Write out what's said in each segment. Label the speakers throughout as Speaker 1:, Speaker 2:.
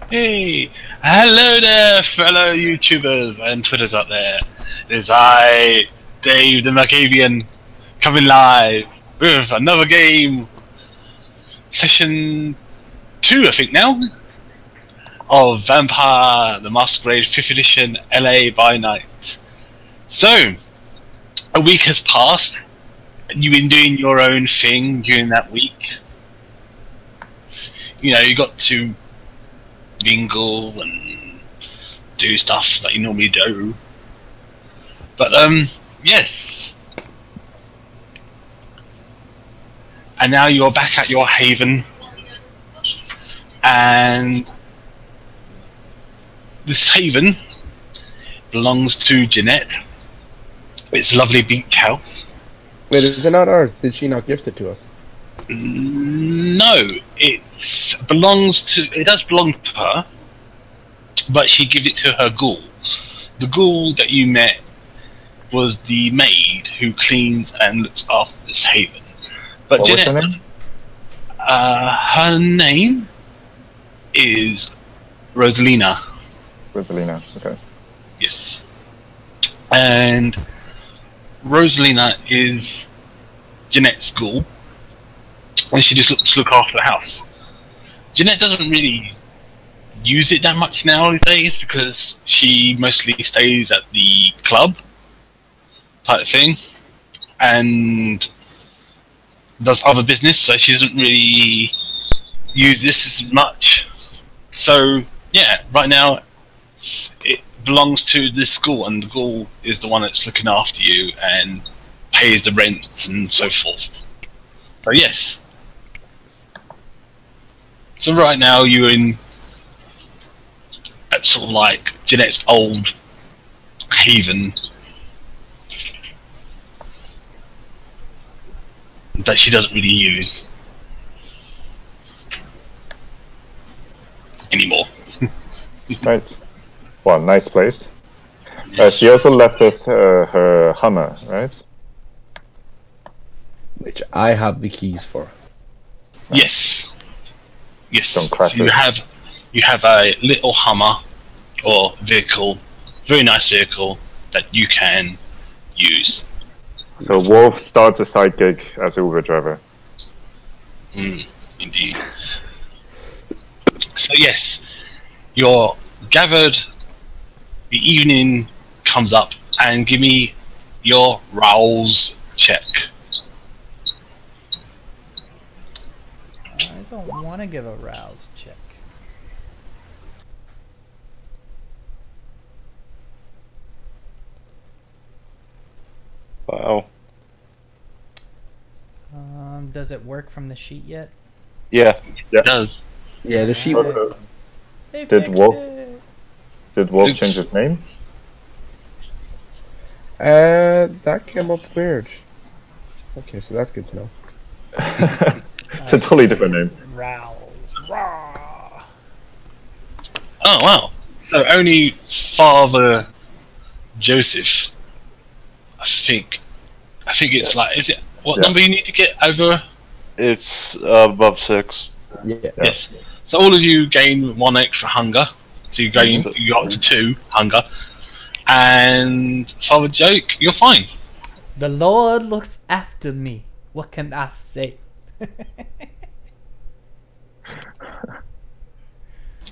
Speaker 1: Hey, hello there, fellow YouTubers and Twitters out there. It is I, Dave the Macavian, coming live with another game, session 2, I think now, of Vampire the Masquerade 5th edition LA by Night. So, a week has passed, and you've been doing your own thing during that week. You know, you got to mingle and do stuff that you normally do. But yes. And now you're back at your haven, and this haven belongs to Jeanette. It's a lovely beach house.
Speaker 2: Wait, is it not ours? Did she not gift it to us?
Speaker 1: No, it does belong to her, but she gives it to her ghoul. The ghoul that you met was the maid who cleans and looks after this haven. But
Speaker 3: What was
Speaker 1: Jeanette,
Speaker 3: her name?
Speaker 1: her name is Rosalina.
Speaker 3: Rosalina, okay.
Speaker 1: Yes, and Rosalina is Jeanette's ghoul, and she just looks to look after the house. Jeanette doesn't really use it that much nowadays because she mostly stays at the club type of thing and does other business, so she doesn't really use this as much. So yeah, right now it belongs to this school, and the ghoul is the one that's looking after you and pays the rents and so forth. So yes. So right now you're in at sort of like Jeanette's old haven that she doesn't really use anymore.
Speaker 3: Right. Well, nice place. She also left us her Hummer, right?
Speaker 2: Which I have the keys for.
Speaker 1: Yes. Yes.
Speaker 3: Don't crash
Speaker 1: So
Speaker 3: it.
Speaker 1: you have a little Hummer or vehicle, very nice vehicle that you can use.
Speaker 3: So Wolf starts a side gig as Uber driver.
Speaker 1: Indeed. So yes, you're gathered. The evening comes up, and give me your rouse check.
Speaker 4: I don't want to give a rouse check.
Speaker 5: Wow.
Speaker 4: Does it work from the sheet yet?
Speaker 5: Yeah.
Speaker 1: It does.
Speaker 2: Yeah, the sheep.
Speaker 3: Also,
Speaker 4: They
Speaker 3: Did
Speaker 4: fixed
Speaker 3: Wolf-
Speaker 4: it.
Speaker 3: did Wolf
Speaker 1: Oops.
Speaker 3: change his name?
Speaker 2: That came up weird. Okay, so that's good to know.
Speaker 3: It's a totally different name.
Speaker 4: Rouse. Rah.
Speaker 1: Oh wow! So only Father Joseph. I think it's like, is it what
Speaker 3: Yeah.
Speaker 1: number you need to get over?
Speaker 5: It's above 6.
Speaker 2: Yeah.
Speaker 1: Yes. So all of you gain 1 extra hunger. So you got up to 2 hunger. And Father Joke, you're fine.
Speaker 4: The Lord looks after me. What can I say?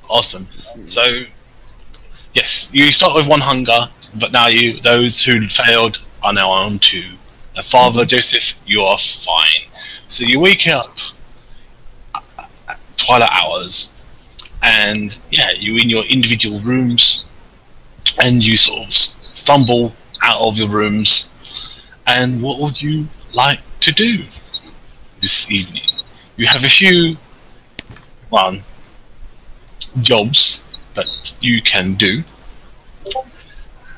Speaker 1: Awesome. So yes, you start with 1 hunger, but now those who failed are now on 2. And Father Joseph, you are fine. So you wake up at twilight hours, and yeah, you're in your individual rooms, and you sort of stumble out of your rooms. And what would you like to do this evening? You have a few jobs that you can do,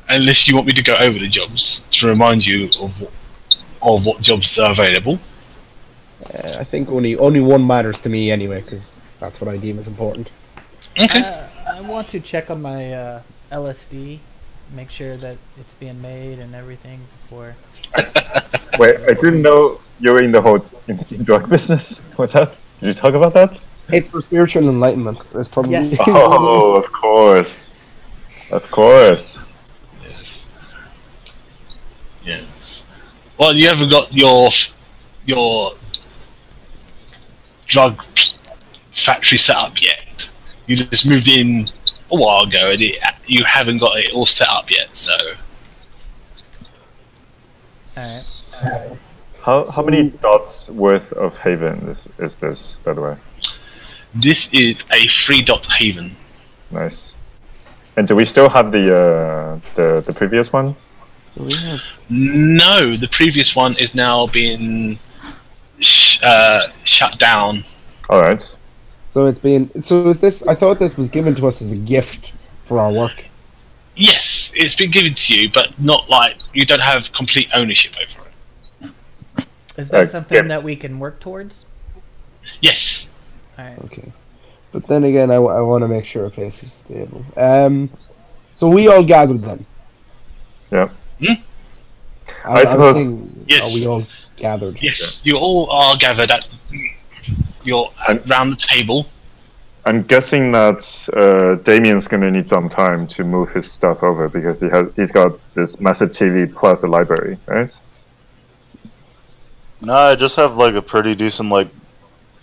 Speaker 1: unless you want me to go over the jobs to remind you of what jobs are available.
Speaker 2: I think only one matters to me anyway, because that's what I deem as important.
Speaker 1: Okay.
Speaker 4: I want to check on my LSD, make sure that it's being made and everything before.
Speaker 3: Wait, I didn't know you were in the whole in drug business. What's that? Did you talk about that?
Speaker 2: It's for spiritual enlightenment. That's probably.
Speaker 4: Yes.
Speaker 3: Oh, of course. Of course.
Speaker 1: Yeah. Well, you haven't got your drug factory set up yet. You just moved in a while ago, and you haven't got it all set up yet. So,
Speaker 4: Alright.
Speaker 3: How many dots worth of haven is this, by the way?
Speaker 1: this is a 3-dot haven.
Speaker 3: Nice. And do we still have the previous one?
Speaker 1: No, the previous one is now being shut down.
Speaker 3: All right.
Speaker 2: So it's been. So is this? I thought this was given to us as a gift for our work.
Speaker 1: Yes, it's been given to you, but not like you don't have complete ownership over it.
Speaker 4: Is that something
Speaker 3: yeah.
Speaker 4: that we can work towards?
Speaker 1: Yes.
Speaker 4: Alright.
Speaker 2: Okay. But then again, I want to make sure a place is stable. So we all gathered then.
Speaker 3: Yeah.
Speaker 2: I
Speaker 3: suppose-
Speaker 2: saying,
Speaker 1: Yes.
Speaker 2: we all gathered.
Speaker 1: Yes, you all are gathered at around the table.
Speaker 3: I'm guessing that Damien's gonna need some time to move his stuff over because he's got this massive TV plus a library, right?
Speaker 5: No, I just have like a pretty decent like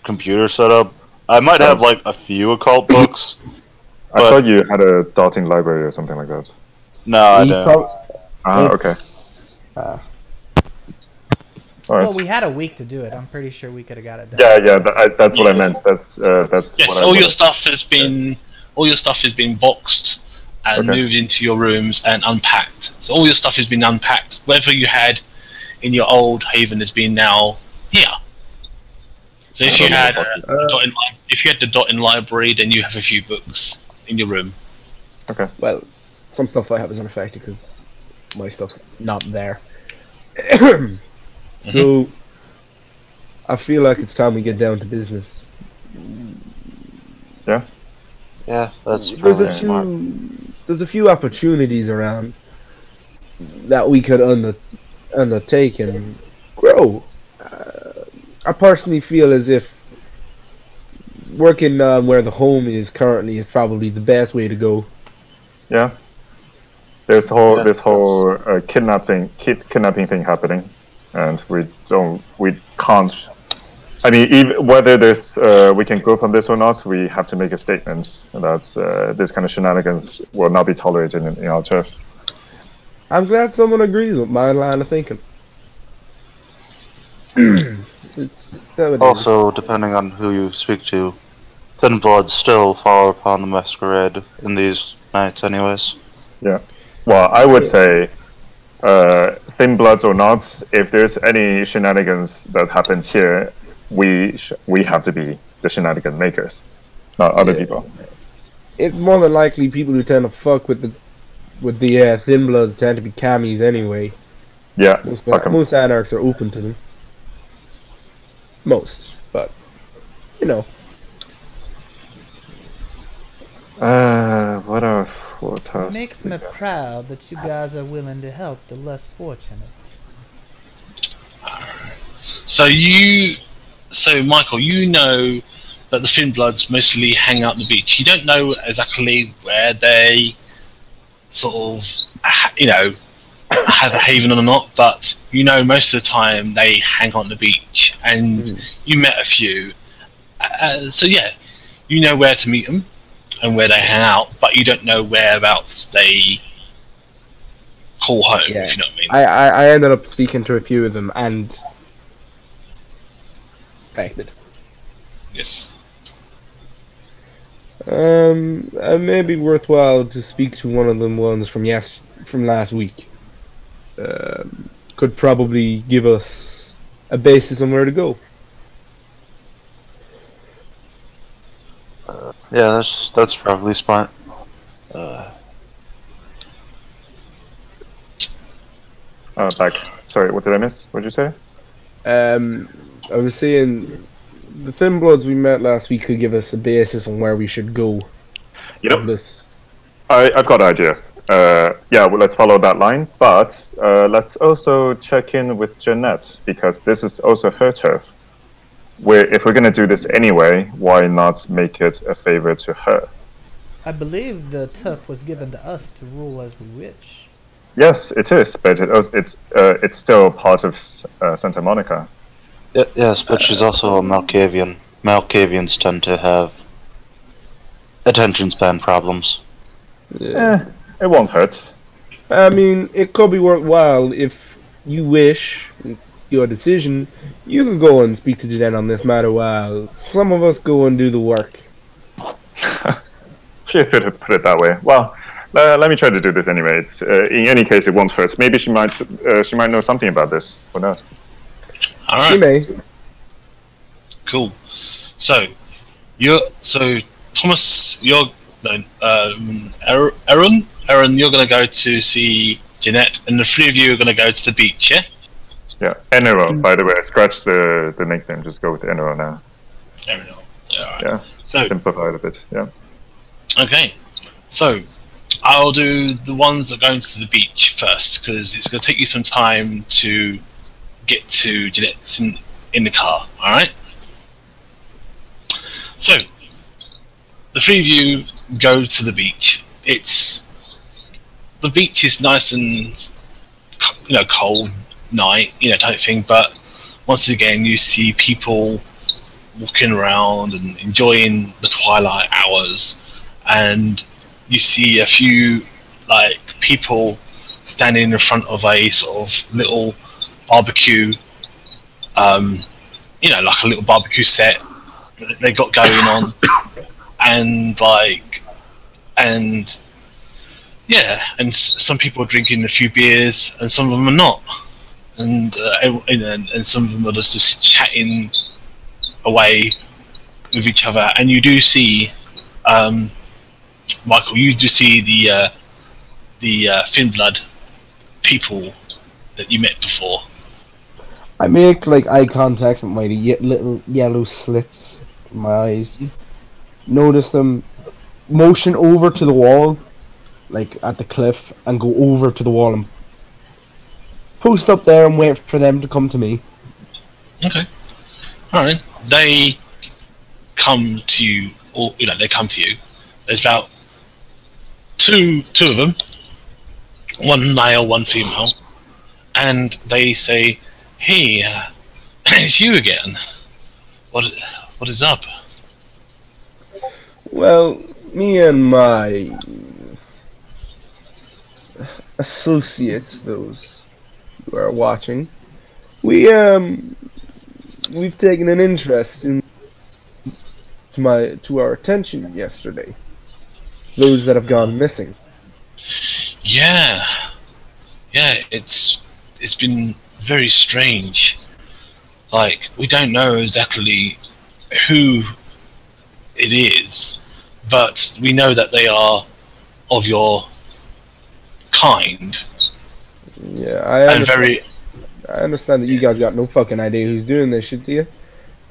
Speaker 5: computer setup. I might have like a few occult books.
Speaker 3: I thought you had a dotting library or something like that.
Speaker 5: No, I
Speaker 2: We
Speaker 5: don't.
Speaker 3: Okay. All right.
Speaker 4: Well, we had a week to do it. I'm pretty sure we could have got it done.
Speaker 3: Yeah. That's what I meant. That's
Speaker 1: Yes,
Speaker 3: what I
Speaker 1: all your
Speaker 3: wanted.
Speaker 1: stuff has been boxed and
Speaker 3: Okay.
Speaker 1: moved into your rooms and unpacked. So all your stuff has been unpacked. Whatever you had in your old haven has been now here. So if you had the dot in library, then you have a few books in your room.
Speaker 3: Okay.
Speaker 2: Well, some stuff I have is unaffected because my stuff's not there. So I feel like it's time we get down to business.
Speaker 5: Yeah, that's
Speaker 2: There's
Speaker 5: probably
Speaker 2: a
Speaker 5: smart.
Speaker 2: there's a few opportunities around that we could undertake and grow. I personally feel as if working on where the home is currently is probably the best way to go.
Speaker 3: Yeah. There's this whole kidnapping thing happening, and we can't. I mean, even whether this we can go from this or not, we have to make a statement that this kind of shenanigans will not be tolerated in our turf.
Speaker 2: I'm glad someone agrees with my line of thinking. It's how it is.
Speaker 5: Also, depending on who you speak to, Thin Bloods still fall upon the Masquerade in these nights anyways.
Speaker 3: Yeah. Well, I would say, thin bloods or not, if there's any shenanigans that happens here, we have to be the shenanigan makers, not other people.
Speaker 2: It's more than likely people who tend to fuck with the thin bloods tend to be cammies anyway.
Speaker 3: Yeah. Fuck 'em.
Speaker 2: Most anarchs are open to them. Most, but you know.
Speaker 3: What are four tasks?
Speaker 4: Makes me proud that you guys are willing to help the less fortunate.
Speaker 1: So Michael, you know that the Thin Bloods mostly hang out on the beach. You don't know exactly where they sort of, have a haven or not, but you know most of the time they hang on the beach, and you met a few. So yeah, you know where to meet them and where they hang out, but you don't know whereabouts they call home,
Speaker 2: Yeah.
Speaker 1: if you know what I mean.
Speaker 2: I ended up speaking to a few of them and affected.
Speaker 1: Yes.
Speaker 2: It may be worthwhile to speak to one of them ones from last week. Could probably give us a basis on where to go.
Speaker 5: Yeah, that's probably smart.
Speaker 3: Back. Sorry, what did I miss? What did you say?
Speaker 2: I was saying the Thin Bloods we met last week could give us a basis on where we should go.
Speaker 3: You know,
Speaker 2: with this.
Speaker 3: I've got an idea. Well, let's follow that line, but let's also check in with Jeanette, because this is also her turf. if we're gonna do this anyway, why not make it a favor to her?
Speaker 4: I believe the tuff was given to us to rule as we wish.
Speaker 3: Yes, it is, but it's still part of Santa Monica.
Speaker 5: Yes, but she's also a Malkavian. Malkavians tend to have attention span problems.
Speaker 2: Yeah.
Speaker 3: It won't hurt.
Speaker 2: I mean, it could be worthwhile if you wish. It's your decision. You can go and speak to Jeanette on this matter while some of us go and do the work.
Speaker 3: If you could put it that way. Well, let me try to do this anyway. It's, in any case, it won't hurt. Maybe she might know something about this. Who knows?
Speaker 1: All right.
Speaker 2: She may.
Speaker 1: Cool. So Thomas, Aaron, you're gonna go to see Jeanette, and the three of you are gonna go to the beach, yeah?
Speaker 3: Yeah, Enero, by the way. Scratch the nickname. Just go with Enero now.
Speaker 1: Aaron. Yeah. All right.
Speaker 3: Yeah.
Speaker 1: So
Speaker 3: Simplify it a bit. Yeah.
Speaker 1: okay. So I'll do the ones that are going to the beach first, because it's gonna take you some time to get to Jeanette's in the car. All right. So the three of you go to the beach. The beach is nice and cold night, type thing. But once again, you see people walking around and enjoying the twilight hours, and you see a few people standing in front of a sort of little barbecue, like a little barbecue set that they got going on, and some people are drinking a few beers, and some of them are not, and some of them are just chatting away with each other. And you do see, Michael, you do see the Finblood people that you met before.
Speaker 2: I make eye contact with my little yellow slits in my eyes. Notice them motion over to the wall, at the cliff, and go over to the wall and post up there and wait for them to come to me.
Speaker 1: Okay. Alright. They come to you, they come to you. There's about two of them, one male, one female, and they say, "Hey, it's you again. What is up?"
Speaker 2: Well, me and my associates, those who are watching, we've taken an interest to our attention yesterday. Those that have gone missing.
Speaker 1: Yeah, it's been very strange. We don't know exactly who it is, but we know that they are of your kind.
Speaker 2: Yeah, I understand that you
Speaker 1: Yeah.
Speaker 2: guys got no fucking idea who's doing this shit to you.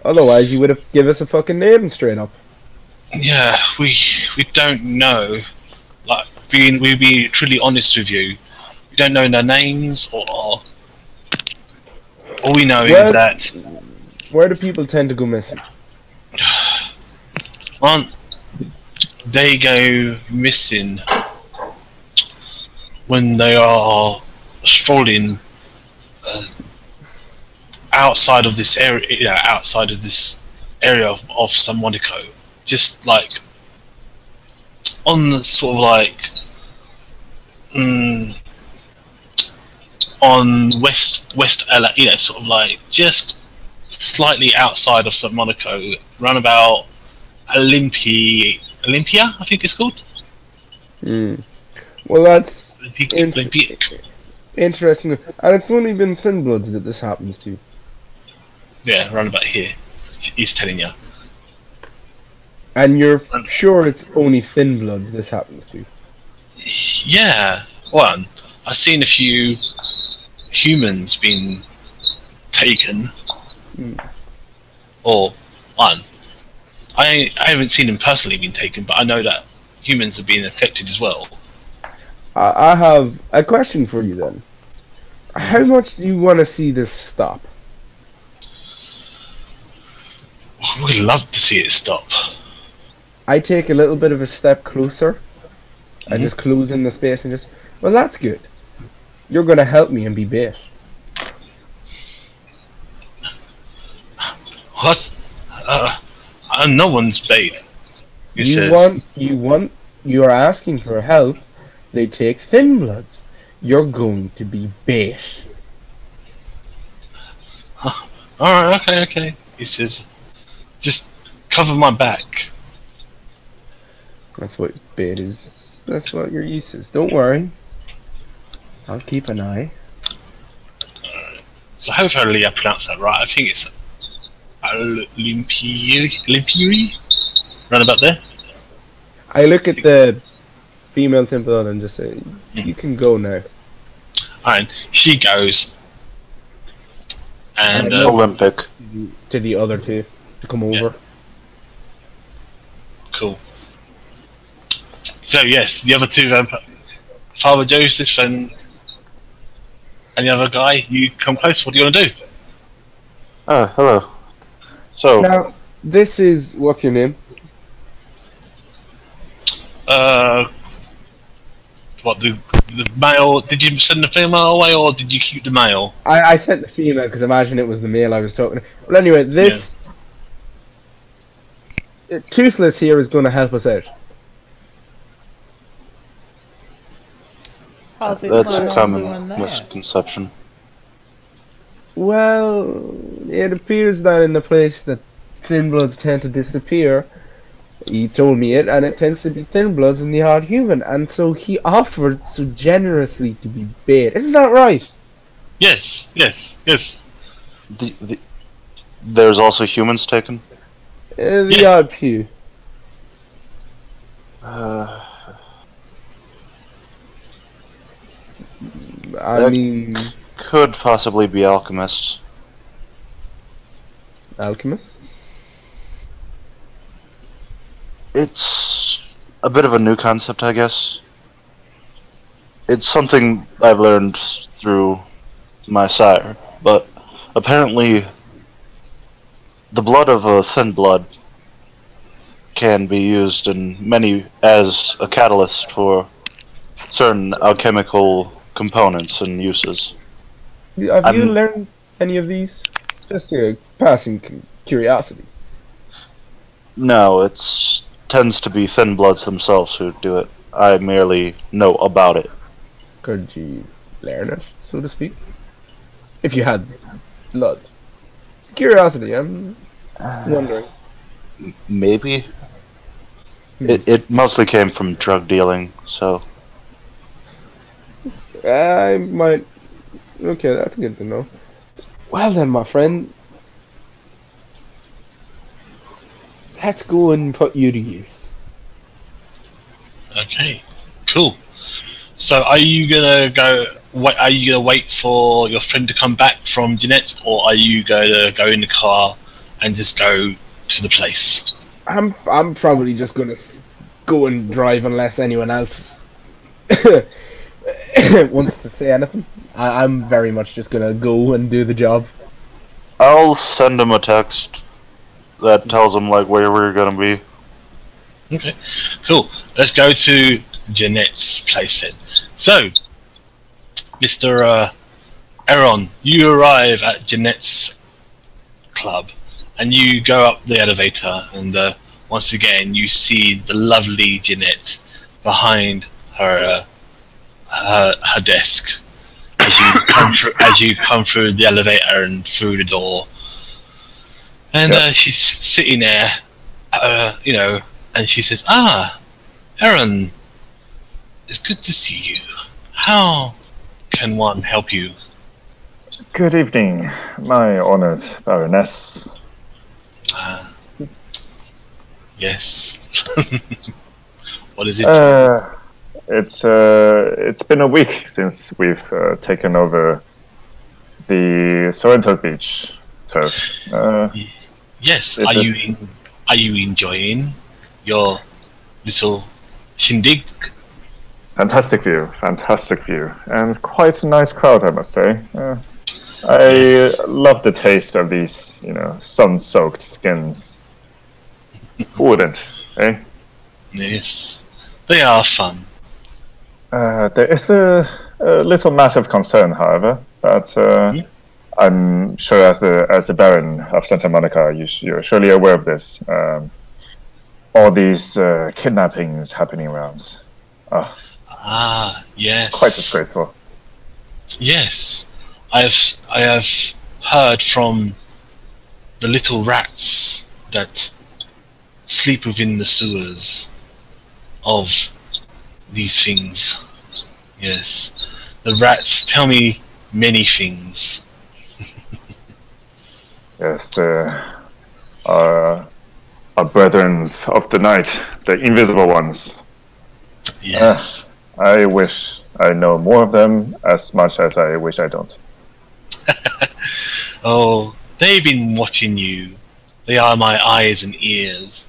Speaker 2: Otherwise, you would have give us a fucking name straight up.
Speaker 1: Yeah, we don't know. We'll be truly honest with you. We don't know their names, or all we know is that
Speaker 2: Where do people tend to go missing?
Speaker 1: they go missing when they are strolling outside of this area, of San Monaco, just on the sort of on west LA, sort of just slightly outside of San Monaco, round about Olympia, I think it's called.
Speaker 2: Well, that's
Speaker 1: Olympia.
Speaker 2: interesting. And it's only been Thin Bloods that this happens to.
Speaker 1: Yeah, round about here. He's telling you.
Speaker 2: And you're sure it's only Thin Bloods this happens to?
Speaker 1: Yeah. One, I've seen a few humans being taken. Or one, I haven't seen them personally being taken, but I know that humans are being affected as well.
Speaker 2: I have a question for you then. How much do you want to see this stop?
Speaker 1: We'd love to see it stop.
Speaker 2: I take a little bit of a step closer. I
Speaker 1: Mhm.
Speaker 2: just close in the space and just, well, that's good. You're gonna help me and be bait.
Speaker 1: What? No one's bait. He says.
Speaker 2: You are asking for help. They take thin bloods. You're going to be bait.
Speaker 1: Alright, okay. He says, just cover my back.
Speaker 2: That's what bait is. That's what your use is. Don't worry. I'll keep an eye.
Speaker 1: So hopefully I pronounced that right. I think it's Limpiri? Round about there?
Speaker 2: I look at the female temple and just say, you can go now.
Speaker 1: Alright, she goes. And
Speaker 5: Olympic.
Speaker 2: To the other two to come over.
Speaker 1: cool. So yes, the other two vampires, Father Joseph and the other guy, you come close. What do you want to do?
Speaker 5: Hello. So,
Speaker 2: Now, this is, what's your name?
Speaker 1: What the male? Did you send the female away, or did you keep the male?
Speaker 2: I sent the female because I imagine it was the male I was talking to. Well, anyway, this Toothless here is going to help us out.
Speaker 4: How's he
Speaker 5: that's
Speaker 4: plan
Speaker 5: a
Speaker 4: on
Speaker 5: common
Speaker 4: doing that?
Speaker 5: misconception.
Speaker 2: Well, it appears that in the place that thin bloods tend to disappear, he told me it, and it tends to be thin bloods and the odd human, and so he offered so generously to be bait. Isn't that right?
Speaker 1: Yes.
Speaker 5: There's also humans taken.
Speaker 2: The
Speaker 1: Yes.
Speaker 2: odd few. I
Speaker 5: That-
Speaker 2: mean,
Speaker 5: Could possibly be alchemists.
Speaker 2: alchemists.
Speaker 5: It's a bit of a new concept, I guess. It's something I've learned through my sire, but apparently the blood of a thin blood can be used in many as a catalyst for certain alchemical components and uses.
Speaker 2: Have you
Speaker 5: I'm-
Speaker 2: learned any of these? Just passing curiosity.
Speaker 5: No, it's tends to be thin bloods themselves who do it. I merely know about it.
Speaker 2: Could you learn it, so to speak? If you had blood. Curiosity, I'm wondering.
Speaker 5: Maybe. It mostly came from drug dealing, so
Speaker 2: I might. Okay, that's good to know. Well then, my friend. Let's go and put you to use.
Speaker 1: Okay. Cool. So are you gonna go? Are you gonna wait for your friend to come back from Jeanette's, or are you gonna go in the car and just go to the place?
Speaker 2: I'm probably just gonna go and drive unless anyone else wants to say anything. I'm very much just gonna go and do the job.
Speaker 5: I'll send him a text that tells him like where we're gonna be.
Speaker 1: Okay. Cool. Let's go to Jeanette's place then. So, Mr. Aaron, you arrive at Jeanette's club, and you go up the elevator, and once again you see the lovely Jeanette behind her her desk as you come through the elevator and through the door, and she's sitting there, you know, and she says, Aaron, it's good to see you. How can one help you?
Speaker 3: Good evening, my honored Baroness.
Speaker 1: Yes. What is it?
Speaker 3: It's been a week since we've taken over the Sorrento Beach turf.
Speaker 1: Yes.
Speaker 3: it
Speaker 1: Are you enjoying your little shindig?
Speaker 3: Fantastic view, and quite a nice crowd, I must say. I love the taste of these, sun-soaked skins. Who wouldn't, eh?
Speaker 1: Yes, they are fun.
Speaker 3: There is a little matter of concern, however, that I'm sure as the Baron of Santa Monica, you're surely aware of this. All these kidnappings happening around.
Speaker 1: Ah, yes.
Speaker 3: Quite disgraceful.
Speaker 1: Yes, I have heard from the little rats that sleep within the sewers of these things. Yes, the rats tell me many things.
Speaker 3: Yes, our brethren of the night, the invisible ones.
Speaker 1: Yes.
Speaker 3: I wish I know more of them as much as I wish I don't.
Speaker 1: Oh, they've been watching you. They are my eyes and ears.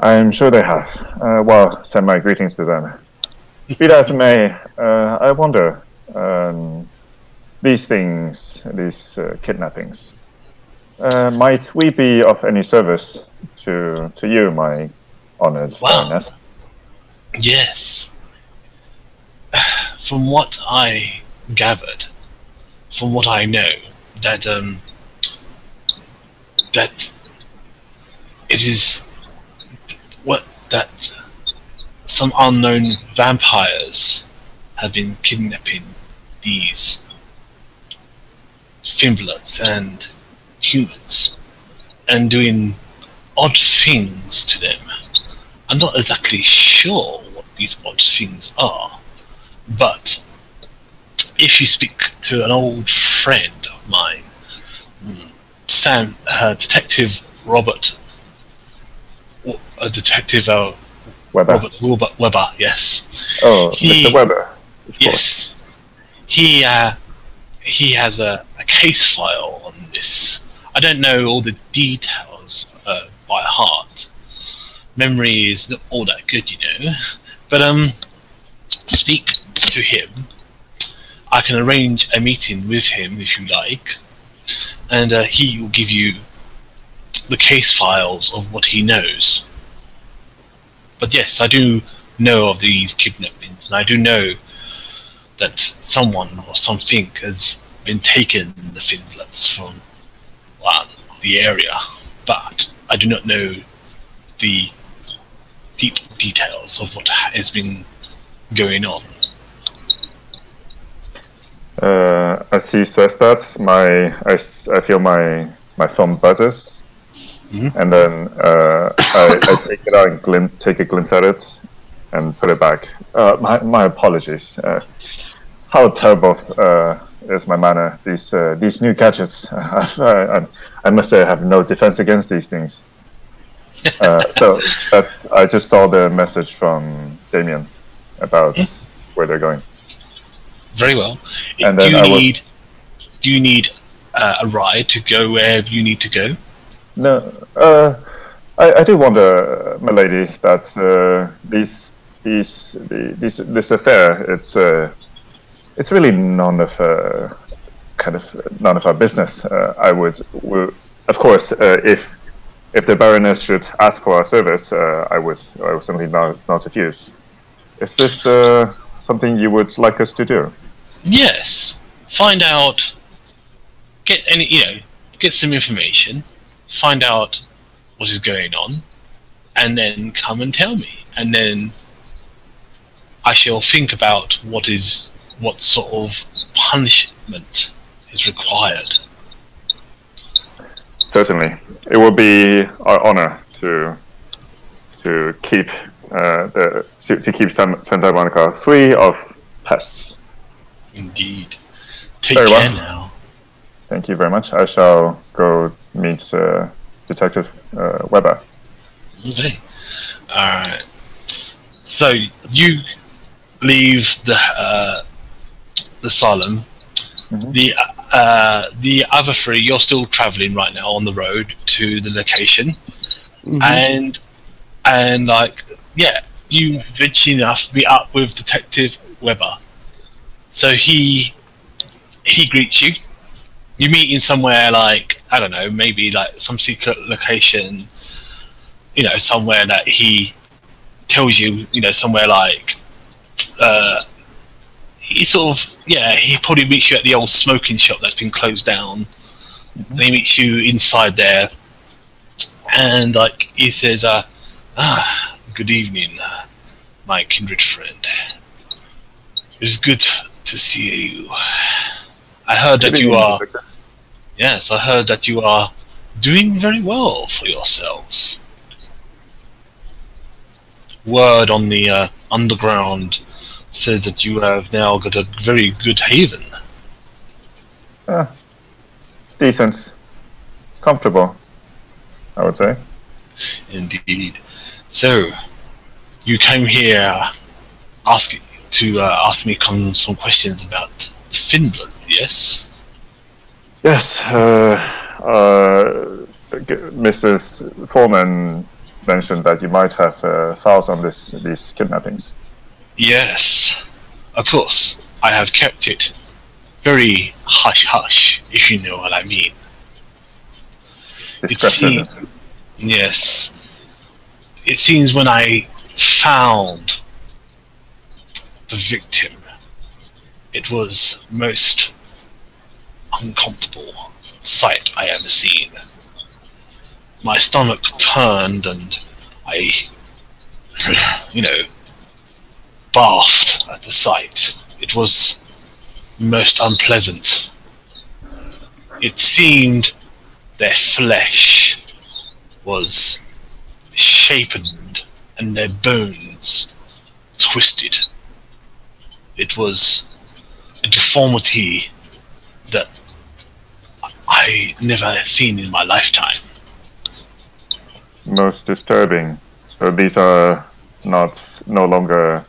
Speaker 3: I'm sure they have. Well, send my greetings to them. Be that as it may, I wonder, these things, these kidnappings, might we be of any service to you, my honored Baroness?
Speaker 1: Yes. From what I gathered, from what I know, that it is that some unknown vampires have been kidnapping these Fimbulets and humans and doing odd things to them. I'm not exactly sure what these odd things are, but if you speak to an old friend of mine, Detective Robert, Detective
Speaker 3: Weber.
Speaker 1: Robert Weber, yes.
Speaker 3: Oh, Mr. Weber.
Speaker 1: Yes, he has a case file on this. I don't know all the details by heart. Memory is not all that good, But speak to him. I can arrange a meeting with him if you like, and he will give you the case files of what he knows. But yes, I do know of these kidnappings, and I do know that someone or something has been taken the Finblets from the area, but I do not know the deep details of what has been going on.
Speaker 3: As he says that, I feel my phone buzzes, and then I take it out and take a glimpse at it, and put it back. My apologies. How terrible is my manner? These new gadgets. I must say I have no defense against these things. So I just saw the message from Damien about where they're going.
Speaker 1: Very well.
Speaker 3: And then
Speaker 1: do you need a ride to go wherever you need to go?
Speaker 3: No, I do wonder, my lady, that this affair, it's really none of our business. Of course, if the Baroness should ask for our service, I would simply not refuse. Is this something you would like us to do?
Speaker 1: Yes. Find out. Get some information. Find out what is going on, and then come and tell me. And then I shall think about what sort of punishment is required.
Speaker 3: Certainly, it will be our honor to keep Santa Monica free of pests.
Speaker 1: Indeed. Take care now.
Speaker 3: Thank you very much. I shall go meet Detective Weber.
Speaker 1: Okay. Alright. So you leave the asylum. The other three, you're still traveling right now on the road to the location, and you eventually enough meet up with Detective Weber. So he he greets you. You meet in somewhere like, I don't know, maybe like some secret location, somewhere that he tells you, somewhere like, he he probably meets you at the old smoking shop that's been closed down. And he meets you inside there, and like he says, good evening, my kindred friend. It is good to see you. I heard that you are. Yes, I heard that you are doing very well for yourselves. Word on the underground says that you have now got a very good haven.
Speaker 3: Decent. Comfortable, I would say.
Speaker 1: Indeed. So, you came here ask me some questions about Finland, yes?
Speaker 3: Yes, Mrs. Foreman mentioned that you might have files on these kidnappings.
Speaker 1: Yes, of course. I have kept it very hush-hush, if you know what I mean.
Speaker 3: Discretion.
Speaker 1: Yes. It seems when I found the victim, it was most uncomfortable sight I ever seen. My stomach turned and I, baffed at the sight. It was most unpleasant. It seemed their flesh was shapen and their bones twisted. It was a deformity that I never seen in my lifetime.
Speaker 3: Most disturbing. So these are no longer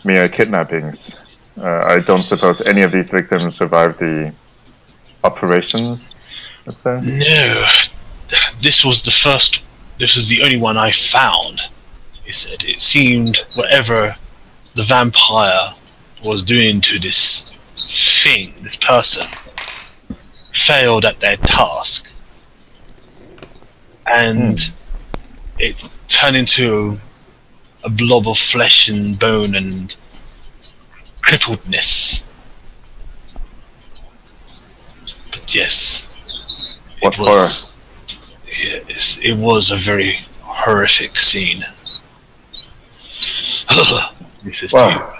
Speaker 3: mere kidnappings. I don't suppose any of these victims survived the operations, let's say?
Speaker 1: No. This was the only one I found. He said it seemed whatever the vampire was doing to this person, failed at their task. And it turned into a blob of flesh and bone and crippledness. But yes,
Speaker 3: What horror.
Speaker 1: Yes, it was a very horrific scene. This is
Speaker 3: Well,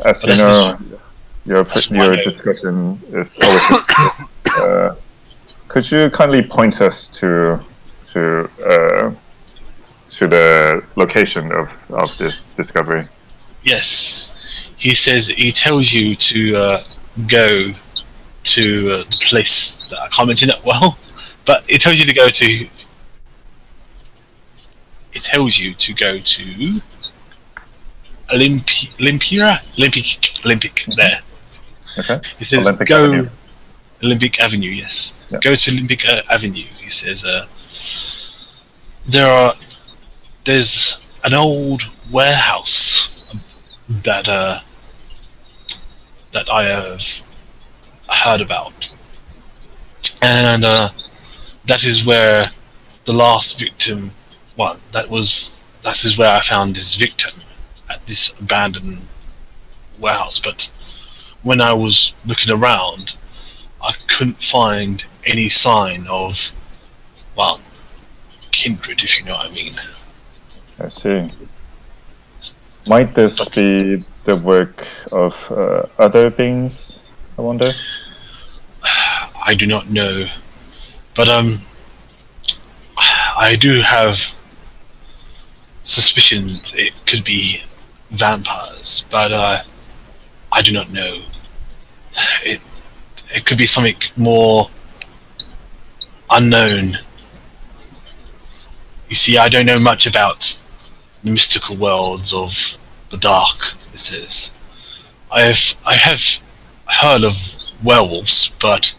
Speaker 3: as you know, your discussion is always could you kindly point us to the location of this discovery?
Speaker 1: Yes, he says he tells you to go to the place that I can't mention it well, but it tells you to go to. It tells you to go to Olympic there.
Speaker 3: Okay.
Speaker 1: He says
Speaker 3: Olympic
Speaker 1: go
Speaker 3: Avenue.
Speaker 1: Olympic Avenue. Yes,
Speaker 3: Yeah.
Speaker 1: go to Olympic Avenue. He says there's an old warehouse that I have heard about, and that is where the last victim. Well, that is where I found this victim, at this abandoned warehouse. But when I was looking around, I couldn't find any sign of, well, kindred, if you know what I mean.
Speaker 3: I see. Might this be the work of other beings, I wonder?
Speaker 1: I do not know, but I do have suspicions it could be vampires, but I do not know. It could be something more unknown. You see, I don't know much about the mystical worlds of the dark. This is. I have heard of werewolves, but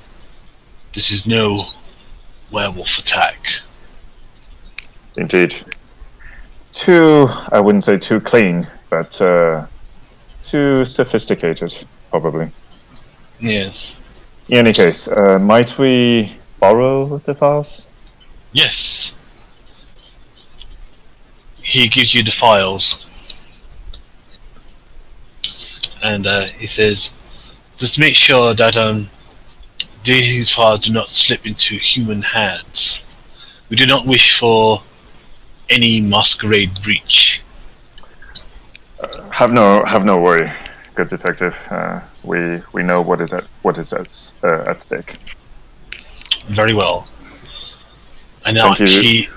Speaker 1: this is no werewolf attack.
Speaker 3: Indeed. I wouldn't say too clean, but too sophisticated, probably.
Speaker 1: Yes.
Speaker 3: In any case, might we borrow the files?
Speaker 1: Yes. He gives you the files. And he says, just make sure that these files do not slip into human hands. We do not wish for any masquerade breach.
Speaker 3: Have no worry, good detective. We know what is at stake.
Speaker 1: Very well. And now
Speaker 3: Thank you
Speaker 1: he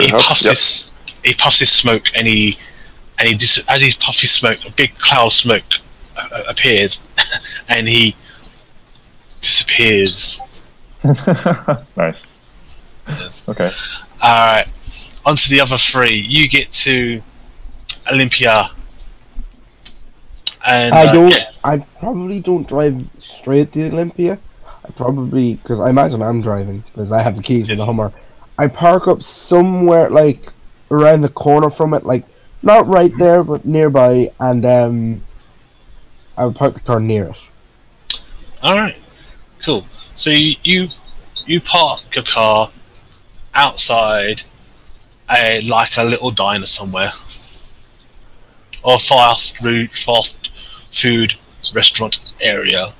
Speaker 3: help.
Speaker 1: puffs his smoke, and as he puffs his smoke, a big cloud of smoke appears, and he disappears.
Speaker 3: Nice.
Speaker 1: Yes.
Speaker 3: Okay.
Speaker 1: Alright, on to the other three. You get to Olympia. And
Speaker 2: I probably don't drive straight to Olympia. I probably, because I imagine I'm driving, because I have the keys for the Hummer. I park up somewhere, like, around the corner from it, like, not right there, but nearby, and, I would park the car near it.
Speaker 1: Alright, cool. So you park your car outside like a little diner somewhere, or fast food restaurant area.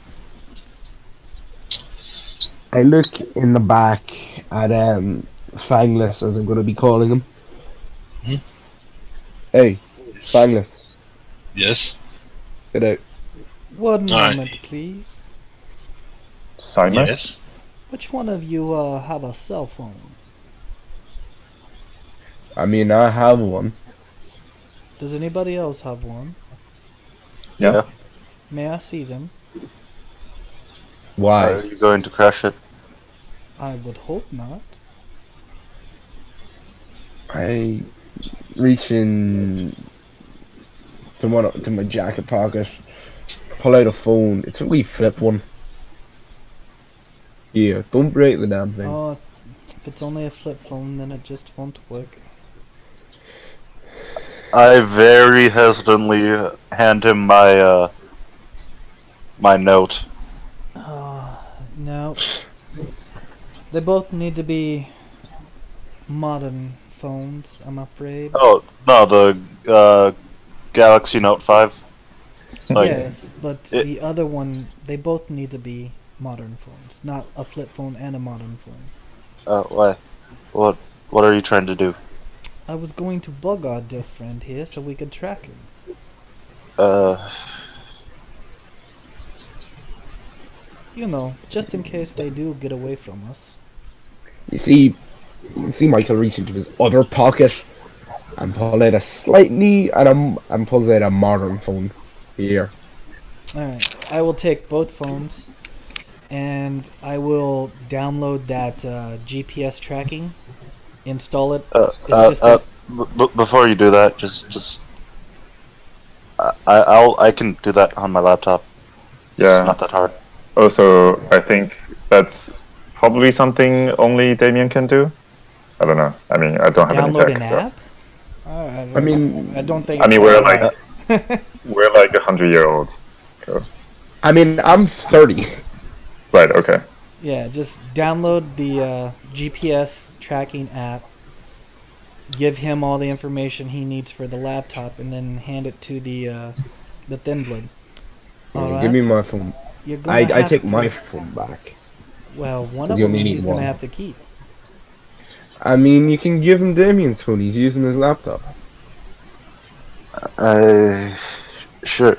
Speaker 2: I look in the back at Fangless, as I'm going to be calling him.
Speaker 1: Hmm?
Speaker 2: Hey, Fangless,
Speaker 1: Yes.
Speaker 2: get out.
Speaker 4: One
Speaker 1: Alright.
Speaker 4: moment, please.
Speaker 3: Simon?
Speaker 1: Yes.
Speaker 4: Which one of you have a cell phone?
Speaker 2: I mean, I have one.
Speaker 4: Does anybody else have one?
Speaker 3: Yeah.
Speaker 4: May I see them?
Speaker 2: Why?
Speaker 5: Are you going to crash it?
Speaker 4: I would hope not.
Speaker 2: I reach in to my jacket pocket, pull out a phone. It's a wee flip one. Yeah, don't break the damn thing.
Speaker 4: Oh, if it's only a flip phone, then it just won't work.
Speaker 5: I very hesitantly hand him my my note.
Speaker 4: No. They both need to be modern phones, I'm afraid.
Speaker 5: Oh no, the Galaxy Note 5. Like,
Speaker 4: Yes, but the other one, they both need to be modern phones, not a flip phone and a modern phone.
Speaker 5: why? What are you trying to do?
Speaker 4: I was going to bug our dear friend here so we could track him. You know, just in case they do get away from us.
Speaker 2: You see Michael reach into his other pocket and pull out a slightly and pulls out a modern phone. Here.
Speaker 4: Alright, I will take both phones and I will download that GPS tracking, install it.
Speaker 5: Before you do that, just I can do that on my laptop.
Speaker 3: Yeah.
Speaker 5: Not that hard.
Speaker 3: Also, I think that's probably something only Damien can do. I don't know. I mean, I don't have
Speaker 4: Download
Speaker 3: any
Speaker 4: an
Speaker 3: tech. So.
Speaker 4: app?
Speaker 2: I mean,
Speaker 4: I don't think.
Speaker 3: I mean,
Speaker 4: it's
Speaker 3: we're
Speaker 4: that
Speaker 3: like we're like 100-year-old. So.
Speaker 2: I mean, I'm 30.
Speaker 3: Right. Okay.
Speaker 4: Yeah, just download the GPS tracking app, give him all the information he needs for the laptop, and then hand it to the Thin Blood. Alright?
Speaker 2: Give me my phone.
Speaker 4: You're gonna
Speaker 2: I
Speaker 4: have
Speaker 2: take
Speaker 4: to-
Speaker 2: my phone back.
Speaker 4: Well, one
Speaker 2: 'Cause
Speaker 4: of
Speaker 2: you
Speaker 4: them
Speaker 2: only need
Speaker 4: he's gonna
Speaker 2: one.
Speaker 4: have to keep.
Speaker 2: I mean, you can give him Damien's phone. He's using his laptop.
Speaker 5: Sure.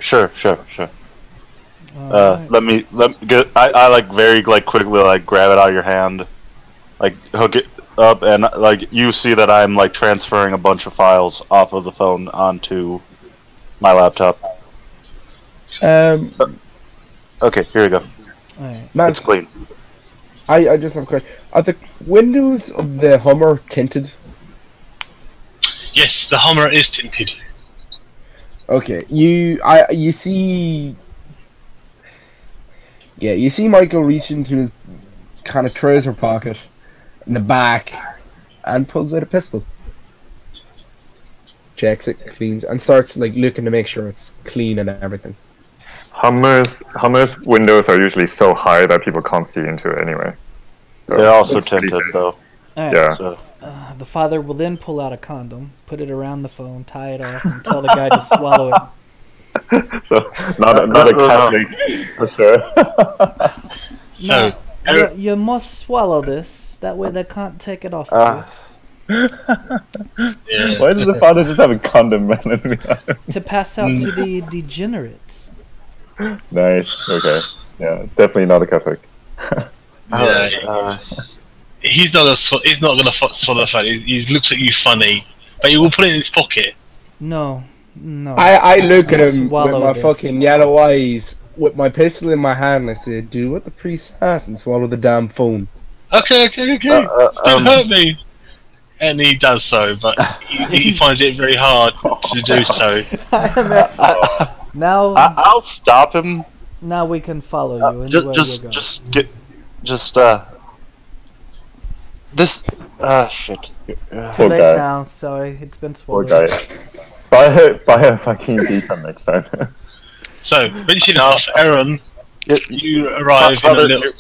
Speaker 4: Alright.
Speaker 5: Let me get. I like very like quickly like grab it out of your hand, like hook it up, and like you see that I'm like transferring a bunch of files off of the phone onto my laptop. Okay, here you go.
Speaker 4: Alright.
Speaker 2: Man,
Speaker 5: It's clean.
Speaker 2: I just have a question. Are the windows of the Hummer tinted?
Speaker 1: Yes, the Hummer is tinted.
Speaker 2: Okay, you see. Yeah, you see Michael reach into his kind of trouser pocket in the back and pulls out a pistol. Checks it, cleans, and starts like looking to make sure it's clean and everything.
Speaker 3: Hummers windows are usually so high that people can't see into it anyway. So
Speaker 5: They're also
Speaker 3: it's pretty
Speaker 5: tinted,
Speaker 3: safe.
Speaker 5: though.
Speaker 4: Alright,
Speaker 3: Yeah.
Speaker 5: So
Speaker 4: the father will then pull out a condom, put it around the phone, tie it off, and tell the guy to swallow it.
Speaker 3: So not a
Speaker 5: no.
Speaker 3: Catholic for sure.
Speaker 1: So,
Speaker 4: No, you must swallow this. That way they can't take it off of
Speaker 5: Uh,
Speaker 1: yeah.
Speaker 3: Why does the father just have a condom man in the eye?
Speaker 4: you. To pass out to the degenerates.
Speaker 3: Nice. Okay. Yeah, definitely not a Catholic.
Speaker 5: uh,
Speaker 1: He's not gonna swallow the phone. He looks at you funny, but he will put it in his pocket.
Speaker 4: No.
Speaker 2: I look at him with
Speaker 4: Swallow
Speaker 2: my
Speaker 4: this.
Speaker 2: fucking yellow eyes, with my pistol in my hand, and I say, "Do what the priest asks and swallow the damn phone."
Speaker 1: Okay. Don't hurt me. And he does so, but he finds it very hard to do so.
Speaker 4: Now,
Speaker 5: I'll stop him.
Speaker 4: now we can follow you anywhere you go.
Speaker 5: This. Shit.
Speaker 4: Too
Speaker 3: Poor
Speaker 4: late
Speaker 3: guy.
Speaker 4: now. Sorry, it's been
Speaker 3: Poor
Speaker 4: swallowed.
Speaker 3: guy. Buy a fucking beacon next time.
Speaker 1: So, finishing off, Aaron, you arrive in a
Speaker 5: Father,
Speaker 1: little...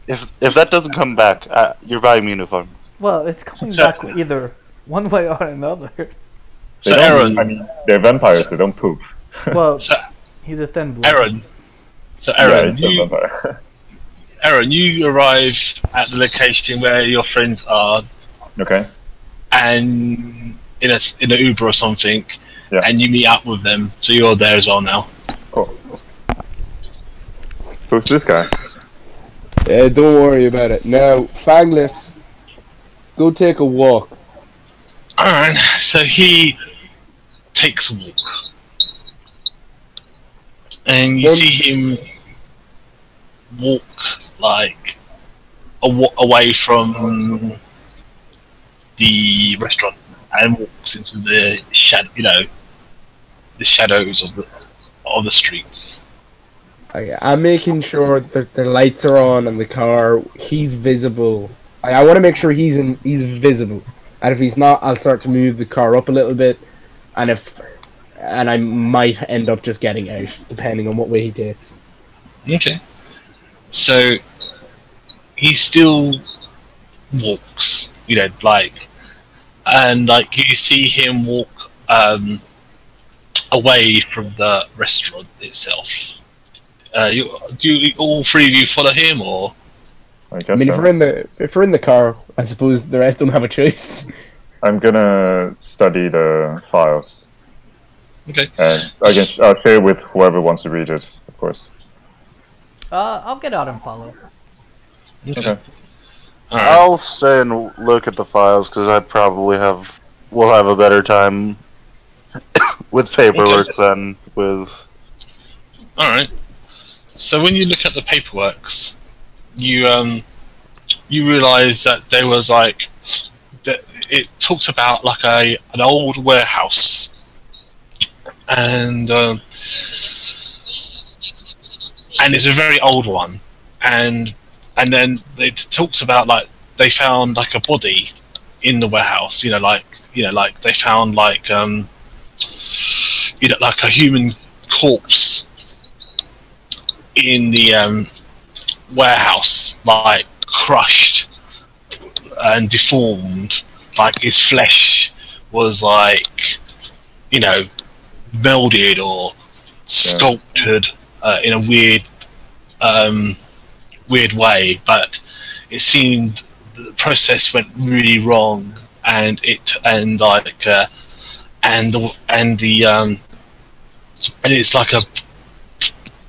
Speaker 5: if that doesn't come back, you're buying me a new phone.
Speaker 4: Well, it's coming
Speaker 1: So-
Speaker 4: back either one way or another.
Speaker 1: So,
Speaker 3: They don't-
Speaker 1: Aaron,
Speaker 3: I mean, they're vampires. They don't poop.
Speaker 4: Well,
Speaker 1: so,
Speaker 4: he's a thin blood.
Speaker 1: Aaron,
Speaker 3: Yeah, it's a vampire.
Speaker 1: Aaron, you arrive at the location where your friends are,
Speaker 3: Okay.
Speaker 1: and in an Uber or something,
Speaker 3: Yeah.
Speaker 1: and you meet up with them. So you're there as well now.
Speaker 3: Cool. Who's this guy?
Speaker 2: Don't worry about it. Now, Fangless, go take a walk.
Speaker 1: Alright, so he takes a walk. And you see him walk like away from the restaurant and walks into the the shadows of the streets.
Speaker 2: I'm making sure that the lights are on in the car. He's visible. I want to make sure he's visible. And if he's not, I'll start to move the car up a little bit. And I might end up just getting out, depending on what way he takes.
Speaker 1: Okay. So he still walks, and you see him walk away from the restaurant itself. Do you, all three of you follow him, or?
Speaker 3: I guess
Speaker 2: I mean,
Speaker 3: so.
Speaker 2: if we're in the car, I suppose the rest don't have a choice.
Speaker 3: I'm gonna study the files.
Speaker 1: Okay.
Speaker 3: And I'll share with whoever wants to read it, of course.
Speaker 4: I'll get out and follow.
Speaker 3: Okay.
Speaker 1: All right.
Speaker 5: I'll stay and look at the files because we'll have a better time with paperwork than with.
Speaker 1: All right. So when you look at the paperworks, you realise that there was that talks about an old warehouse, and it's a very old one, and then it talks about they found a body in the warehouse. They found a human corpse in the warehouse, crushed and deformed. His flesh was melded or sculpted in a weird way, but it seemed the process went really wrong, and it's like a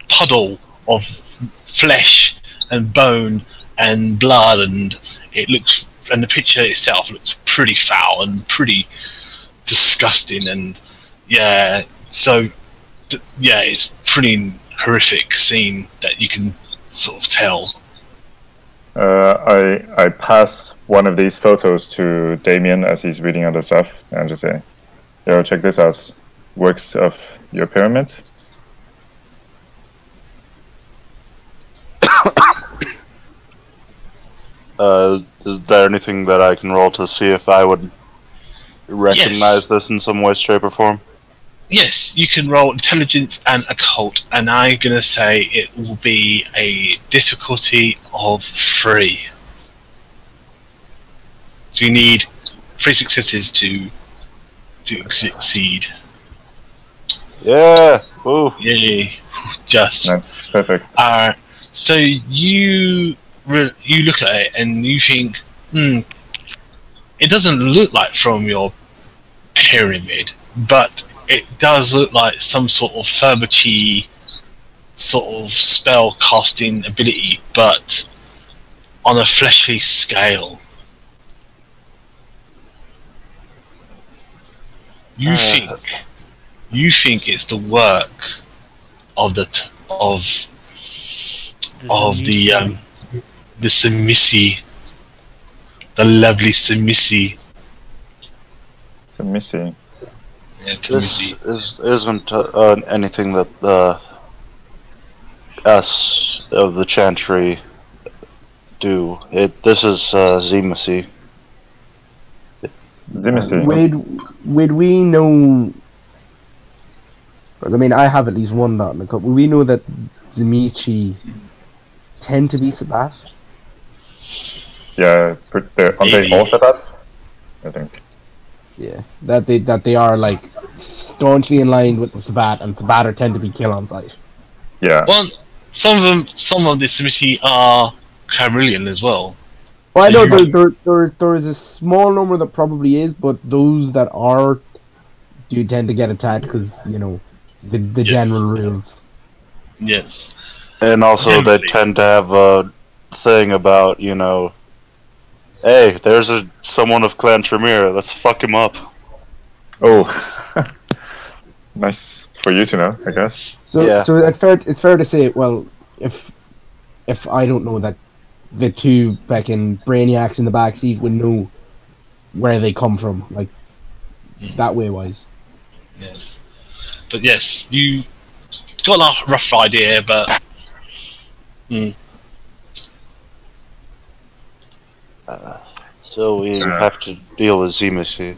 Speaker 1: puddle of flesh and bone and blood, and the picture itself looks pretty foul and pretty disgusting, and it's pretty horrific scene that you can sort of tell.
Speaker 3: I pass one of these photos to Damien as he's reading other stuff and just say, "Yo, check this out. Works of your pyramid."
Speaker 5: Is there anything that I can roll to see if I would recognize this in some way, shape, or form?
Speaker 1: Yes, you can roll intelligence and occult, and I'm gonna say it will be a difficulty of 3. So you need 3 successes to succeed.
Speaker 5: Yeah. Woo.
Speaker 1: Yay! Just.
Speaker 3: That's perfect.
Speaker 1: So you look at it and you think, it doesn't look like from your pyramid, but it does look like some sort of Furby sort of spell casting ability, but on a fleshly scale. You think it's the work of the Supremacy, the lovely Supremacy.
Speaker 3: Supremacy.
Speaker 1: Yeah,
Speaker 5: This isn't anything that the us of the Chantry do. This is Zemacy.
Speaker 3: Supremacy.
Speaker 2: Would we know? Because I mean, I have at least one dot in the cup. Would we know that Zemichi tend to be Sabbat?
Speaker 3: Yeah, aren't they all Sabbats? I think.
Speaker 2: Yeah, that they are like staunchly in line with the Sabbat, and Sabbat tend to be kill on sight.
Speaker 3: Yeah.
Speaker 1: Well, some of the Supremacy are Carillion as well.
Speaker 2: Well, I know there is a small number that probably is, but those that are do tend to get attacked because the general rules.
Speaker 1: Yes.
Speaker 5: And also, they tend to have a thing about, hey, there's someone of Clan Tremere, let's fuck him up.
Speaker 3: Oh, nice for you to know, I guess.
Speaker 2: So
Speaker 5: Yeah.
Speaker 2: so it's fair to say, well, if I don't know that the two fucking brainiacs in the backseat would know where they come from, like that way wise.
Speaker 1: Yes. But yes, you got a rough idea, but
Speaker 5: So we have to deal with Zemacy.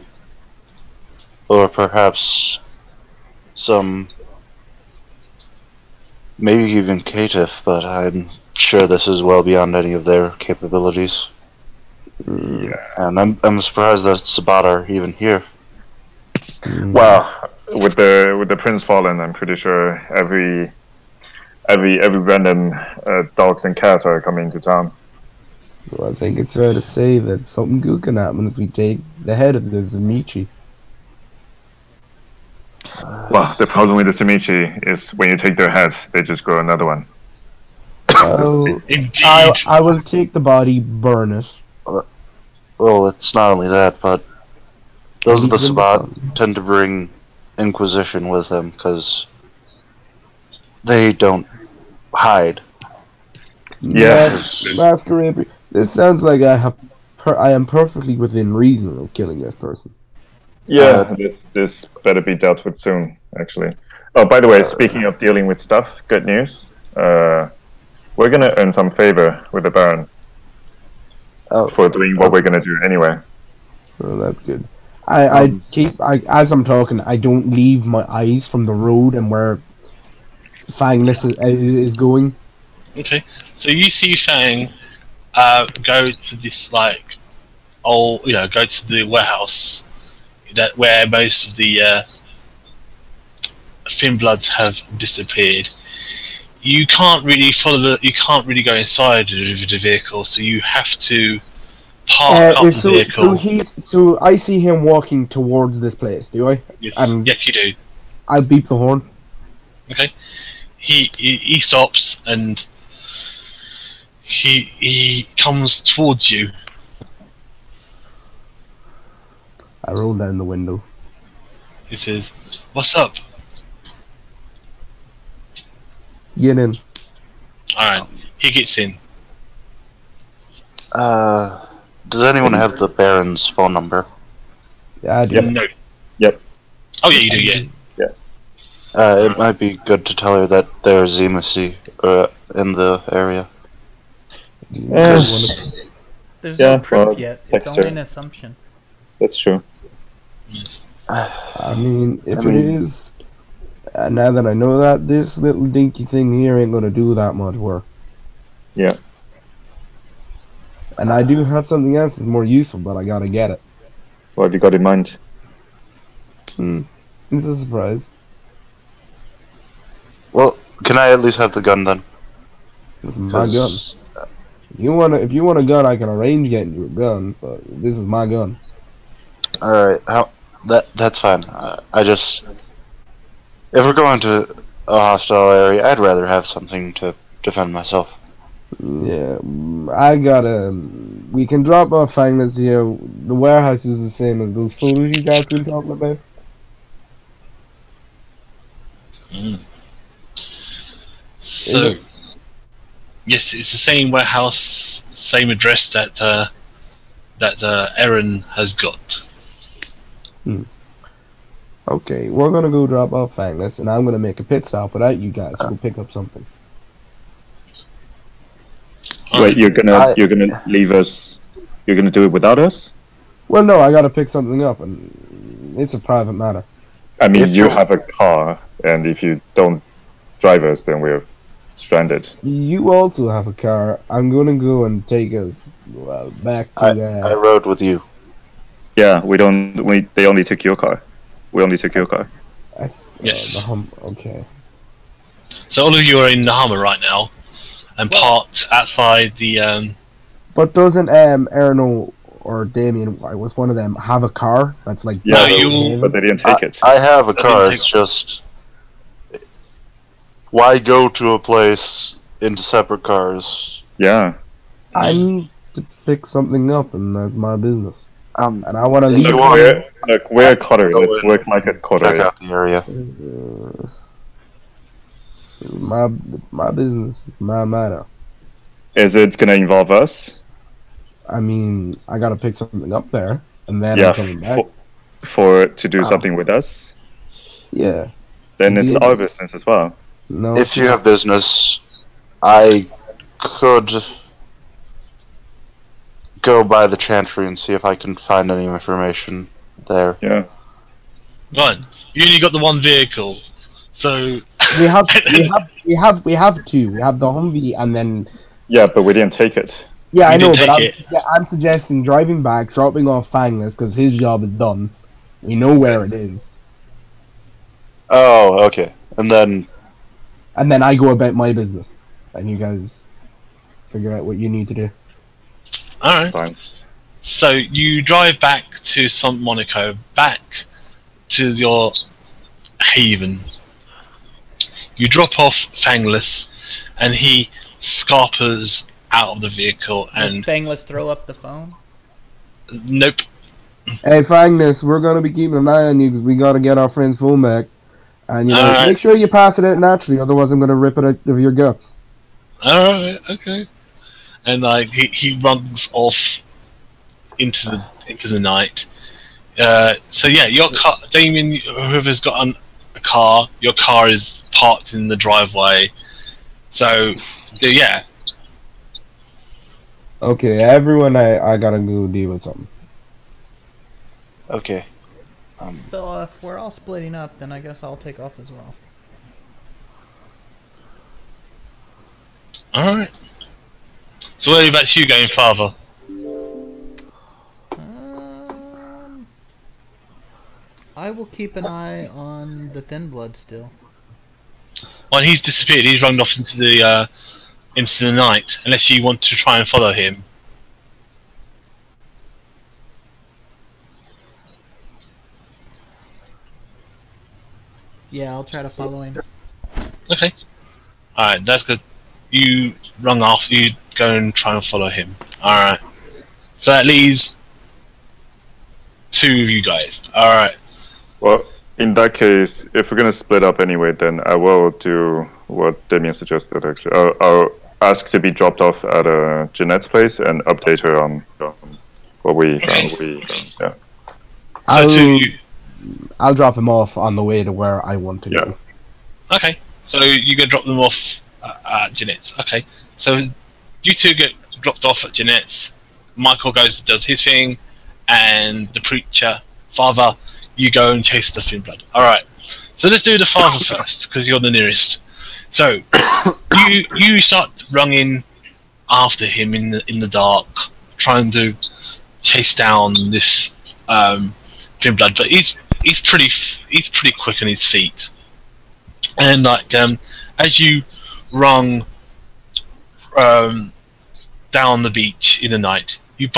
Speaker 5: Or perhaps maybe even Caitiff, but I'm sure this is well beyond any of their capabilities.
Speaker 3: Yeah.
Speaker 5: And I'm surprised that Sabbat are even here.
Speaker 3: Well, with the prince fallen, I'm pretty sure every random dogs and cats are coming to town.
Speaker 2: So I think it's fair to say that something good can happen if we take the head of the Zemichi.
Speaker 3: Well, the problem with the Simichi is when you take their head, they just grow another one.
Speaker 1: indeed.
Speaker 2: I will take the body, burn it.
Speaker 5: Well, it's not only that, but those of the
Speaker 2: Leave them
Speaker 5: Sabbat
Speaker 2: alone.
Speaker 5: tend to bring Inquisition with them, because they don't hide.
Speaker 3: Yeah.
Speaker 2: Masquerade. This sounds like I am perfectly within reason of killing this person.
Speaker 3: Yeah, this better be dealt with soon, actually. Oh, by the way, speaking of dealing with stuff, good news. We're gonna earn some favor with the Baron for doing what we're gonna do anyway.
Speaker 2: Well, that's good. As I'm talking, I don't leave my eyes from the road and where Fangless is going.
Speaker 1: Okay, so you see Fang go to this go to the warehouse where most of the Finbloods have disappeared. You can't really you can't really go inside the vehicle, so you have to park up the vehicle.
Speaker 2: So I see him walking towards this place. Do I?
Speaker 1: Yes,
Speaker 2: And
Speaker 1: yes, you do.
Speaker 2: I beep the horn.
Speaker 1: Okay, he stops and he comes towards you.
Speaker 2: I roll down the window.
Speaker 1: He says, "What's up?"
Speaker 2: Get in.
Speaker 1: Alright, he gets in.
Speaker 5: Does anyone have the Baron's phone number?
Speaker 2: Yeah, I do.
Speaker 3: Yep.
Speaker 1: No.
Speaker 3: Yep.
Speaker 1: Oh yeah, you do, yeah.
Speaker 5: It might be good to tell her that there's Zemacy in the area.
Speaker 4: There's
Speaker 3: Yeah,
Speaker 4: no proof
Speaker 3: well,
Speaker 4: yet. It's
Speaker 3: text
Speaker 4: only
Speaker 3: her.
Speaker 4: an assumption.
Speaker 3: That's true.
Speaker 1: Yes.
Speaker 2: I mean, if it is, now that I know that, this little dinky thing here ain't gonna do that much work.
Speaker 3: Yeah.
Speaker 2: And I do have something else that's more useful, but I gotta get it.
Speaker 3: What have you got in mind?
Speaker 2: It's a surprise.
Speaker 5: Well, can I at least have the gun then?
Speaker 2: This is my gun. If you want a gun, I can arrange getting you a gun, but this is my gun.
Speaker 5: Alright, that's fine. I just... If we're going to a hostile area, I'd rather have something to defend myself.
Speaker 2: Yeah, I gotta... We can drop off Fangless here. The warehouse is the same as those photos you guys been talking about.
Speaker 1: So, yes, it's the same warehouse, same address that Erin has got.
Speaker 2: Okay, we're gonna go drop off Fangless, and I'm gonna make a pit stop without you guys to go pick up something.
Speaker 3: Wait, you're gonna leave us? You're gonna do it without us?
Speaker 2: Well, no, I gotta pick something up, and it's a private matter.
Speaker 3: I mean, you have a car, and if you don't drive us, then we're stranded.
Speaker 2: You also have a car. I'm gonna go and take us back to.
Speaker 5: I rode with you.
Speaker 3: Yeah, they only took your car. We only took your car.
Speaker 1: Yes.
Speaker 2: Okay.
Speaker 1: So all of you are in the Hummer right now, and parked outside the.
Speaker 2: But doesn't Erno or Damien, was one of them, have a car that's like?
Speaker 3: Yeah,
Speaker 1: No,
Speaker 3: but they didn't take it.
Speaker 5: I have a car. It's just why go to a place into separate cars?
Speaker 3: Yeah.
Speaker 2: I need to pick something up, and that's my business. And I want to
Speaker 5: If
Speaker 2: leave.
Speaker 5: you want-
Speaker 3: Look, we're a coterie. Let's work like a
Speaker 5: Check
Speaker 3: coterie.
Speaker 5: out the area.
Speaker 2: My business is my matter.
Speaker 3: Is it gonna involve us?
Speaker 2: I mean, I gotta pick something up there, and then
Speaker 3: Yeah,
Speaker 2: I'm coming back.
Speaker 3: to do something with us?
Speaker 2: Yeah.
Speaker 3: Then it's
Speaker 2: Yes.
Speaker 3: our business as well.
Speaker 2: No.
Speaker 5: If you have business, I could go by the chantry and see if I can find any information there.
Speaker 3: Yeah.
Speaker 1: Right, you only got the one vehicle, so
Speaker 2: we have two. We have the Humvee, and then
Speaker 3: Yeah, but we didn't take it.
Speaker 2: yeah, I
Speaker 1: You
Speaker 2: know,
Speaker 1: did
Speaker 2: but
Speaker 1: take
Speaker 2: I'm suggesting driving back, dropping off Fangless because his job is done. We know where it is,
Speaker 5: Oh, okay. And then
Speaker 2: and then I go about my business, and you guys figure out what you need to do.
Speaker 1: all right.
Speaker 3: Fine.
Speaker 1: So you drive back to St. Monaco, back to your haven. You drop off Fangless, and he scarpers out of the vehicle.
Speaker 4: Does
Speaker 1: And
Speaker 4: Fangless throw up the phone?
Speaker 1: nope.
Speaker 2: Hey, Fangless, we're gonna be keeping an eye on you because we gotta get our friend's phone back, and you know,
Speaker 1: Alright.
Speaker 2: make sure you pass it out naturally, otherwise I'm gonna rip it out of your guts.
Speaker 1: All right, okay. And like he runs off into the night. So yeah, your car, Damien, whoever's got a car, your car is parked in the driveway. So yeah,
Speaker 2: Okay, everyone, I gotta go deal with something.
Speaker 5: okay.
Speaker 4: So if we're all splitting up, then I guess I'll take off as well.
Speaker 1: all right. So where about you going, Father?
Speaker 4: I will keep an eye on the Thin Blood still.
Speaker 1: Well, he's disappeared. He's run off into the night. Unless you want to try and follow him.
Speaker 4: Yeah, I'll try to follow him.
Speaker 1: Okay. All right, that's good. You run off. You go and try and follow him. All right. So that leaves two of you guys. All right.
Speaker 3: Well, in that case, if we're gonna split up anyway, then I will do what Damien suggested. Actually, I'll ask to be dropped off at Jeanette's place and update her on what we yeah.
Speaker 1: So
Speaker 2: I'll drop him off on the way to where I want to go.
Speaker 1: Okay. So you go drop them off at Jeanette's. Okay. So you two get dropped off at Jeanette's. Michael goes does his thing, and the preacher, Father, you go and chase the thin blood. All right. So let's do the father first, because you're the nearest. So you start running after him in the dark, trying to chase down this thin blood, but he's pretty quick on his feet. And like as you run down the beach in the night, you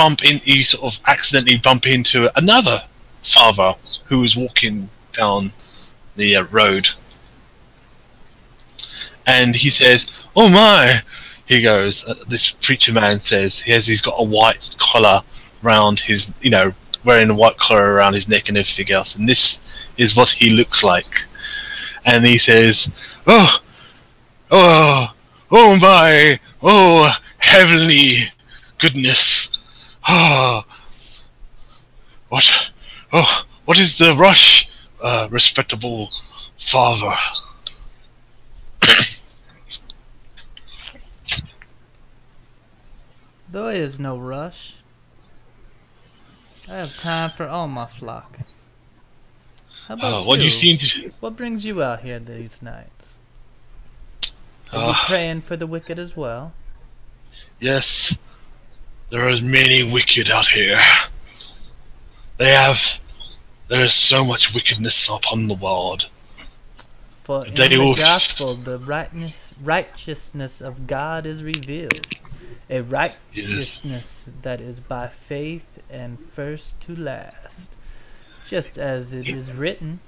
Speaker 1: sort of accidentally bump into another father who is walking down the road, and he says, "Oh my!" He goes. This preacher man says he's got a white collar around his, wearing a white collar around his neck and everything else, and this is what he looks like. And he says, "Oh, oh, oh my, oh heavenly goodness, what is the rush, respectable father?"
Speaker 4: There is no rush. I have time for all my flock. How about
Speaker 1: what
Speaker 4: you?
Speaker 1: you seem to...
Speaker 4: What brings you out here these nights? Are you praying for the wicked as well?
Speaker 1: Yes, there are many wicked out here. There is so much wickedness upon the world.
Speaker 4: For in the gospel, the righteousness of God is revealed. A righteousness that is by faith and first to last. Just as it is written.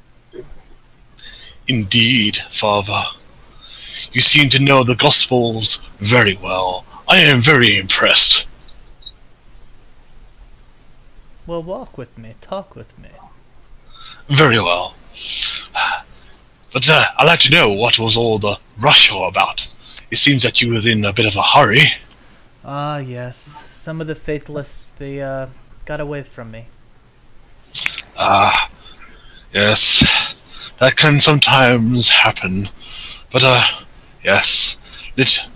Speaker 1: Indeed, Father. You seem to know the Gospels very well. I am very impressed.
Speaker 4: Well, walk with me, talk with me.
Speaker 1: Very well. But I'd like to know what was all the rush all about. It seems that you was in a bit of a hurry.
Speaker 4: Ah, yes. Some of the faithless, they got away from me.
Speaker 1: Ah, yes. That can sometimes happen. But, yes. Let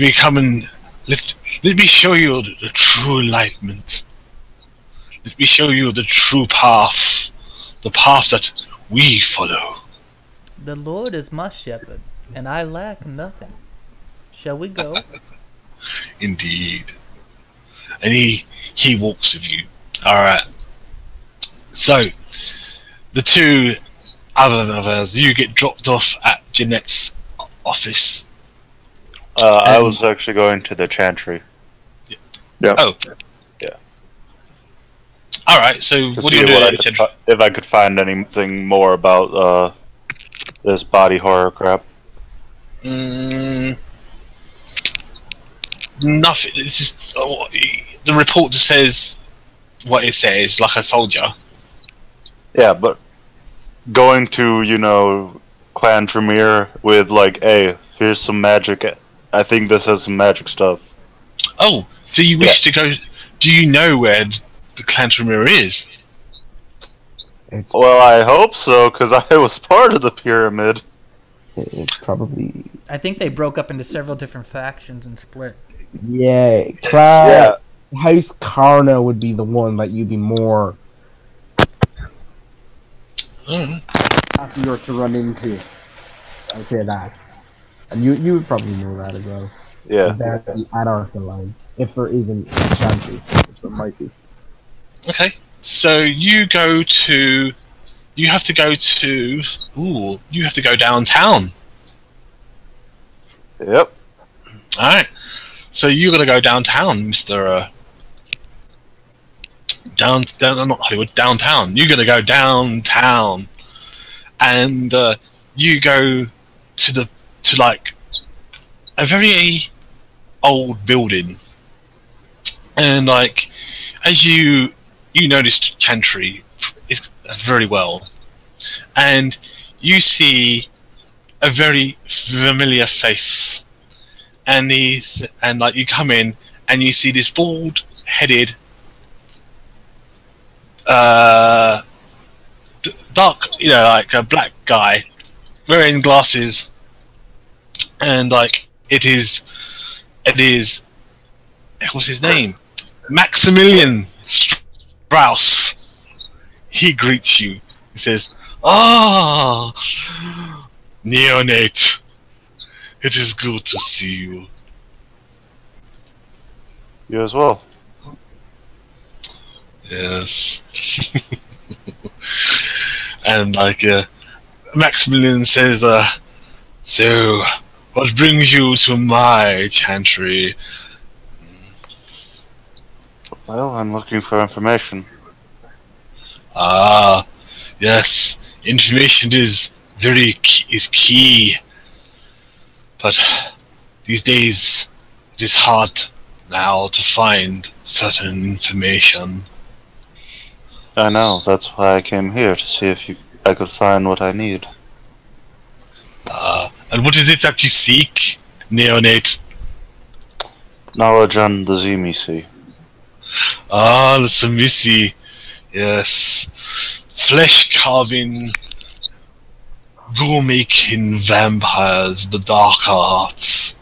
Speaker 1: me come and... Let me show you the true enlightenment. Let me show you the true path. The path that we follow.
Speaker 4: The Lord is my shepherd, and I lack nothing. Shall we go?
Speaker 1: Indeed. And he walks with you. Alright. So, the two other of us, you get dropped off at Jeanette's office.
Speaker 5: I was actually going to the chantry.
Speaker 3: Yeah.
Speaker 1: Oh.
Speaker 5: Yeah.
Speaker 1: Alright, so
Speaker 5: To
Speaker 1: what do
Speaker 5: see
Speaker 1: you do
Speaker 5: what
Speaker 1: at
Speaker 5: I
Speaker 1: the
Speaker 5: could
Speaker 1: chantry?
Speaker 5: if I could find anything more about this body horror crap.
Speaker 1: Nothing. It's just the report just says what it says, like I told you.
Speaker 5: Yeah, but going to, Clan Tremere with like, hey, here's some magic. I think this has some magic stuff.
Speaker 1: Oh, so you wish to go... Do you know where the Clan Tremere is?
Speaker 5: Well, I hope so, because I was part of the pyramid.
Speaker 2: It's probably...
Speaker 4: I think they broke up into several different factions and split.
Speaker 2: Yeah, House Karna would be the one that you'd be more happier to run into. I'd say that. And you would probably know that as well.
Speaker 5: Yeah.
Speaker 2: That's the Anarcha line. If there isn't a chantry, which there might be.
Speaker 1: Okay, so you have to go downtown.
Speaker 5: Yep.
Speaker 1: Alright, so you gotta go downtown, Mr. Not Hollywood, downtown. You gotta go downtown. And you go to like a very old building. And like, as you noticed Chantry very well, and you see a very familiar face, and like you come in and you see this bald-headed, dark, like a black guy wearing glasses, and like it is what's his name? Maximilian Strauss. he greets you. He says, "Ah, Neonate, it is good to see you."
Speaker 5: You as well.
Speaker 1: Yes. And like Maximilian says, "So, what brings you to my chantry?"
Speaker 5: Well, I'm looking for information.
Speaker 1: Ah, yes. Information is key, but these days it is hard now to find certain information.
Speaker 5: I know. That's why I came here to see if I could find what I need.
Speaker 1: And what is it that you seek, Neonate?
Speaker 5: Knowledge on the Zemisi.
Speaker 1: Ah, the Samisi. Yes. Flesh carving, ghoul making vampires, the dark arts.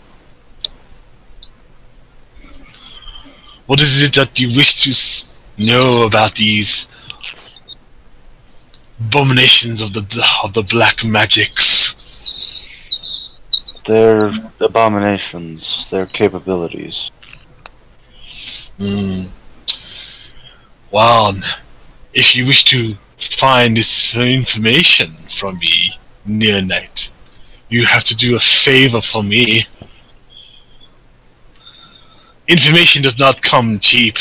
Speaker 1: What is it that you wish to know about these abominations of the black magics?
Speaker 5: Their abominations, their capabilities.
Speaker 1: Well, if you wish to find this information from me, Neonate, you have to do a favor for me. Information does not come cheap.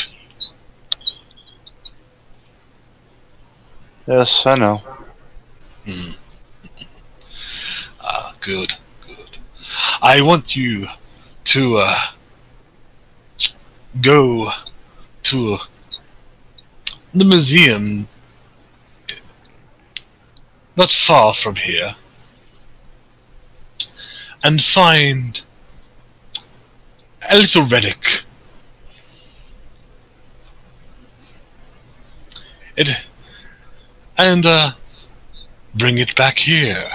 Speaker 5: Yes, I know.
Speaker 1: Good. I want you to go to the museum not far from here and find a little relic. And bring it back here.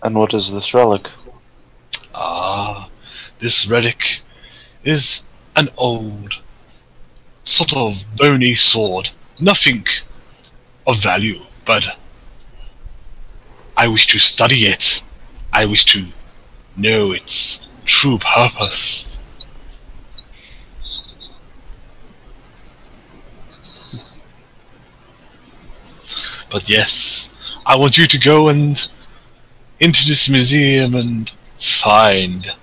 Speaker 5: And what is this relic?
Speaker 1: This relic is an old, sort of bony sword. Nothing of value, but I wish to study it. I wish to know its true purpose. But yes, I want you to go and into this museum and find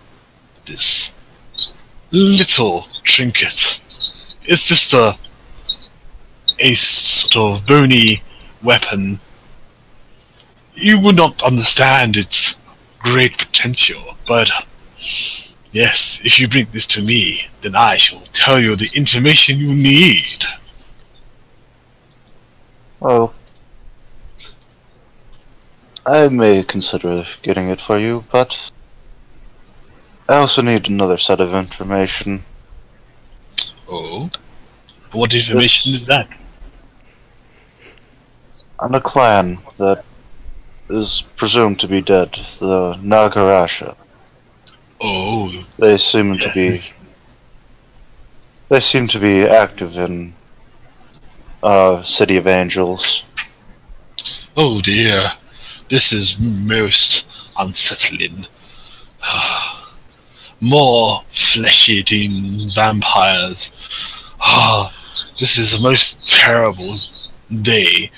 Speaker 1: this little trinket. It's just a sort of bony weapon. You would not understand its great potential, but yes, if you bring this to me, then I shall tell you the information you need.
Speaker 5: Well, I may consider getting it for you, but I also need another set of information.
Speaker 1: Oh? What information is that?
Speaker 5: On a clan that is presumed to be dead, the Nagarasha.
Speaker 1: Oh,
Speaker 5: They seem to be.
Speaker 1: yes.
Speaker 5: They seem to be active in City of Angels.
Speaker 1: Oh dear, this is most unsettling. More flesh-eating vampires. This is the most terrible day.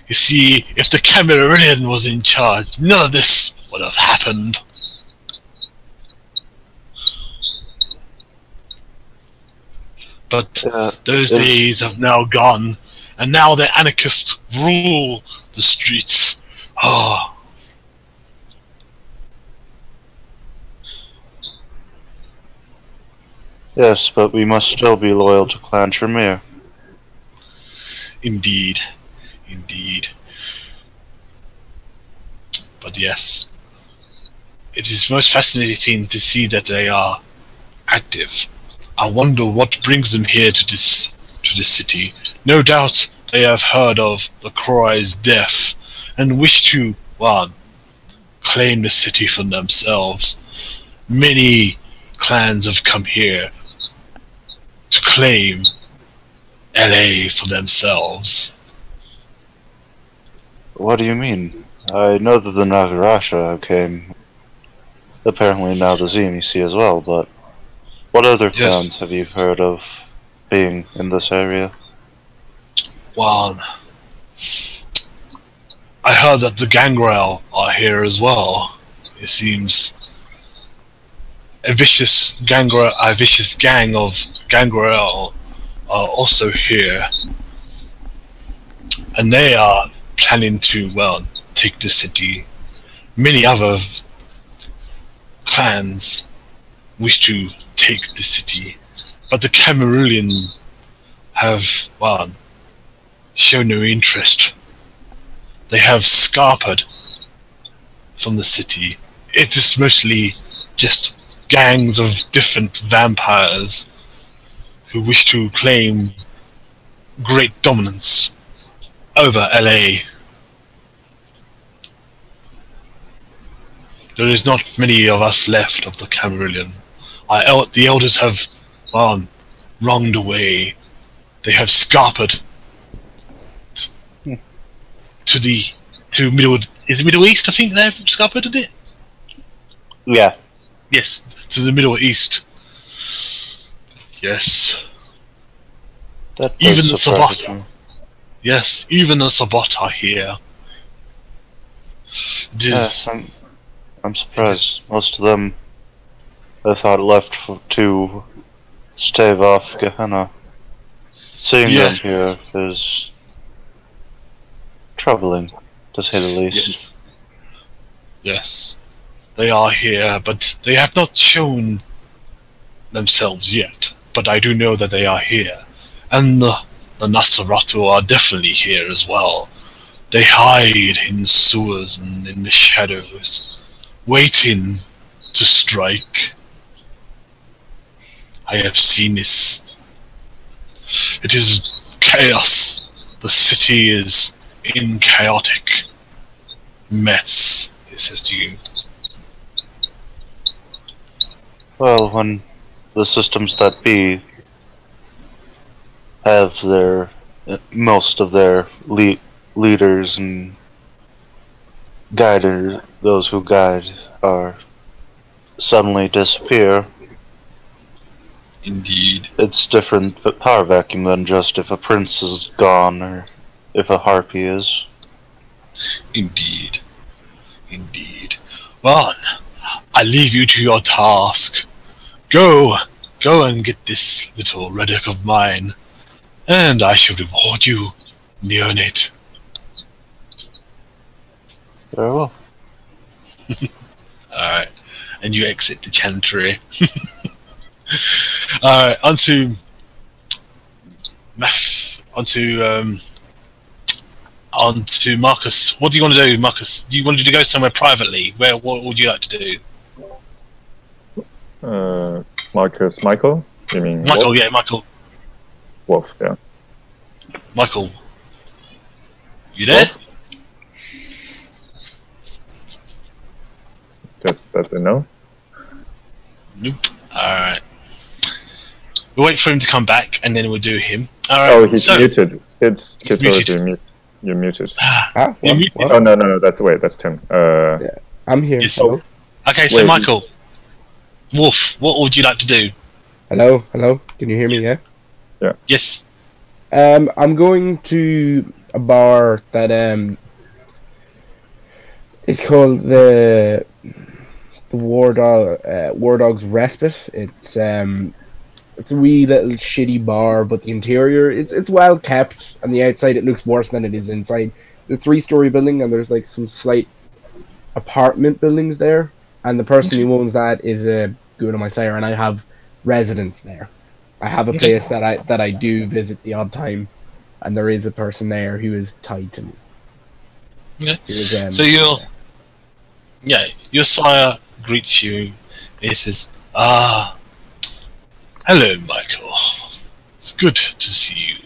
Speaker 1: You see, if the Cameroonian was in charge, none of this would have happened. But those days have now gone, and now the anarchists rule the streets.
Speaker 5: Yes, but we must still be loyal to Clan Tremere.
Speaker 1: Indeed. But yes, it is most fascinating to see that they are active. I wonder what brings them here to this city. No doubt they have heard of Lacroix's death and wish to, claim the city for themselves. Many clans have come here to claim LA for themselves.
Speaker 5: What do you mean? I know that the Nagarasha came. Apparently now the ZMEC as well, but what other clans have you heard of being in this area?
Speaker 1: Well, I heard that the Gangrel are here as well. It seems a vicious gang of Gangrel are also here, and they are planning to, well, take the city. Many other clans wish to take the city, but the Cameroonian have, well, shown no interest. They have scarpered from the city. It is mostly just gangs of different vampires who wish to claim great dominance over LA. There is not many of us left of the Cameroonian. The elders have, well, wronged away. They have scarpered to Middle East, I think they've scarpered, isn't it?
Speaker 5: Yeah.
Speaker 1: Yes, to the Middle East. Yes.
Speaker 5: That
Speaker 1: even the Sabbat. Yes, even the Sabbat are here. It is...
Speaker 5: I'm surprised. Most of them, I thought, left to stave off Gehenna. Seeing them here is troubling, to say the least.
Speaker 1: Yes. They are here, but they have not shown themselves yet. But I do know that they are here. And the Nasaratu are definitely here as well. They hide in sewers and in the shadows, waiting to strike. I have seen this. It is chaos. The city is in chaotic mess, it says to you.
Speaker 5: Well, when the systems that be have most of their leaders and guiders, those who guide, are suddenly disappear.
Speaker 1: Indeed.
Speaker 5: It's different but power vacuum than just if a prince is gone or if a harpy is.
Speaker 1: Indeed. Indeed. Well, I leave you to your task. Go and get this little relic of mine, and I shall reward you near it.
Speaker 5: Very well.
Speaker 1: Alright, and you exit the chantry. Alright, onto Marcus. What do you want to do, Marcus? You wanted to go somewhere privately. What would you like to do?
Speaker 3: Marcus, Michael? You mean
Speaker 1: Michael?
Speaker 3: Wolf?
Speaker 1: Yeah, Michael.
Speaker 3: Wolf, yeah.
Speaker 1: Michael, you there?
Speaker 3: That's a no?
Speaker 1: Nope. Alright. We'll wait for him to come back, and then we'll do him. Alright.
Speaker 3: Oh, he's muted. It's muted. You're muted.
Speaker 1: You're muted.
Speaker 3: Oh, no, that's Tim.
Speaker 2: Yeah, I'm here.
Speaker 1: Yes.
Speaker 2: Hello?
Speaker 1: Okay, so Michael, Wolf, what would you like to do?
Speaker 2: Hello? Can you hear me, yeah?
Speaker 3: Yeah.
Speaker 1: Yes.
Speaker 2: I'm going to a bar that, it's called the War Dog's Respite. It's a wee little shitty bar, but the interior, it's well kept. On the outside, it looks worse than it is inside. There's a 3-story building, and there's like some slight apartment buildings there. And the person who owns that is a good of my sire, and I have residence there. I have a place that I do visit the odd time, and there is a person there who is tied to me.
Speaker 1: Yeah. So your sire greets you. He says, hello, Michael. It's good to see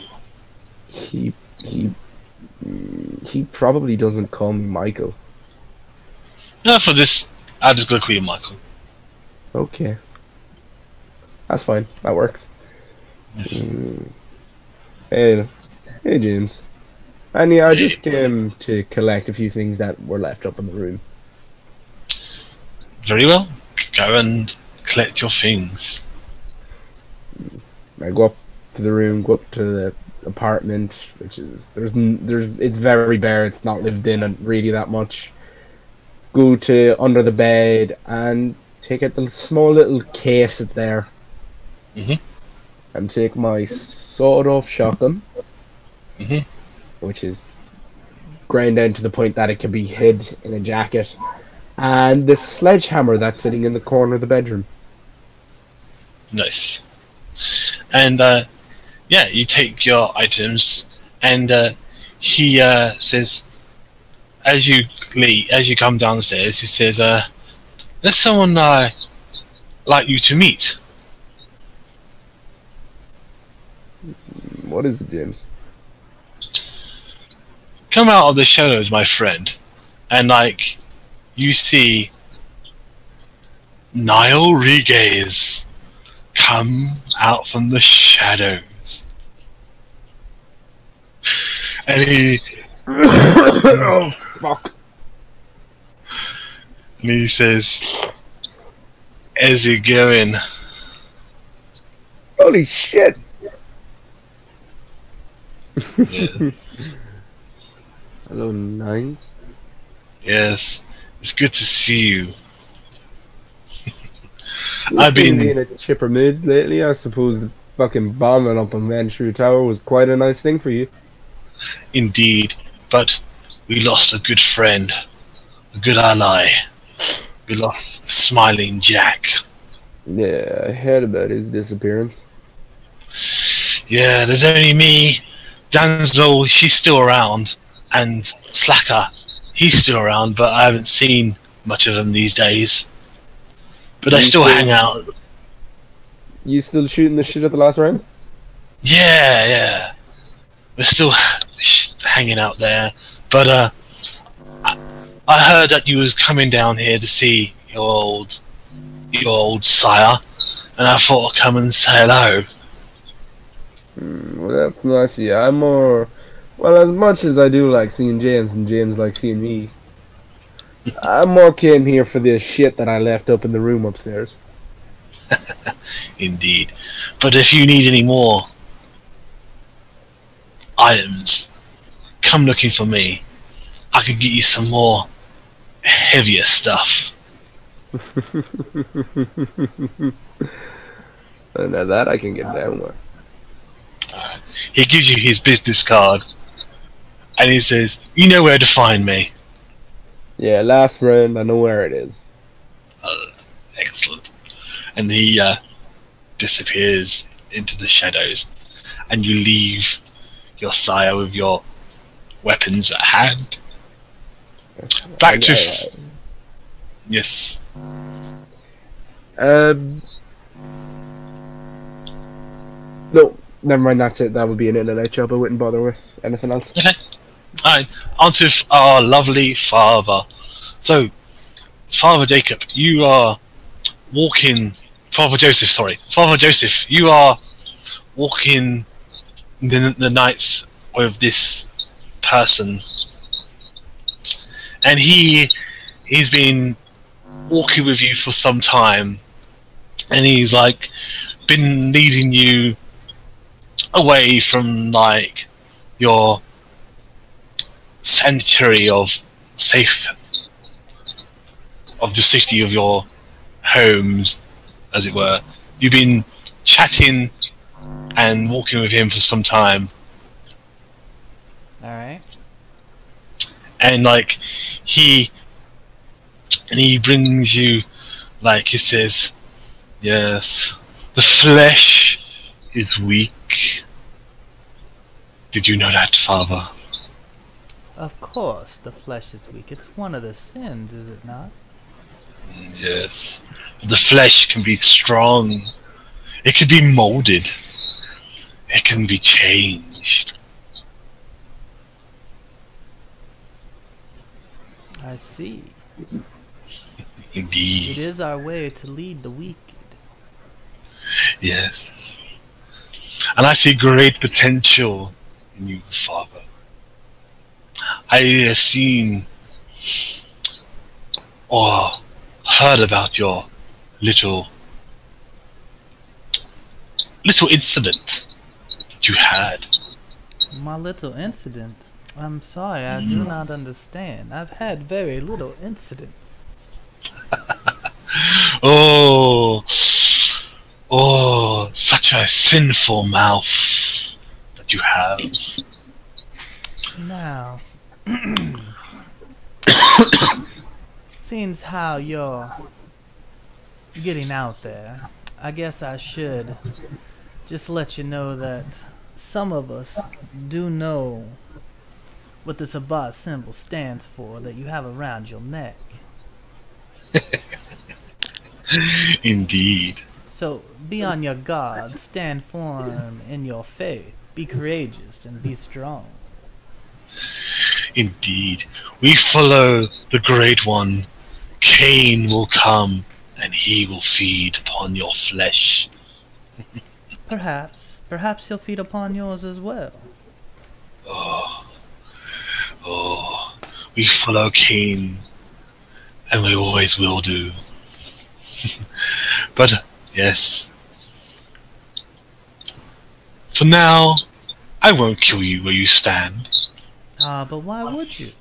Speaker 1: you.
Speaker 2: He probably doesn't call me Michael.
Speaker 1: No, for this, I'm just gonna call you Michael.
Speaker 2: Okay. That's fine. That works.
Speaker 1: Yes.
Speaker 2: Hey, hey, James. And yeah, I just came to collect a few things that were left up in the room.
Speaker 1: Very well. Go and collect your things.
Speaker 2: I go up to the room, go up to the apartment, which is it's very bare. It's not lived in and really that much. Go to under the bed and take out the small little case that's there,
Speaker 1: Mhm.
Speaker 2: and take my sawed-off shotgun,
Speaker 1: Mhm.
Speaker 2: which is ground down to the point that it can be hid in a jacket, and the sledgehammer that's sitting in the corner of the bedroom.
Speaker 1: Nice. And yeah, you take your items, and he says, as you come downstairs, he says, "There's someone like you to meet."
Speaker 2: What is it, James?
Speaker 1: Come out of the shadows, my friend, and like you see Niall Regaze come out from the shadows, and
Speaker 2: Oh fuck!
Speaker 1: he says, "How's it going?"
Speaker 2: Holy shit!
Speaker 1: Yes.
Speaker 2: Hello, Nines.
Speaker 1: Yes, it's good to see you.
Speaker 2: You
Speaker 1: I've
Speaker 2: seem to be
Speaker 1: been
Speaker 2: in a chipper mood lately. I suppose the fucking bombing up on Manchester Tower was quite a nice thing for you.
Speaker 1: indeed, but we lost a good friend, a good ally. We lost Smiling Jack.
Speaker 2: Yeah, I heard about his disappearance.
Speaker 1: Yeah, there's only me, Dansville, she's still around, and Slacker, he's still around, but I haven't seen much of them these days. But they
Speaker 2: You
Speaker 1: still
Speaker 2: still-
Speaker 1: hang out.
Speaker 2: You still shooting the shit at the last round?
Speaker 1: Yeah, yeah. We're still hanging out there. But I heard that you was coming down here to see your old sire, and I thought I'd come and say hello.
Speaker 2: Well, that's nice. Yeah, I'm more. Well, as much as I do like seeing James and James like seeing me, I more came here for the shit that I left up in the room upstairs.
Speaker 1: Indeed. But if you need any more items, come looking for me. I could get you some more heavier stuff.
Speaker 2: And now that I can get down with.
Speaker 1: He gives you his business card, and he says, "You know where to find me."
Speaker 2: Yeah, last round, I know where it is.
Speaker 1: Excellent. And he disappears into the shadows, and you leave your sire with your weapons at hand. Back to yes.
Speaker 2: No, never mind. That's it. That would be an in-and-out job. I wouldn't bother with anything else.
Speaker 1: Okay. Alright, on to our lovely father. So, Father Jacob, you are walking. Father Joseph, sorry. Father Joseph, you are walking the nights with this person. And he's been walking with you for some time. And he's like been leading you away from like your sanctuary of the safety of your homes, as it were. You've been chatting and walking with him for some time,
Speaker 4: Alright.
Speaker 1: and like he brings you, like he says, yes, the flesh is weak. Did you know that, Father?
Speaker 4: Of course, the flesh is weak. It's one of the sins, is it not?
Speaker 1: Yes. The flesh can be strong. It can be molded. It can be changed.
Speaker 4: I see.
Speaker 1: Indeed.
Speaker 4: It is our way to lead the wicked.
Speaker 1: Yes. And I see great potential in you, Father. I have seen or heard about your little incident that you had.
Speaker 4: My little incident? I'm sorry, I do not understand. I've had very little incidents.
Speaker 1: Oh, such a sinful mouth that you have.
Speaker 4: Now, seems how you're getting out there, I guess I should just let you know that some of us do know what the Sabbat symbol stands for that you have around your neck.
Speaker 1: Indeed.
Speaker 4: So be on your guard, stand firm in your faith, be courageous, and be strong.
Speaker 1: Indeed. We follow the Great One. Cain will come, and he will feed upon your flesh.
Speaker 4: Perhaps he'll feed upon yours as well.
Speaker 1: We follow Cain, and we always will do. But, yes. For now, I won't kill you where you stand.
Speaker 4: But why would you?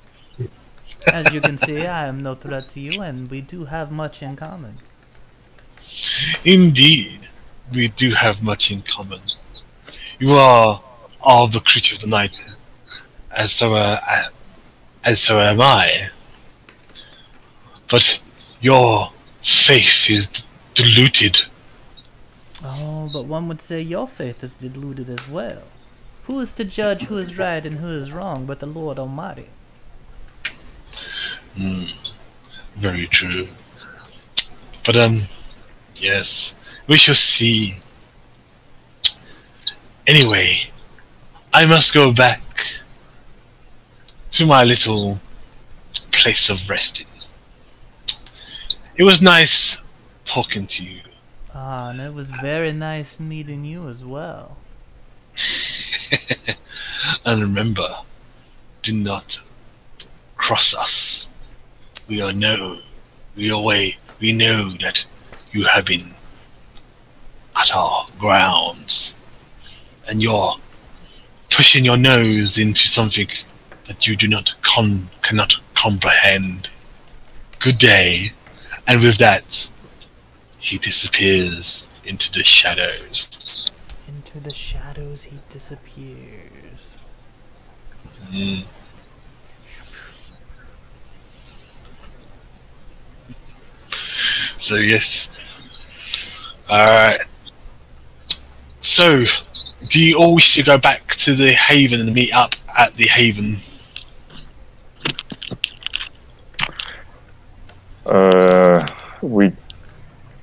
Speaker 4: As you can see, I am no threat to you, and we do have much in common.
Speaker 1: Indeed, we do have much in common. You are all the creature of the night, as so am I. But your faith is diluted.
Speaker 4: Oh, but one would say your faith is diluted as well. Who is to judge who is right and who is wrong but the Lord Almighty?
Speaker 1: Very true. But, yes, we shall see. Anyway, I must go back to my little place of resting. It was nice talking to you.
Speaker 4: Ah, and it was very nice meeting you as well.
Speaker 1: And remember, do not cross us. We know that you have been at our grounds, and you're pushing your nose into something that you cannot comprehend. Good day. And with that, he disappears into the shadows.
Speaker 4: Into the shadows he disappears.
Speaker 1: So yes. Alright. So, do you all wish to go back to the Haven and meet up at the Haven?
Speaker 3: We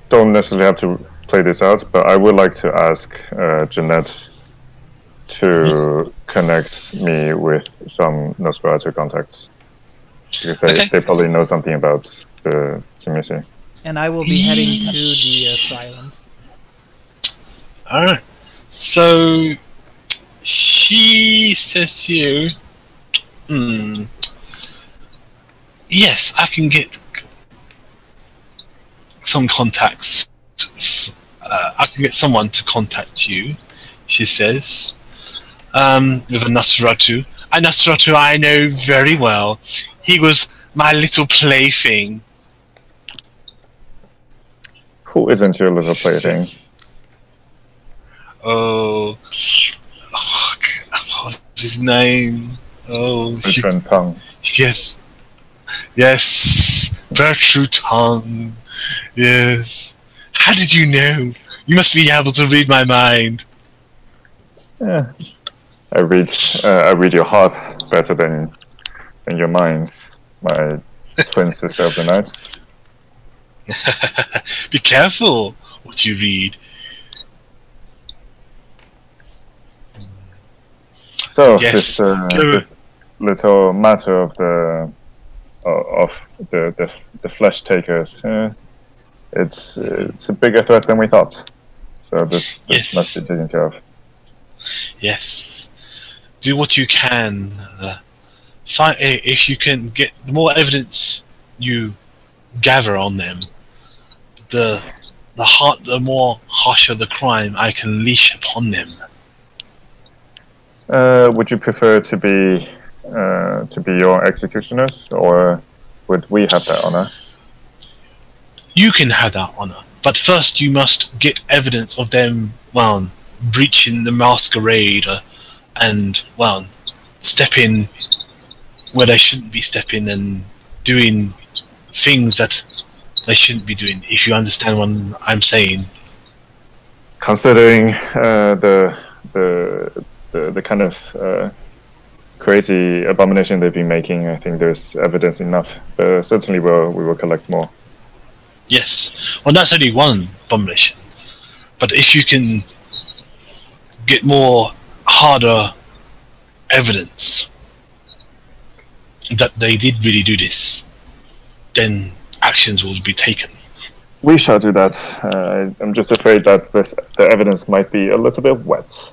Speaker 3: don't necessarily have to play this out, but I would like to ask Jeanette to connect me with some Nosferatu contacts, because they probably know something about the supremacy.
Speaker 4: And I will be heading to the asylum.
Speaker 1: Alright. So, she says to you, yes, I can get some contacts. I can get someone to contact you, she says, with a Nosferatu. A Nosferatu I know very well. He was my little plaything.
Speaker 3: Who isn't your little plaything?
Speaker 1: What's his name?
Speaker 3: Bertrand Tongue.
Speaker 1: Yes, Bertrand Tongue. Yes. How did you know? You must be able to read my mind.
Speaker 3: Yeah, I read your heart better than your minds, my twin sister of the night.
Speaker 1: Be careful what you read.
Speaker 3: So
Speaker 1: Yes.
Speaker 3: this little matter of the flesh takers, it's a bigger threat than we thought. So this
Speaker 1: Yes.
Speaker 3: must be taken care of.
Speaker 1: Yes. Do what you can. Find if you can get the more evidence you gather on them, the the more harsher the crime I can leash upon them.
Speaker 3: Would you prefer to be your executioners, or would we have that honor?
Speaker 1: You can have that honor, but first you must get evidence of them, well, breaching the masquerade, and, well, stepping where they shouldn't be stepping and doing things that they shouldn't be doing, if you understand what I'm saying.
Speaker 3: Considering the kind of crazy abomination they've been making, I think there's evidence enough. Certainly, we will collect more.
Speaker 1: Yes. Well, that's only one abomination. But if you can get more harder evidence that they did really do this, then actions will be taken.
Speaker 3: We shall do that. I'm just afraid that the evidence might be a little bit wet.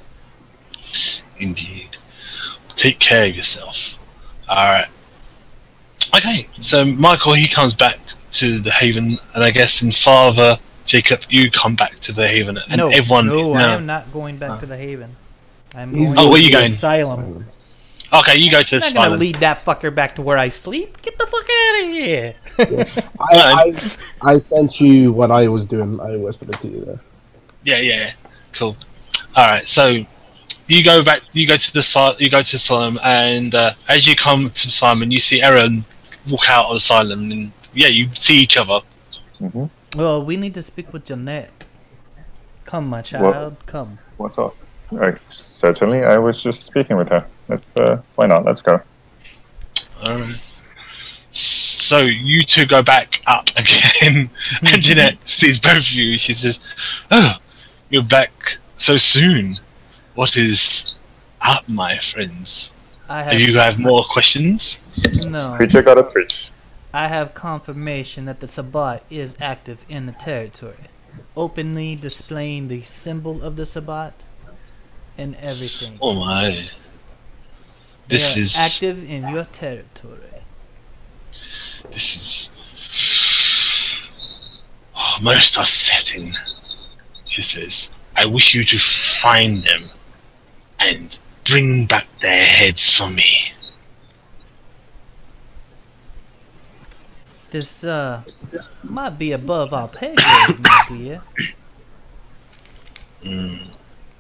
Speaker 1: Indeed. Take care of yourself. Alright. Okay, so Michael, he comes back to the Haven, and I guess in Father Jacob, you come back to the Haven, and
Speaker 4: No,
Speaker 1: everyone.
Speaker 4: no, I am not going back to the Haven. I'm going
Speaker 1: Oh,
Speaker 4: to
Speaker 1: where you
Speaker 4: the
Speaker 1: going?
Speaker 4: asylum.
Speaker 1: Okay, you go to
Speaker 4: I'm not gonna
Speaker 1: Asylum.
Speaker 4: lead that fucker back to where I sleep. Get the fuck out of here.
Speaker 2: I sent you what I was doing. I whispered it to you there.
Speaker 1: Yeah, cool. All right, so you go back. You go to Asylum, and as you come to Asylum, you see Aaron walk out of Asylum, and you see each other.
Speaker 3: Mm-hmm.
Speaker 4: Well, we need to speak with Jeanette. Come, my child, come.
Speaker 3: What's up? Right. Certainly, I was just speaking with her. Why not? Let's go.
Speaker 1: So you two go back up again, and Jeanette sees both of you. She says, "Oh, you're back so soon. What is up, my friends? Do you have more questions?"
Speaker 4: No.
Speaker 3: Preacher gotta preach.
Speaker 4: I have confirmation that the Sabbat is active in the territory, openly displaying the symbol of the Sabbat and everything.
Speaker 1: Oh my! This
Speaker 4: they are
Speaker 1: is
Speaker 4: active in your territory.
Speaker 1: This is most upsetting. She says, "I wish you to find them and bring back their heads for me."
Speaker 4: This might be above our pay grade, my dear.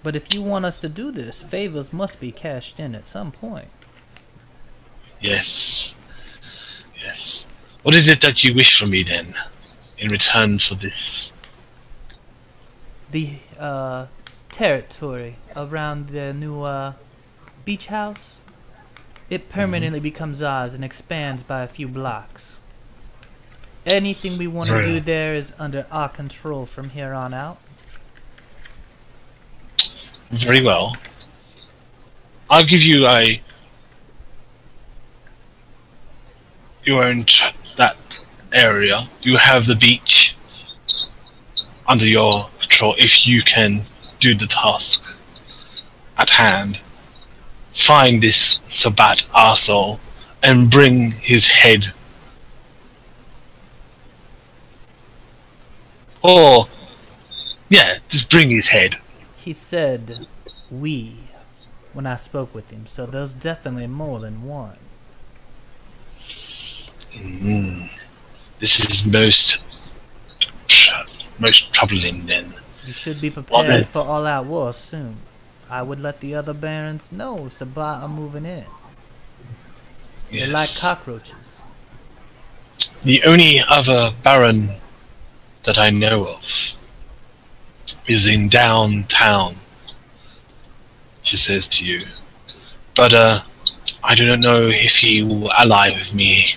Speaker 4: But if you want us to do this, favors must be cashed in at some point.
Speaker 1: Yes. What is it that you wish from me then, in return for this?
Speaker 4: The territory around the new beach house, it permanently becomes ours and expands by a few blocks. Anything we want to do there is under our control from here on out.
Speaker 1: Very well. I'll give you you own that area. You have the beach under your control if you can do the task at hand. Find this Sabbat arsehole and bring his head. Or, just bring his head.
Speaker 4: He said we when I spoke with him, so there's definitely more than one.
Speaker 1: This is most troubling then.
Speaker 4: You should be prepared for all-out war soon. I would let the other barons know Sabbat are moving in. They're like cockroaches.
Speaker 1: The only other baron that I know of is in downtown, she says to you. But I do not know if he will ally with me.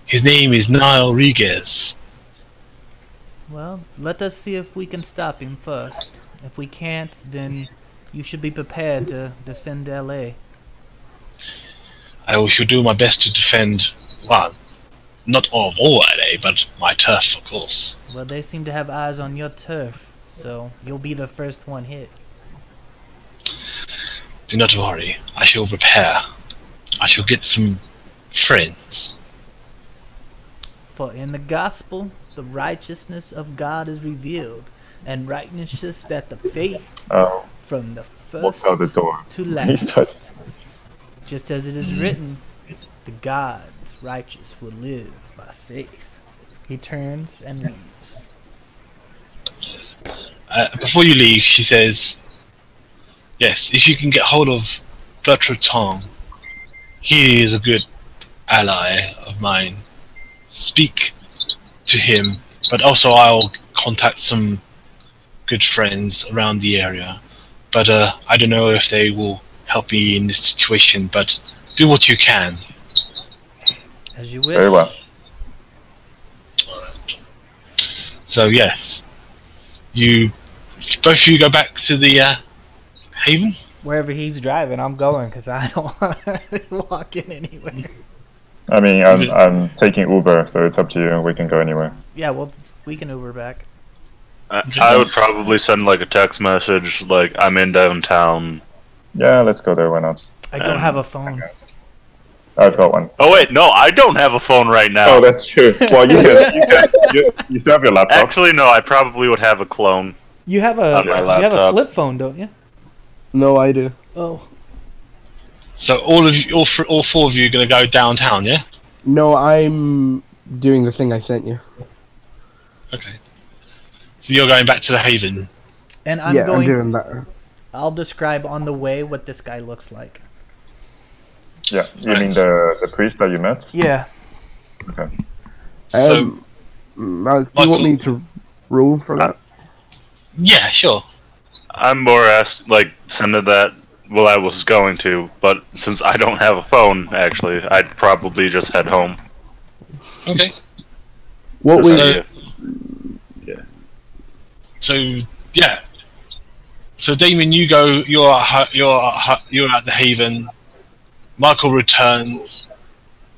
Speaker 1: His name is Niall Riguez.
Speaker 4: Well, let us see if we can stop him first. If we can't, then you should be prepared to defend LA.
Speaker 1: I shall do my best to defend, well, not all LA, but my turf, of course.
Speaker 4: Well, they seem to have eyes on your turf, so you'll be the first one hit.
Speaker 1: Do not worry. I shall prepare. I shall get some friends.
Speaker 4: For in the gospel, the righteousness of God is revealed, and righteousness that the faith
Speaker 3: Oh,
Speaker 4: from the
Speaker 3: walk
Speaker 4: first
Speaker 3: out the door.
Speaker 4: to
Speaker 3: He starts.
Speaker 4: last. Just as it is written, the God's righteous will live by faith. He turns and leaves.
Speaker 1: Before you leave, she says, yes, if you can get hold of Bertrand Tong, he is a good ally of mine. Speak to him, but also I'll contact some good friends around the area. But I don't know if they will help me in this situation, but do what you can.
Speaker 4: As you wish.
Speaker 3: Very well.
Speaker 1: So yes, you both of you go back to the haven.
Speaker 4: Wherever he's driving, I'm going because I don't want to walk in anywhere.
Speaker 3: I mean, I'm taking Uber, so it's up to you. We can go anywhere.
Speaker 4: Yeah, well, we can Uber back.
Speaker 5: I would probably send like a text message, like I'm in downtown.
Speaker 3: Yeah, let's go there. Why not?
Speaker 4: I don't have a phone.
Speaker 3: I've got one.
Speaker 5: Oh wait, no, I don't have a phone right now.
Speaker 3: Oh, that's true. Well, you still have your laptop.
Speaker 5: Actually, no, I probably would have a clone.
Speaker 4: You have
Speaker 5: On my
Speaker 4: a
Speaker 5: laptop.
Speaker 4: flip phone, don't you?
Speaker 2: No, I do.
Speaker 4: Oh,
Speaker 1: So all of you, all four of you, are going to go downtown, yeah?
Speaker 2: No, I'm doing the thing I sent you.
Speaker 1: Okay. So you're going back to the haven.
Speaker 4: and I'm
Speaker 2: I'm
Speaker 4: going.
Speaker 2: doing that.
Speaker 4: I'll describe on the way what this guy looks like.
Speaker 3: Yeah, you mean the priest that you met?
Speaker 4: Yeah.
Speaker 3: Okay.
Speaker 1: So
Speaker 2: Do you want me to roll for that?
Speaker 1: yeah, sure.
Speaker 5: I'm more asked like sending that. Well, I was going to, but since I don't have a phone, actually, I'd probably just head home.
Speaker 1: Okay.
Speaker 2: What
Speaker 5: Just
Speaker 2: we?
Speaker 1: So yeah. So Damien, you go. You're at the haven. Michael returns.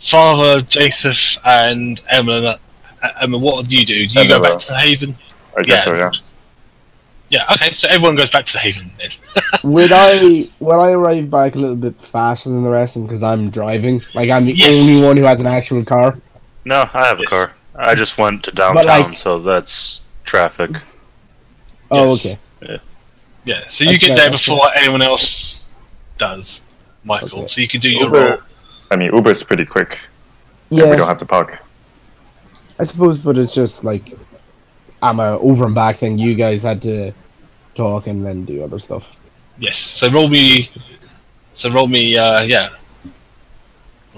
Speaker 1: Father Joseph and Emma. Emma, what do you do? Do you go back to the haven?
Speaker 3: I guess so, yeah.
Speaker 1: Yeah. Okay. So everyone goes back to the haven then.
Speaker 2: Will I arrive back a little bit faster than the rest of them because I'm driving? Like I'm the
Speaker 1: Yes.
Speaker 2: only one who has an actual car.
Speaker 5: No, I have a
Speaker 1: Yes.
Speaker 5: car. I just went to downtown,
Speaker 2: like-
Speaker 5: so that's traffic.
Speaker 2: Oh,
Speaker 1: Yes.
Speaker 2: okay.
Speaker 1: Yeah. So you
Speaker 2: That's
Speaker 1: get
Speaker 2: fair,
Speaker 1: there
Speaker 2: that's
Speaker 1: before anyone else does, Michael.
Speaker 2: Okay.
Speaker 1: So you can do your
Speaker 3: Uber,
Speaker 1: role.
Speaker 3: I mean, Uber's pretty quick.
Speaker 2: Yeah,
Speaker 3: And we don't have to park.
Speaker 2: I suppose, but it's just like I'm a over and back thing. You guys had to talk and then do other stuff.
Speaker 1: Yes. So roll me. Roll me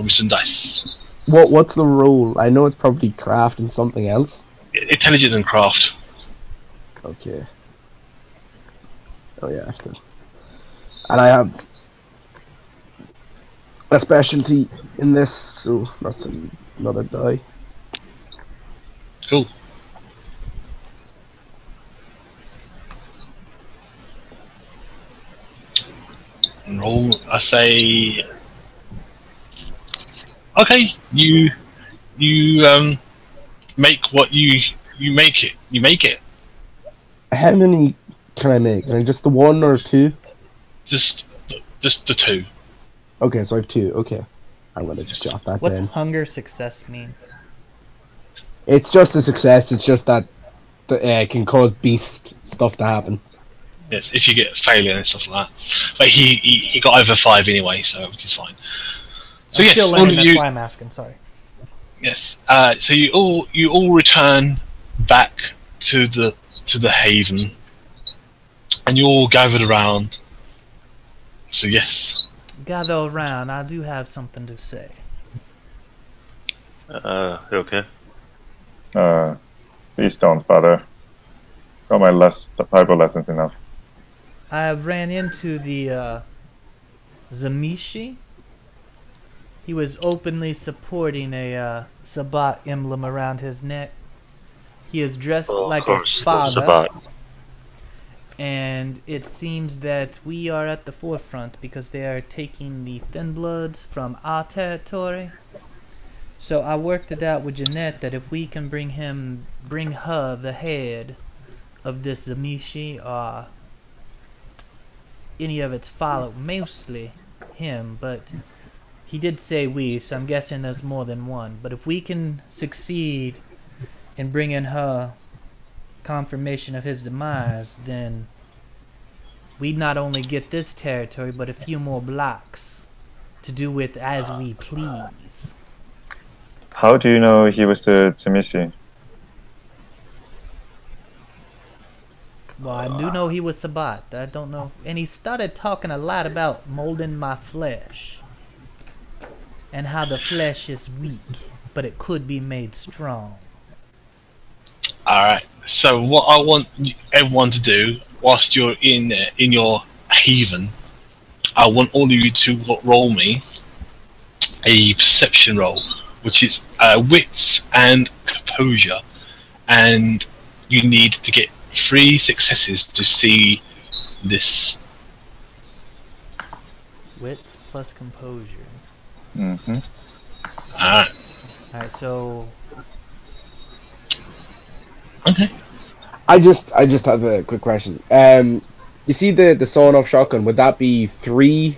Speaker 1: some dice.
Speaker 2: What's the role? I know it's probably craft and something else.
Speaker 1: Intelligence and craft.
Speaker 2: Okay. Oh yeah, I have to. And I have a specialty in this, so that's another die.
Speaker 1: Cool. Roll. I say. Okay, you make what you make it. You make it.
Speaker 2: How many can I make? Can I just the one or two?
Speaker 1: Just the two.
Speaker 2: Okay, so I have two. Okay, I'm gonna jot that
Speaker 4: What's
Speaker 2: down.
Speaker 4: hunger success mean?
Speaker 2: It's just a success. It's just that it can cause beast stuff to happen.
Speaker 1: Yes, if you get failure and stuff like that. But he got over 5 anyway, so which is fine. So
Speaker 4: I'm
Speaker 1: yes,
Speaker 4: still
Speaker 1: all
Speaker 4: learning.
Speaker 1: of
Speaker 4: That's
Speaker 1: you.
Speaker 4: why I'm asking. Sorry.
Speaker 1: Yes. So you all return back to the haven, and you all gathered around. So yes.
Speaker 4: Gather around. I do have something to say.
Speaker 5: Okay.
Speaker 3: Please don't, Father. Got my Bible lessons enough.
Speaker 4: I ran into the Zamishi. He was openly supporting a Sabbat emblem around his neck. He is dressed like a father,
Speaker 5: Sabbat.
Speaker 4: and it seems that we are at the forefront because they are taking the Thin Bloods from our territory. So I worked it out with Jeanette that if we can bring her the head of this Zamishi, any of its follow. Mostly him, but he did say we, so I'm guessing there's more than one. But if we can succeed in bringing her confirmation of his demise, then we not only get this territory, but a few more blocks to do with as we please.
Speaker 3: How do you know he was the Tamishi?
Speaker 4: Well, I do know he was Sabat. I don't know. And he started talking a lot about molding my flesh. And how the flesh is weak, but it could be made strong.
Speaker 1: Alright, so what I want everyone to do, whilst you're in your haven, I want all of you to roll me a perception roll, which is wits and composure. And you need to get 3 successes to see this.
Speaker 4: Wits plus composure.
Speaker 3: Mm-hmm.
Speaker 1: Alright.
Speaker 4: Alright, so
Speaker 1: Okay.
Speaker 2: I just have a quick question. You see the sawn-off shotgun? Would that be 3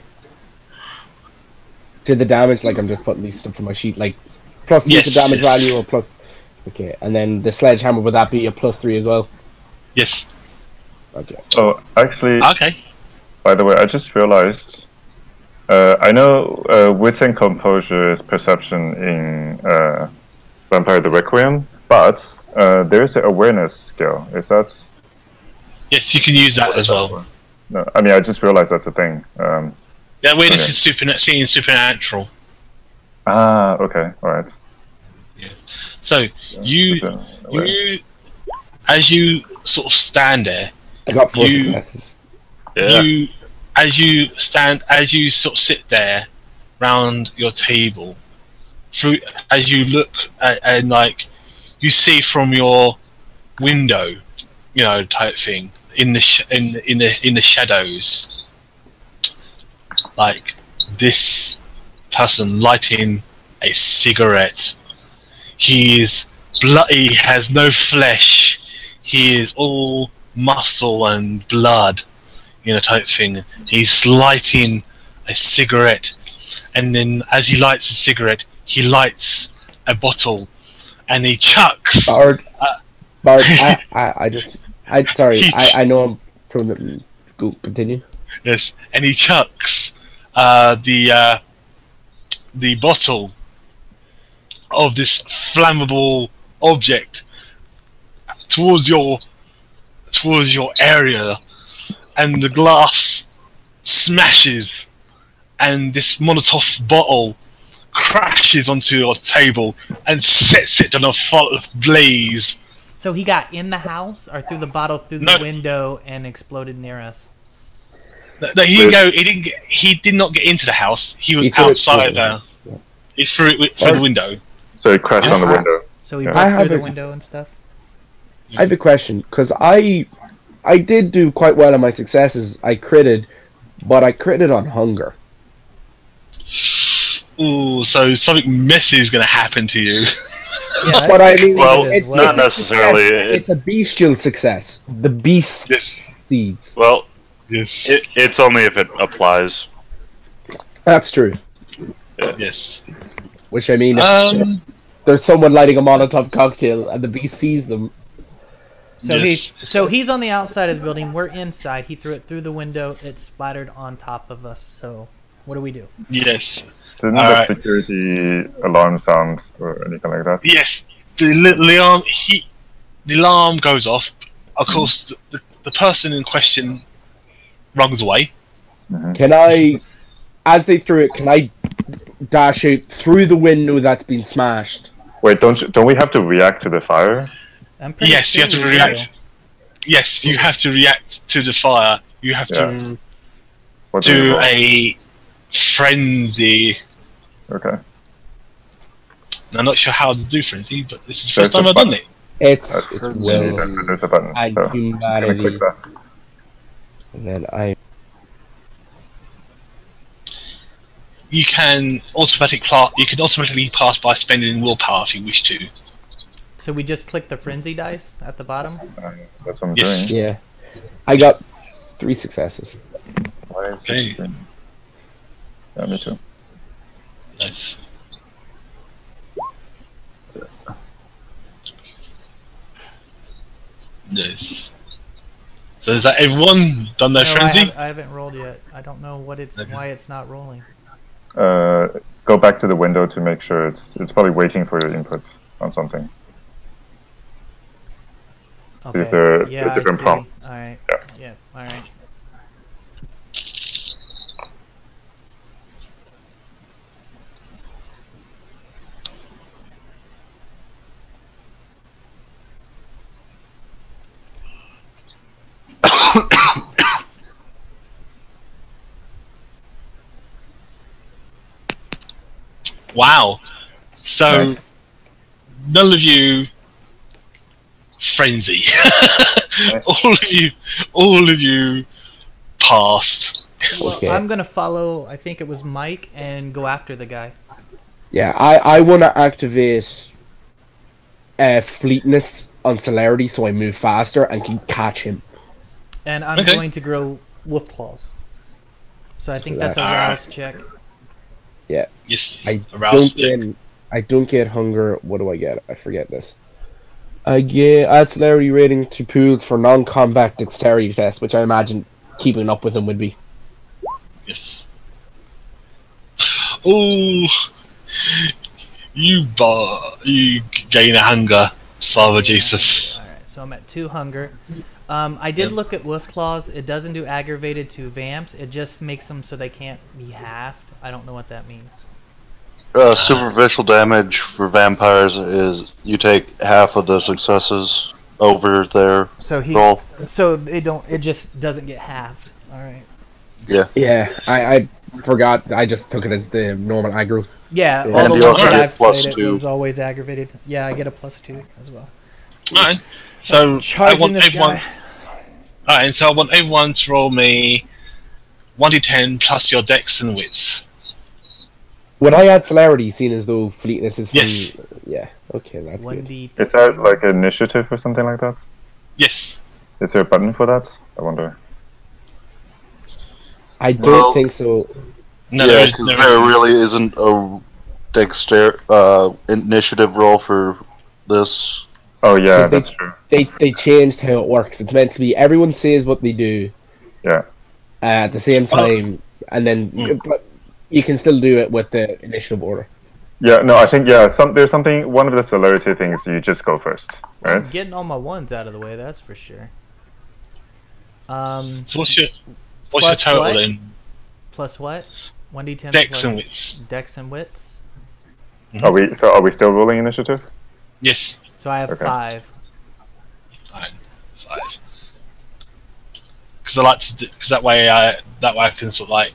Speaker 2: to the damage? Like I'm just putting these stuff on my sheet. Like plus 3 to damage value or plus. Okay, and then the sledgehammer, would that be a plus 3 as well?
Speaker 1: Yes.
Speaker 2: Okay.
Speaker 3: Oh, actually,
Speaker 1: Okay.
Speaker 3: by the way, I just realized. I know wits and composure is perception in Vampire the Requiem, but there is an awareness skill. Is that?
Speaker 1: Yes, you can use that as well.
Speaker 3: No, I mean I just realized that's a thing.
Speaker 1: Yeah, awareness
Speaker 3: Okay.
Speaker 1: is seeing supernatural.
Speaker 3: Ah, okay, all right.
Speaker 1: So you as you sort of stand there,
Speaker 2: I got 4 successes.
Speaker 1: you as you sort of sit there round your table, through as you look at, and like you see from your window, you know, type thing in the shadows, like this person lighting a cigarette. He is bloody, he has no flesh. He is all muscle and blood, you know, type thing. He's lighting a cigarette, and then as he lights a cigarette, he lights a bottle, and he chucks.
Speaker 2: Bard, I know I'm from go continue.
Speaker 1: Yes, and he chucks the bottle of this flammable object towards your area, and the glass smashes, and this Molotov bottle crashes onto your table and sets it on a blaze.
Speaker 4: So he got in the house, or threw the bottle through the window and exploded near us?
Speaker 1: No, he did not get into the house. He was outside. He threw it through the window.
Speaker 3: So it crashed on the window.
Speaker 4: So he broke through the window and stuff?
Speaker 2: I have a question, because I did do quite well on my successes. I critted, but I critted on hunger.
Speaker 1: Ooh, so something messy is going to happen to you.
Speaker 4: Yeah,
Speaker 2: But I mean,
Speaker 6: Well,
Speaker 2: it's
Speaker 6: not necessarily.
Speaker 2: It's a bestial success. The beast seeds.
Speaker 6: Well,
Speaker 1: Yes.
Speaker 6: it's only if it applies.
Speaker 2: That's true.
Speaker 1: Yes.
Speaker 2: Which I mean, if there's someone lighting a Molotov cocktail and the beast sees them.
Speaker 4: So
Speaker 1: Yes.
Speaker 4: he's on the outside of the building. We're inside. He threw it through the window. It splattered on top of us. So what do we do?
Speaker 1: Yes.
Speaker 3: Didn't the security alarm sound or anything like that?
Speaker 1: Yes. The alarm goes off. Of course, the person in question runs away.
Speaker 3: Mm-hmm.
Speaker 2: Can I, as they threw it, can I dash out through the window that's been smashed?
Speaker 3: Wait, don't we have to react to the fire?
Speaker 4: I'm pretty
Speaker 1: Yes,
Speaker 4: sure
Speaker 1: you have to
Speaker 4: we
Speaker 1: react.
Speaker 4: do.
Speaker 1: Yes, you have to react to the fire. You have to
Speaker 3: What do you
Speaker 1: do
Speaker 3: roll?
Speaker 1: a frenzy.
Speaker 3: Okay.
Speaker 1: I'm not sure how to do frenzy, but this is the
Speaker 3: There's
Speaker 1: first time
Speaker 3: a
Speaker 1: I've done it.
Speaker 2: It's
Speaker 3: Will. There's a button.
Speaker 2: and
Speaker 3: So I'm just gonna
Speaker 2: humanity.
Speaker 3: click that.
Speaker 2: And then I.
Speaker 1: You can automatically pass by spending willpower if you wish to.
Speaker 4: So we just click the frenzy dice at the bottom?
Speaker 3: That's what I'm
Speaker 1: Yes.
Speaker 3: doing.
Speaker 2: Yeah. I got 3 successes.
Speaker 3: Why
Speaker 1: Okay.
Speaker 3: Yeah, me too.
Speaker 1: Nice. Nice. So is that everyone done their
Speaker 4: No,
Speaker 1: frenzy?
Speaker 4: I haven't rolled yet. I don't know why it's not rolling.
Speaker 3: Go back to the window to make sure it's probably waiting for your input on something.
Speaker 4: Okay.
Speaker 3: Is there
Speaker 4: Yeah,
Speaker 3: a different
Speaker 4: I see.
Speaker 3: prompt?
Speaker 4: All right.
Speaker 3: Yeah.
Speaker 4: Yeah. All right.
Speaker 1: Wow. So
Speaker 3: Nice.
Speaker 1: none of you frenzy. all of you passed.
Speaker 4: Well,
Speaker 2: Okay.
Speaker 4: I'm gonna follow. I think it was Mike and go after the guy.
Speaker 2: Yeah, I want to activate fleetness on celerity so I move faster and can catch him.
Speaker 4: And I'm
Speaker 1: Okay.
Speaker 4: going to grow wolf claws. So I think
Speaker 2: So
Speaker 4: that's a
Speaker 1: that-
Speaker 4: rouse check.
Speaker 2: Yeah.
Speaker 1: Yes.
Speaker 2: I
Speaker 1: Aroused
Speaker 2: don't get hunger. What do I get? I forget this. I get add celerity rating to pools for non-combat dexterity tests, which I imagine keeping up with them would be.
Speaker 1: Yes. Oh, you gain a hunger, Father Joseph.
Speaker 4: Alright, so I'm at 2 hunger. I did
Speaker 1: Yep.
Speaker 4: look at wolf claws. It doesn't do aggravated to vamps. It just makes them so they can't be halved. I don't know what that means.
Speaker 5: Superficial damage for vampires is you take half of the successes over their
Speaker 4: So
Speaker 5: roll.
Speaker 4: it just doesn't get halved. Alright.
Speaker 2: Yeah, I forgot. I just took it as the normal aggro.
Speaker 4: Yeah,
Speaker 2: And
Speaker 4: all the
Speaker 5: you
Speaker 4: ones
Speaker 5: also
Speaker 4: that
Speaker 5: get
Speaker 4: I've played it
Speaker 5: +2.
Speaker 4: was always aggravated. Yeah, I get a +2 as well.
Speaker 1: Alright. So I
Speaker 4: Charging
Speaker 1: want
Speaker 4: this
Speaker 1: everyone.
Speaker 4: guy.
Speaker 1: Alright, and so I want everyone to roll me 1d10 plus your dex and wits.
Speaker 2: Would I add celerity, seeing as though fleetness is from...
Speaker 1: Yes.
Speaker 2: Yeah, okay, that's good.
Speaker 4: 1d.
Speaker 3: Is that like initiative or something like that?
Speaker 1: Yes.
Speaker 3: Is there a button for that? I wonder.
Speaker 2: I don't
Speaker 5: Well-
Speaker 2: think so.
Speaker 1: No,
Speaker 5: Yeah,
Speaker 1: there
Speaker 5: because
Speaker 1: is-
Speaker 5: there really isn't a initiative roll for this.
Speaker 3: Oh yeah,
Speaker 2: They-
Speaker 3: that's true.
Speaker 2: They changed how it works. It's meant to be everyone says what they do
Speaker 3: Yeah.
Speaker 2: at the same time, and then but you can still do it with the initiative order.
Speaker 3: Yeah, no, I think there's something. One of the celerity things you just go first, right?
Speaker 4: I'm getting all my ones out of the way, that's for sure.
Speaker 1: So what's your
Speaker 4: Plus
Speaker 1: total
Speaker 4: what?
Speaker 1: then?
Speaker 4: Plus what? 1d10
Speaker 1: Dex
Speaker 4: plus
Speaker 1: and wits.
Speaker 4: Dex and wits.
Speaker 3: Are we still rolling initiative?
Speaker 1: Yes.
Speaker 4: So I have
Speaker 3: Okay.
Speaker 4: 5.
Speaker 1: Fine. 5. Because I like to, because that way I can sort of like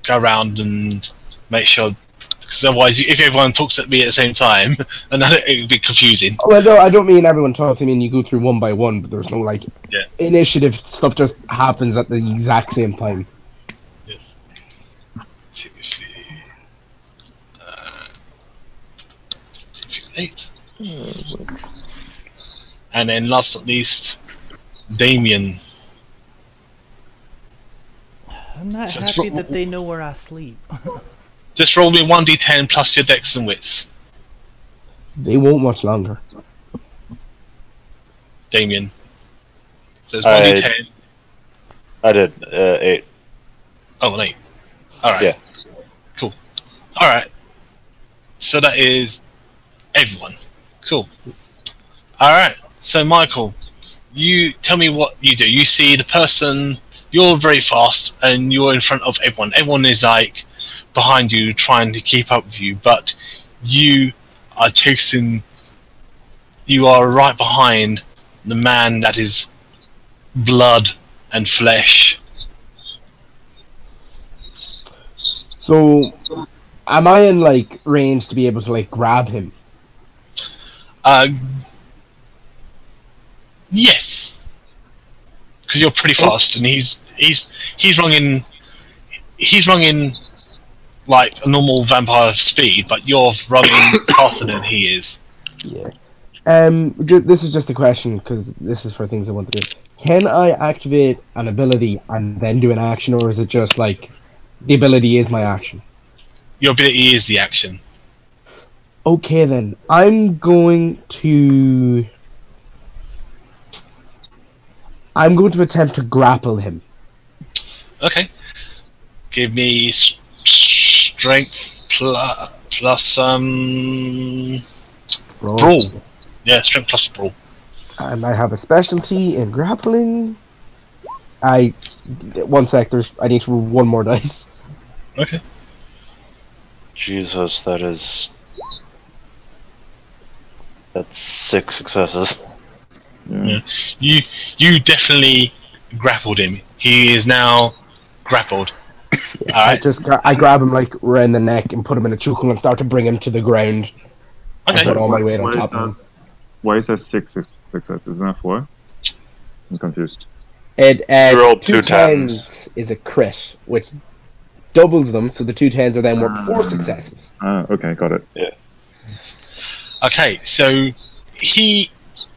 Speaker 1: go around and make sure. Because otherwise, if everyone talks at me at the same time, then it would be confusing.
Speaker 2: Well, no, I don't mean everyone talks. I mean you go through one by one, but there's no like
Speaker 1: Yeah.
Speaker 2: initiative stuff. Just happens at the exact same time.
Speaker 1: Yes. 8. And then last but not least, Damien.
Speaker 4: I'm not
Speaker 1: So it's
Speaker 4: happy
Speaker 1: ro-
Speaker 4: that they know where I sleep.
Speaker 1: Just roll me 1d10 plus your dex and wits,
Speaker 2: They won't much longer.
Speaker 1: Damien. So it's
Speaker 5: I-
Speaker 1: 1d10.
Speaker 5: I did 8.
Speaker 1: Oh, an 8. Alright.
Speaker 5: Yeah.
Speaker 1: Cool. Alright. So that is everyone. Cool. Alright. So, Michael, you tell me what you do. You see the person, you're very fast, and you're in front of everyone. Everyone is like behind you, trying to keep up with you, but you are chasing. You are right behind the man that is blood and flesh.
Speaker 2: So, am I in like range to be able to like grab him?
Speaker 1: Yes, because you're pretty fast, and he's running like a normal vampire speed, but you're running faster than he is.
Speaker 2: Yeah. This is just a question because this is for things I want to do. Can I activate an ability and then do an action, or is it just like the ability is my action?
Speaker 1: Your ability is the action.
Speaker 2: Okay, then I'm going to attempt to grapple him.
Speaker 1: Okay. Give me strength plus brawl. Yeah, strength plus brawl.
Speaker 2: And I have a specialty in grappling. 1 sec. I need to roll one more dice.
Speaker 1: Okay.
Speaker 5: Jesus, that's 6 successes.
Speaker 1: Yeah. You definitely grappled him. He is now grappled.
Speaker 2: Yeah,
Speaker 1: Alright.
Speaker 2: I grab him like around the neck and put him in a chokehold and start to bring him to the ground.
Speaker 1: Okay.
Speaker 2: And put all my weight on top of him.
Speaker 3: Why is that 6 successes? Isn't that 4? I'm confused.
Speaker 5: You rolled
Speaker 2: 2
Speaker 5: two
Speaker 2: tens is a crit, which doubles them, so the 2 tens are then worth 4 successes.
Speaker 3: Okay, got it.
Speaker 5: Yeah.
Speaker 1: Okay, so I'm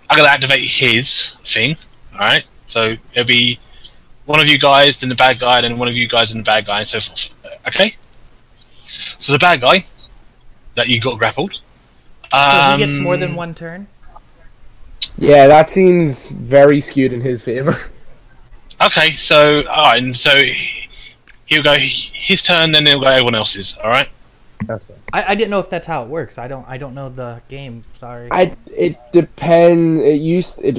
Speaker 1: gonna activate his thing. Alright? So it'll be one of you guys, then the bad guy, then one of you guys and the bad guy, and so forth. Okay? So the bad guy that you got grappled.
Speaker 4: So he gets more than 1 turn?
Speaker 2: Yeah, that seems very skewed in his favor.
Speaker 1: Okay, so alright, and so he'll go his turn, then he'll go everyone else's. All right.
Speaker 2: That's fine.
Speaker 4: I didn't know if that's how it works. I don't know the game. Sorry.
Speaker 2: It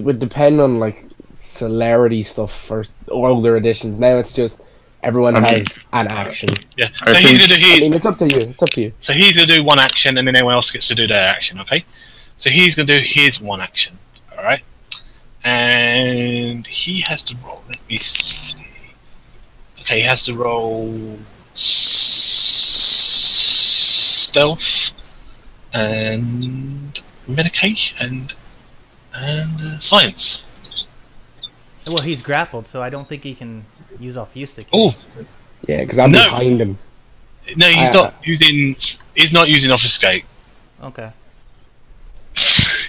Speaker 2: would depend on like celerity stuff for older editions. Now it's just everyone has an action.
Speaker 1: Yeah. So he's gonna do his.
Speaker 2: I mean, it's up to you. It's up to you.
Speaker 1: So he's gonna do one action, and then everyone else gets to do their action. Okay. So he's gonna do his one action. All right. And he has to roll. Let me see. Okay, he has to roll stealth and medication and science.
Speaker 4: Well, he's grappled, so I don't think he can use off Fustic.
Speaker 1: Oh,
Speaker 2: Yeah, because I'm behind him.
Speaker 1: no, he's not using. He's not using off escape.
Speaker 4: Okay.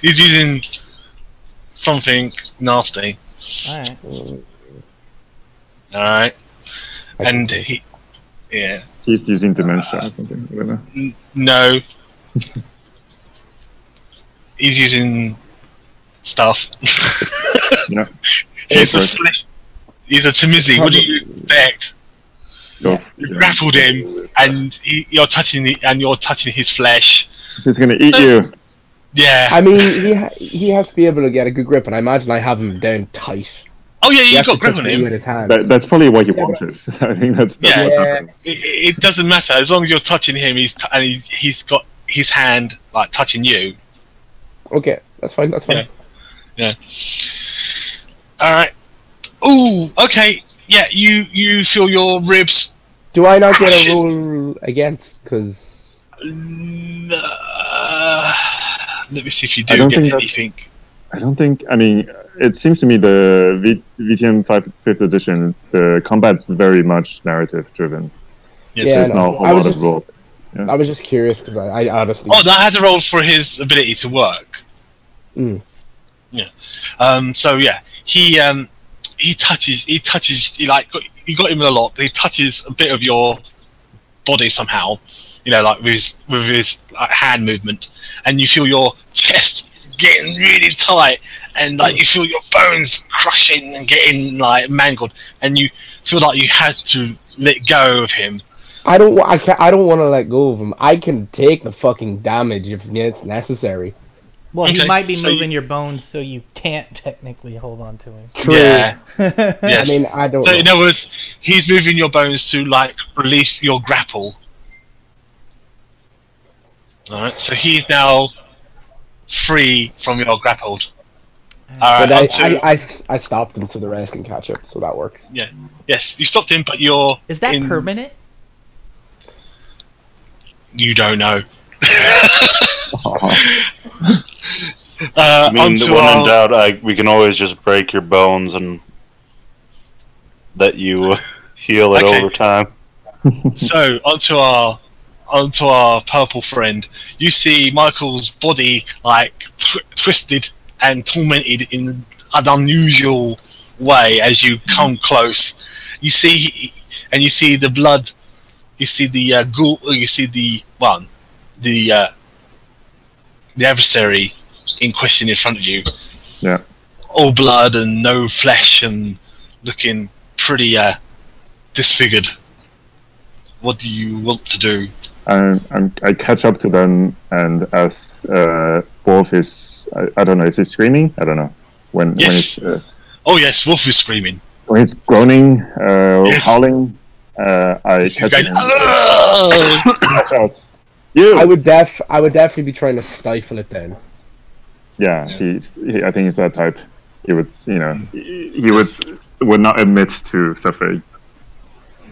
Speaker 1: He's using something nasty.
Speaker 4: All right.
Speaker 1: All right, and he, yeah.
Speaker 3: He's using dementia or something. I don't know.
Speaker 1: No. He's using stuff.
Speaker 3: Yeah.
Speaker 1: He's a flesh. He's a Tamizi. What do you expect?
Speaker 3: Go.
Speaker 1: You grappled him, and you're touching his flesh.
Speaker 3: He's gonna eat you.
Speaker 1: Yeah.
Speaker 2: I mean, he has to be able to get a good grip, and I imagine I have him down tight.
Speaker 1: Oh yeah,
Speaker 2: He
Speaker 1: you
Speaker 2: has
Speaker 1: got
Speaker 2: to
Speaker 1: grip
Speaker 2: touch
Speaker 1: on
Speaker 2: me
Speaker 1: him.
Speaker 2: with his hands.
Speaker 3: That's probably what he wanted. I think that's
Speaker 1: Yeah.
Speaker 3: what's happening.
Speaker 1: It doesn't matter as long as you're touching him. He's got his hand like touching you.
Speaker 2: Okay, that's fine. That's fine.
Speaker 1: Yeah. All right. Ooh. Okay. Yeah. You feel your ribs.
Speaker 2: Do I not get a roll against? Because
Speaker 1: Let me see if you
Speaker 3: I
Speaker 1: do
Speaker 3: don't
Speaker 1: get
Speaker 3: think
Speaker 1: anything.
Speaker 3: I don't think. I mean, it seems to me the VTM 5th edition, the combat's very much narrative driven.
Speaker 1: Yes.
Speaker 2: Yeah,
Speaker 3: There's
Speaker 2: I
Speaker 3: not
Speaker 2: know.
Speaker 3: a whole lot of role.
Speaker 2: I was just curious because I honestly.
Speaker 1: Oh, that had to roll for his ability to work.
Speaker 2: Mm.
Speaker 1: Yeah. So yeah, he touches. You got him a lot, but he touches a bit of your body somehow. You know, like with his like, hand movement, and you feel your chest getting really tight, and like you feel your bones crushing and getting like mangled, and you feel like you had to let go of him.
Speaker 2: I don't want to let go of him. I can take the fucking damage if it's necessary.
Speaker 4: Well, he
Speaker 1: Okay,
Speaker 4: might be
Speaker 1: so
Speaker 4: moving your bones, so you can't technically hold on to him.
Speaker 2: True.
Speaker 1: Yeah.
Speaker 2: I
Speaker 1: Yes.
Speaker 2: mean, I don't
Speaker 1: So
Speaker 2: know.
Speaker 1: in other words, he's moving your bones to like release your grapple. All right. So he's now free from your grappled. All right.
Speaker 2: But I stopped him so the rest can catch up, so that works.
Speaker 1: Yeah. Yes, you stopped him, but you're.
Speaker 4: Is that permanent?
Speaker 1: You don't know.
Speaker 5: I mean,
Speaker 1: onto
Speaker 5: when in
Speaker 1: our,
Speaker 5: doubt, we can always just break your bones and let you heal it
Speaker 1: Okay.
Speaker 5: over time.
Speaker 1: so onto our onto our purple friend, you see Michael's body like twisted and tormented in an unusual way as you come close. You see the blood. You see the ghoul. You see the adversary in question in front of you.
Speaker 3: Yeah.
Speaker 1: All blood and no flesh and looking pretty disfigured. What do you want to do?
Speaker 3: I catch up to them, and as Wolf is, I don't know, is he screaming? I don't know. When
Speaker 1: Yes.
Speaker 3: When he's,
Speaker 1: Yes, Wolf is screaming.
Speaker 3: when he's groaning,
Speaker 1: Yes.
Speaker 3: howling, I
Speaker 1: He's
Speaker 3: catch
Speaker 1: going,
Speaker 3: him.
Speaker 1: "Ugh!"
Speaker 3: I shout, "You!"
Speaker 2: I would definitely be trying to stifle it then.
Speaker 3: Yeah, I think he's that type. He would, he would not admit to suffering.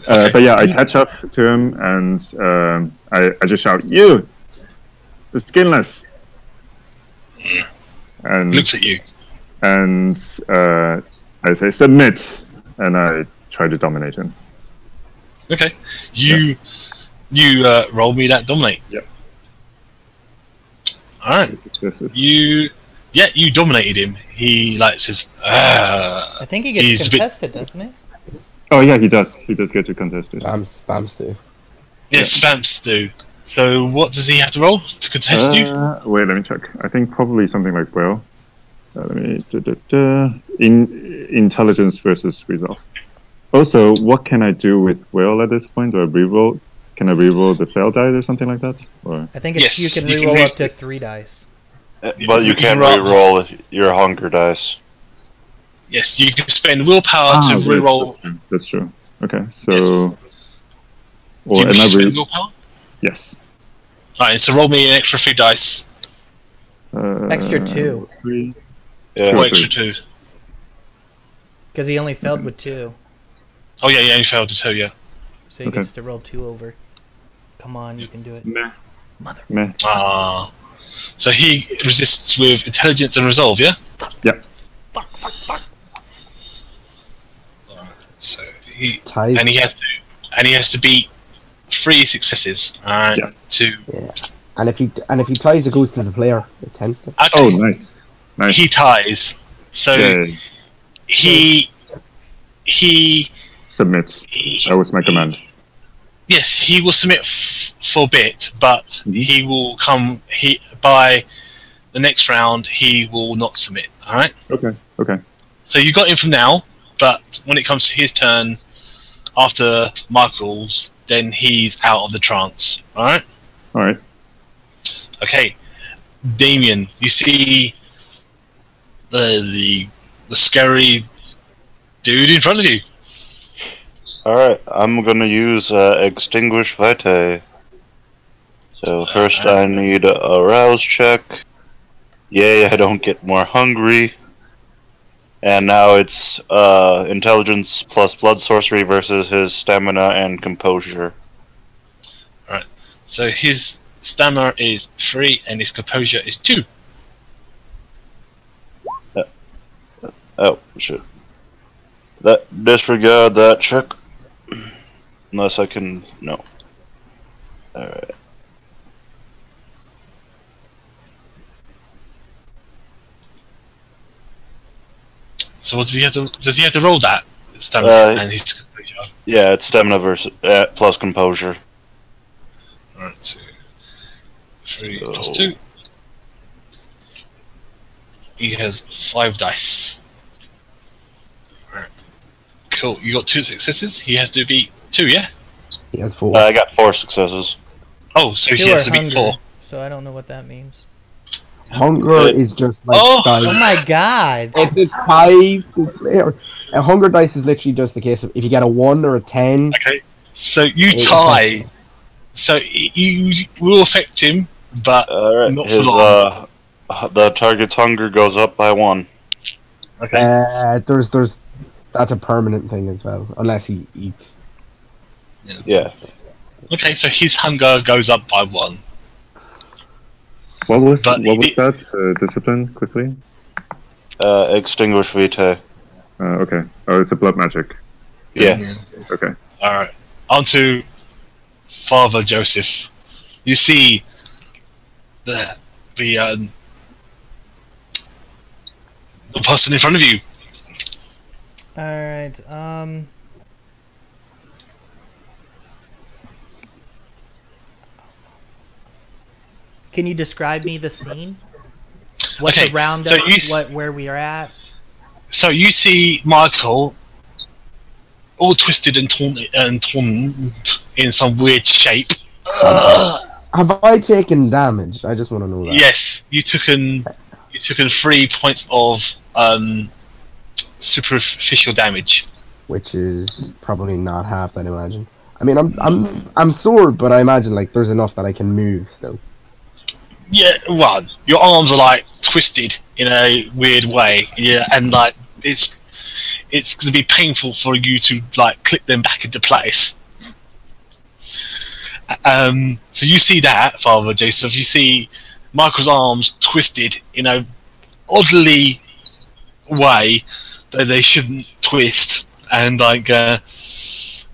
Speaker 1: Okay.
Speaker 3: But yeah, I catch up to him, and I just shout, "You, the skinless!" And
Speaker 1: Looks at you.
Speaker 3: and I say, "Submit!" And I try to dominate him.
Speaker 1: Okay. You roll me that dominate.
Speaker 3: Yep.
Speaker 1: Alright.
Speaker 3: This is
Speaker 1: You dominated him. He says,
Speaker 4: I think he gets
Speaker 1: He's a bit-
Speaker 4: contested, doesn't he?
Speaker 3: Oh yeah, he does. He does get to contest it.
Speaker 2: Spams do.
Speaker 1: yes, Vamps do. So what does he have to roll to contest you?
Speaker 3: Wait, let me check. I think probably something like will. Let me intelligence versus resolve. Also, what can I do with will at this point? Or reroll? Can I reroll the fail die or something like that? Or
Speaker 4: I think it's,
Speaker 1: Yes,
Speaker 4: you can
Speaker 1: you can
Speaker 4: reroll
Speaker 1: re-
Speaker 4: up to 3 dice.
Speaker 6: But you
Speaker 1: You
Speaker 6: can't
Speaker 1: can roll-
Speaker 6: re-roll your hunger dice.
Speaker 1: Yes, you can spend willpower to
Speaker 3: right,
Speaker 1: reroll.
Speaker 3: That's true. Okay, so
Speaker 1: Yes.
Speaker 3: or
Speaker 1: Do you
Speaker 3: am I
Speaker 1: spend willpower?
Speaker 3: yes.
Speaker 1: Alright, so roll me an extra 3 dice.
Speaker 4: Extra 2.
Speaker 3: 3.
Speaker 6: Yeah.
Speaker 3: Sure.
Speaker 1: Or extra 2.
Speaker 4: Because he only failed with 2.
Speaker 1: Oh yeah, you failed to 2, yeah.
Speaker 4: So he
Speaker 3: Okay.
Speaker 4: gets to roll 2 over. Come on, you can do it.
Speaker 3: Meh.
Speaker 4: Mother.
Speaker 3: Meh.
Speaker 1: Ah. So he resists with intelligence and resolve, yeah?
Speaker 3: Yep.
Speaker 1: So he
Speaker 2: Ties.
Speaker 1: and he has to beat 3 successes. Alright.
Speaker 3: Yeah.
Speaker 1: To
Speaker 2: Yeah. And if he ties, it goes to the player. It tends to.
Speaker 1: okay.
Speaker 3: Oh, nice. Nice.
Speaker 1: He ties. So
Speaker 3: Yeah.
Speaker 1: he
Speaker 3: Submit. That was my command.
Speaker 1: Yes, he will submit for a bit, but
Speaker 3: Mhm.
Speaker 1: he will come. By the next round, he will not submit. All right.
Speaker 3: Okay. Okay.
Speaker 1: So you got him from now, but when it comes to his turn, after Michael's, then he's out of the trance. All right.
Speaker 3: All right.
Speaker 1: Okay, Damien, you see the scary dude in front of you.
Speaker 6: Alright, I'm gonna use Extinguish Vitae. So first I need a rouse check. Yay, I don't get more hungry. And now it's intelligence plus blood sorcery versus his stamina and composure.
Speaker 1: So his stamina is 3 and his composure is 2.
Speaker 6: Oh, shit. Disregard that check. Unless I can... no. Alright.
Speaker 1: So what does he have to roll that stamina and his composure?
Speaker 6: Yeah, it's stamina versus plus composure.
Speaker 1: Alright, so 3
Speaker 6: So-
Speaker 1: plus 2. He has 5 dice. Alright. Cool, you got 2 successes. He has to beat 2, yeah?
Speaker 2: He has 4.
Speaker 6: I got 4 successes.
Speaker 1: Oh, so he
Speaker 4: You
Speaker 1: has
Speaker 4: are
Speaker 1: to beat 4.
Speaker 4: hungry, so I don't know what that means.
Speaker 2: Hunger is just like
Speaker 1: Oh!
Speaker 2: dice.
Speaker 4: Oh my god!
Speaker 2: It's a tie to player. A hunger dice is literally just the case of if you get a 1 or a 10.
Speaker 1: Okay, so you
Speaker 2: it
Speaker 1: tie.
Speaker 2: affects
Speaker 1: So you will affect him, but
Speaker 6: Alright,
Speaker 1: not for
Speaker 6: his
Speaker 1: long.
Speaker 6: the target's hunger goes up by 1.
Speaker 1: Okay.
Speaker 2: There's that's a permanent thing as well, unless he eats.
Speaker 6: Yeah.
Speaker 1: Okay, so his hunger goes up by 1.
Speaker 3: What was
Speaker 1: But
Speaker 3: that? Discipline, quickly.
Speaker 6: Extinguish Vitae.
Speaker 3: Okay. Oh, it's a blood magic.
Speaker 6: Yeah.
Speaker 3: Okay.
Speaker 1: Alright. On to Father Joseph. you see the person in front of you.
Speaker 4: All right. Can you describe me the scene? What's
Speaker 1: Okay,
Speaker 4: around
Speaker 1: so
Speaker 4: us? Where we are at?
Speaker 1: So you see Michael all twisted and torn in some weird shape.
Speaker 2: Have I taken damage? I just want to know that.
Speaker 1: Yes, you took 3 points of superficial damage.
Speaker 2: Which is probably not half that, I imagine. I mean, I'm sore, but I imagine like there's enough that I can move still.
Speaker 1: Yeah, well, your arms are like twisted in a weird way. Yeah, and like it's going to be painful for you to like click them back into place. So you see that, Father Joseph. You see Michael's arms twisted in a oddly way that they shouldn't twist, and like that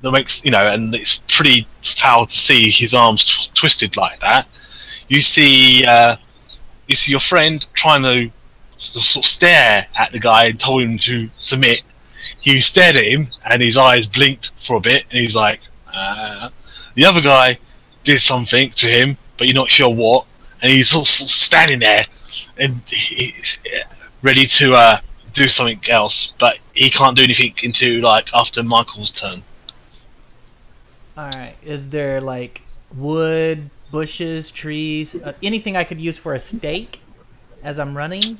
Speaker 1: makes and it's pretty foul to see his arms twisted like that. You see your friend trying to sort of stare at the guy and told him to submit. He stared at him and his eyes blinked for a bit, and he's like, the other guy did something to him, but you're not sure what, and he's sort of standing there and he's ready to do something else, but he can't do anything until like after Michael's turn.
Speaker 4: Alright, is there like wood, bushes, trees, anything I could use for a stake as I'm running?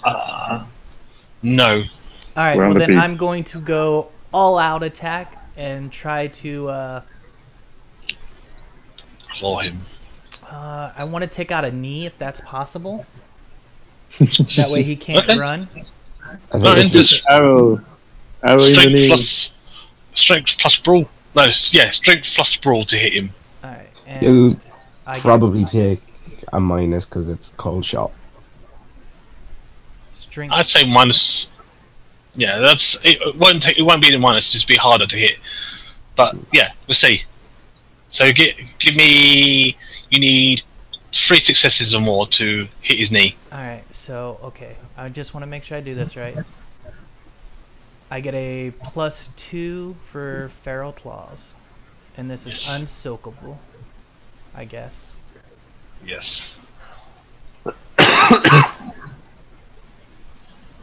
Speaker 1: No.
Speaker 4: Alright,
Speaker 3: We're on
Speaker 4: well
Speaker 3: the
Speaker 4: then
Speaker 3: beach.
Speaker 4: I'm going to go all out attack and try to
Speaker 1: Claw him.
Speaker 4: I want to take out a knee if that's possible. That way he can't
Speaker 1: Okay.
Speaker 4: run.
Speaker 2: I
Speaker 1: No,
Speaker 2: think it's
Speaker 1: just
Speaker 7: Arrow in the
Speaker 1: strength plus brawl. No, yeah, strength plus brawl to hit him.
Speaker 4: Alright,
Speaker 2: You
Speaker 4: and I get
Speaker 2: probably take a minus because it's cold shot.
Speaker 4: strength.
Speaker 1: I'd say minus. Yeah, it won't be the minus. Just be harder to hit. But yeah, we'll see. So give me. You need 3 successes or more to hit his knee.
Speaker 4: Alright, so, okay. I just want to make sure I do this right. I get a +2 for feral claws. And this is
Speaker 1: Yes.
Speaker 4: unsoakable, I guess.
Speaker 1: Yes.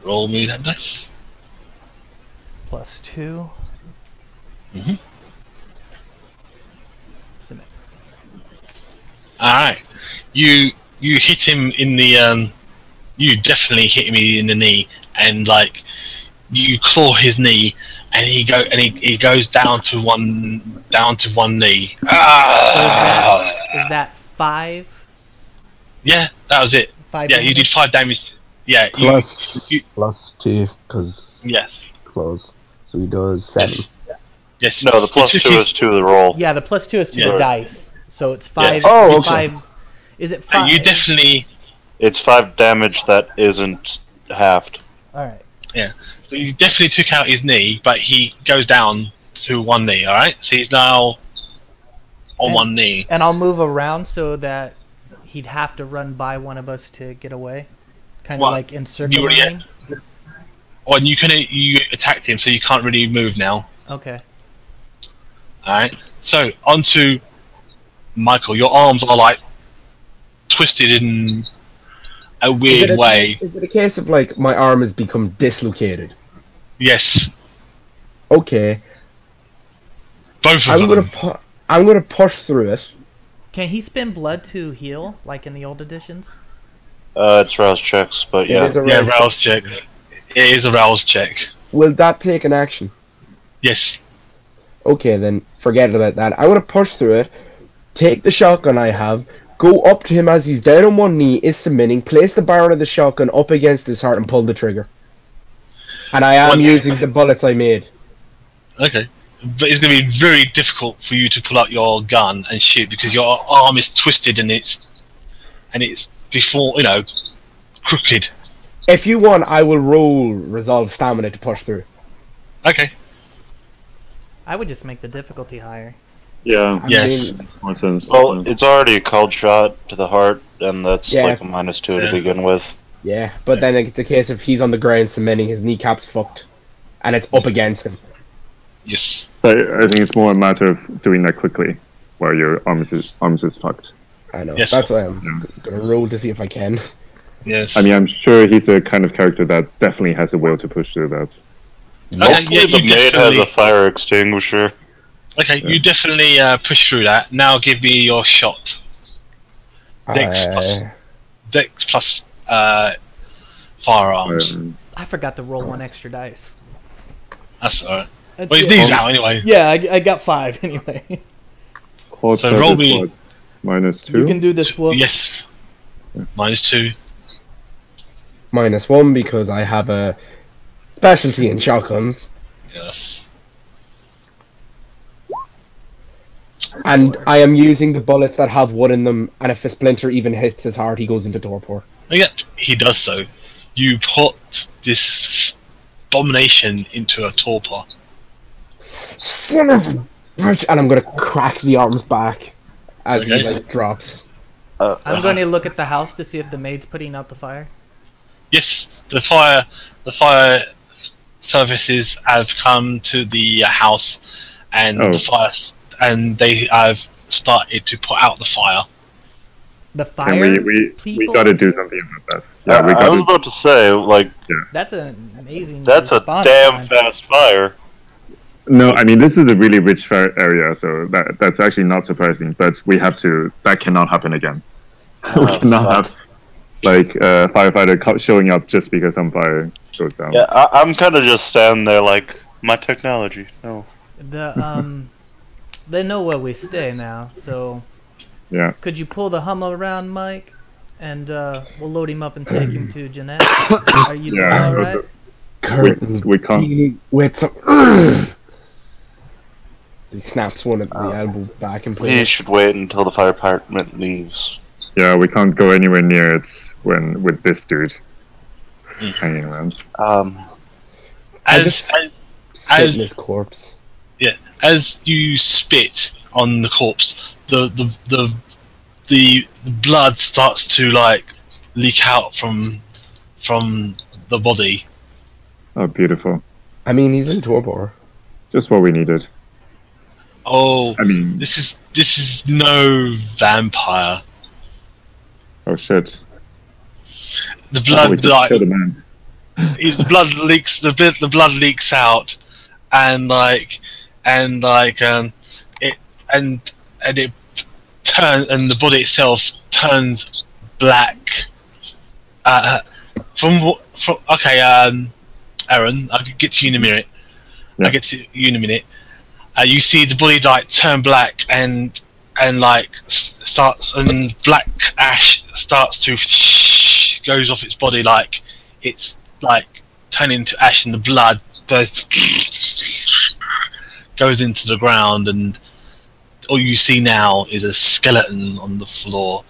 Speaker 1: Roll me that dice.
Speaker 4: +2.
Speaker 1: Mhm.
Speaker 4: Submit.
Speaker 1: All right. You hit him in the you definitely hit him in the knee, and like you claw his knee, and he goes down to one knee.
Speaker 4: Is that 5?
Speaker 1: Yeah, that was it.
Speaker 4: 5
Speaker 1: Yeah, you did
Speaker 4: damage?
Speaker 1: 5 damage. Yeah,
Speaker 2: Plus 2 because
Speaker 1: yes,
Speaker 2: close. So he does 7.
Speaker 1: yes.
Speaker 6: No, the plus
Speaker 1: You
Speaker 6: 2
Speaker 1: took
Speaker 6: is to the roll.
Speaker 4: Yeah, the +2 is to
Speaker 1: Yeah.
Speaker 4: the dice. So it's 5.
Speaker 2: Oh, okay.
Speaker 4: 5. Is it
Speaker 1: So
Speaker 4: 5?
Speaker 1: you definitely.
Speaker 6: It's 5 damage that isn't halved.
Speaker 4: Alright.
Speaker 1: So you definitely took out his knee, but he goes down to one knee. All right, so he's now on
Speaker 4: And-
Speaker 1: one knee.
Speaker 4: And I'll move around so that he'd have to run by one of us to get away. Kind of
Speaker 1: What?
Speaker 4: like
Speaker 1: You
Speaker 4: encircling.
Speaker 1: already- Oh, and you attacked him, so you can't really move now.
Speaker 4: Okay.
Speaker 1: All right. So onto Michael. Your arms are like twisted in a weird way.
Speaker 2: Is it a case of like my arm has become dislocated?
Speaker 1: Yes,
Speaker 2: Okay,
Speaker 1: both of
Speaker 2: I'm
Speaker 1: them.
Speaker 2: gonna push through it.
Speaker 4: Can he spend blood to heal, like in the old editions?
Speaker 6: It's rouse checks, but
Speaker 2: It
Speaker 6: yeah.
Speaker 2: is a
Speaker 1: Yeah,
Speaker 2: rouse
Speaker 1: rouse check. It is a rouse check.
Speaker 2: Will that take an action?
Speaker 1: Yes.
Speaker 2: Okay, then forget about that. I'm gonna push through it, take the shotgun I have, go up to him as he's down on one knee, is submitting, place the barrel of the shotgun up against his heart and pull the trigger. And I am
Speaker 1: What-
Speaker 2: using the bullets I made.
Speaker 1: Okay. But it's going to be very difficult for you to pull out your gun and shoot because your arm is twisted and it's deformed, crooked.
Speaker 2: If you want, I will roll resolve stamina to push through.
Speaker 1: Okay.
Speaker 4: I would just make the difficulty higher.
Speaker 7: Yeah.
Speaker 1: Yes.
Speaker 7: More sense.
Speaker 6: Well, it's already a cold shot to the heart, and that's
Speaker 2: Yeah.
Speaker 6: like a -2 to begin with.
Speaker 2: Yeah, but then it's a case of he's on the ground cementing his kneecaps fucked, and it's up against him.
Speaker 1: Yes.
Speaker 3: But I think it's more a matter of doing that quickly, while your arms is tucked.
Speaker 2: I know.
Speaker 1: Yes.
Speaker 2: That's why I'm gonna roll to see if I can.
Speaker 1: Yes.
Speaker 3: I mean, I'm sure he's the kind of character that definitely has the will to push through that.
Speaker 1: Okay,
Speaker 6: Hopefully
Speaker 1: yeah,
Speaker 6: the
Speaker 1: you
Speaker 6: maid has
Speaker 1: definitely.
Speaker 6: a fire extinguisher.
Speaker 1: Okay, you definitely push through that. Now give me your shot. Dex plus firearms.
Speaker 4: I forgot to roll 1 extra dice.
Speaker 1: That's alright. Well, he's these out anyway.
Speaker 4: Yeah, I got 5 anyway.
Speaker 1: So roll me.
Speaker 3: -2.
Speaker 4: You can do this, Wolf.
Speaker 1: Yes. -2.
Speaker 2: -1 because I have a specialty in shotguns,
Speaker 1: Yes.
Speaker 2: and I am using the bullets that have one in them. And if a splinter even hits his heart, he goes into torpor.
Speaker 1: Yep, he does so. You put this abomination into a torpor.
Speaker 2: Son of a bitch! And I'm gonna crack the arms back as he
Speaker 1: Okay.
Speaker 2: like drops.
Speaker 4: I'm going to look at the house to see if the maid's putting out the fire.
Speaker 1: Yes, the fire services have come to the house, and
Speaker 3: Oh.
Speaker 1: the fire, and they have started to put out the fire.
Speaker 4: The
Speaker 3: And
Speaker 4: fire
Speaker 3: we
Speaker 4: people?
Speaker 3: got to do something about that. Yeah, we
Speaker 6: I
Speaker 3: got
Speaker 6: was
Speaker 3: to.
Speaker 6: about to say, like,
Speaker 4: That's an amazing
Speaker 6: that's a
Speaker 4: response
Speaker 6: damn
Speaker 4: time.
Speaker 6: fast fire.
Speaker 3: No, I mean this is a really rich fire area, so that's actually not surprising. But we have to. That cannot happen again. We cannot
Speaker 6: fuck.
Speaker 3: have like a firefighter showing up just because some fire goes down.
Speaker 6: Yeah, I'm kind of just standing there like, my technology, no.
Speaker 4: They know where we stay now, so
Speaker 3: Yeah.
Speaker 4: could you pull the Hummer around, Mike? And we'll load him up and take him to Jeanette. Are you doing
Speaker 3: Yeah,
Speaker 4: alright?
Speaker 2: Currently
Speaker 3: we can't.
Speaker 2: dealing with some. He snaps one at the elbow back and
Speaker 6: We
Speaker 2: puts
Speaker 6: should wait until the fire department leaves.
Speaker 3: Yeah, we can't go anywhere near it with this dude hanging around.
Speaker 2: I
Speaker 1: As
Speaker 2: just
Speaker 1: as
Speaker 2: spit in
Speaker 1: as-
Speaker 2: his corpse.
Speaker 1: as you spit on the corpse, the blood starts to like leak out from the body.
Speaker 3: Oh, beautiful!
Speaker 2: I mean, he's in torpor.
Speaker 3: Just what we needed.
Speaker 1: Oh,
Speaker 3: I mean,
Speaker 1: this is no vampire.
Speaker 3: oh shit!
Speaker 1: The
Speaker 3: We
Speaker 1: blood
Speaker 3: just
Speaker 1: like
Speaker 3: killed a man.
Speaker 1: the blood leaks. The blood leaks out, and it turns, and the body itself turns black. Aaron, I'll get to you in a minute.
Speaker 3: Yeah.
Speaker 1: I'll get to you in a minute. You see the body like turn black and like starts, and black ash starts to goes off its body, like it's like turning to ash, and the blood goes into the ground, and all you see now is a skeleton on the floor.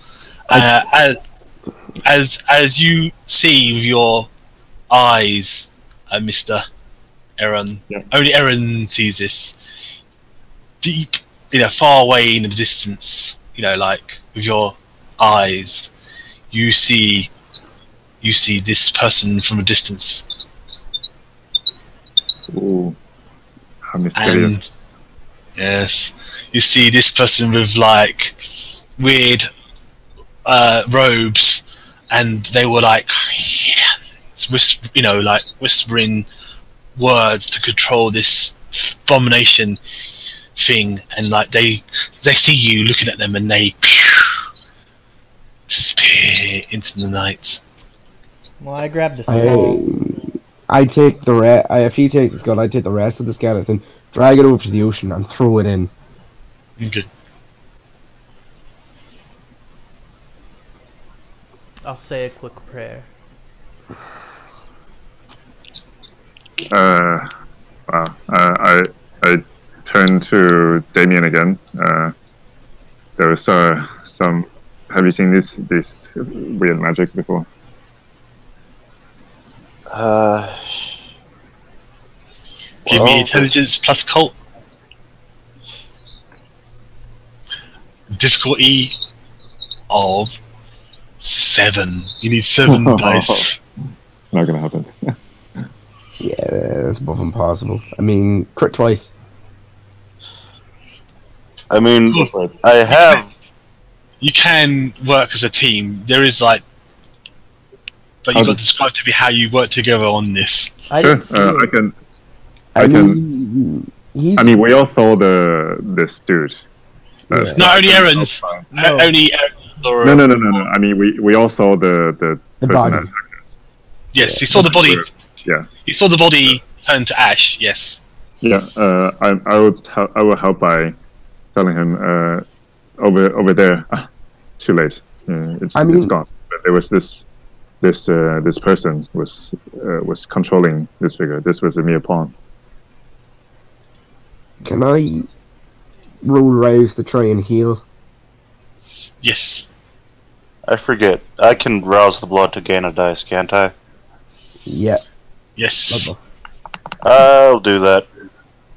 Speaker 1: As you see with your eyes, Mr. Aaron,
Speaker 3: Yeah.
Speaker 1: only Aaron sees this. Deep, far away in the distance, like with your eyes, you see this person from a distance,
Speaker 3: Ooh, how mysterious!
Speaker 1: and yes, you see this person with like weird robes, and they were like, like whispering words to control this abomination thing, and like they see you looking at them, and they disappear into the night.
Speaker 4: Well, I grabbed the skull.
Speaker 2: I take the if you take the skull, I take the rest of the skeleton, drag it over to the ocean, and throw it in.
Speaker 1: Okay.
Speaker 4: I'll say a quick prayer.
Speaker 3: Wow. I turn to Damien again. There was some. Have you seen this weird magic before?
Speaker 1: Give me intelligence plus cult. difficulty of 7. You need 7 dice.
Speaker 3: Not gonna happen.
Speaker 2: Yeah, that's above impossible. I mean, crit twice.
Speaker 6: I mean,
Speaker 1: Of course.
Speaker 6: I have.
Speaker 1: You can work as a team. There is but you've got to describe to me how you work together on this.
Speaker 4: I didn't see
Speaker 3: I
Speaker 4: it.
Speaker 3: can.
Speaker 2: I
Speaker 3: I
Speaker 2: mean, he's,
Speaker 3: I mean, we all saw this dude.
Speaker 2: Yeah.
Speaker 1: No, only Aaron's.
Speaker 4: No.
Speaker 1: Only Aaron's. Or,
Speaker 3: No. I mean, we all saw the person
Speaker 2: body.
Speaker 3: that attacked us.
Speaker 1: Yes, you saw the body.
Speaker 3: Yeah.
Speaker 1: You saw the body turn to ash. Yes.
Speaker 3: Yeah. I will help by telling him over there. Too late. It's gone. But there was this person was controlling this figure. This was a mere pawn.
Speaker 2: Can I roll rouse to try and heal?
Speaker 1: Yes.
Speaker 6: I forget. I can rouse the blood to gain a dice, can't I?
Speaker 2: Yeah.
Speaker 1: Yes.
Speaker 2: Lovely.
Speaker 6: I'll do that.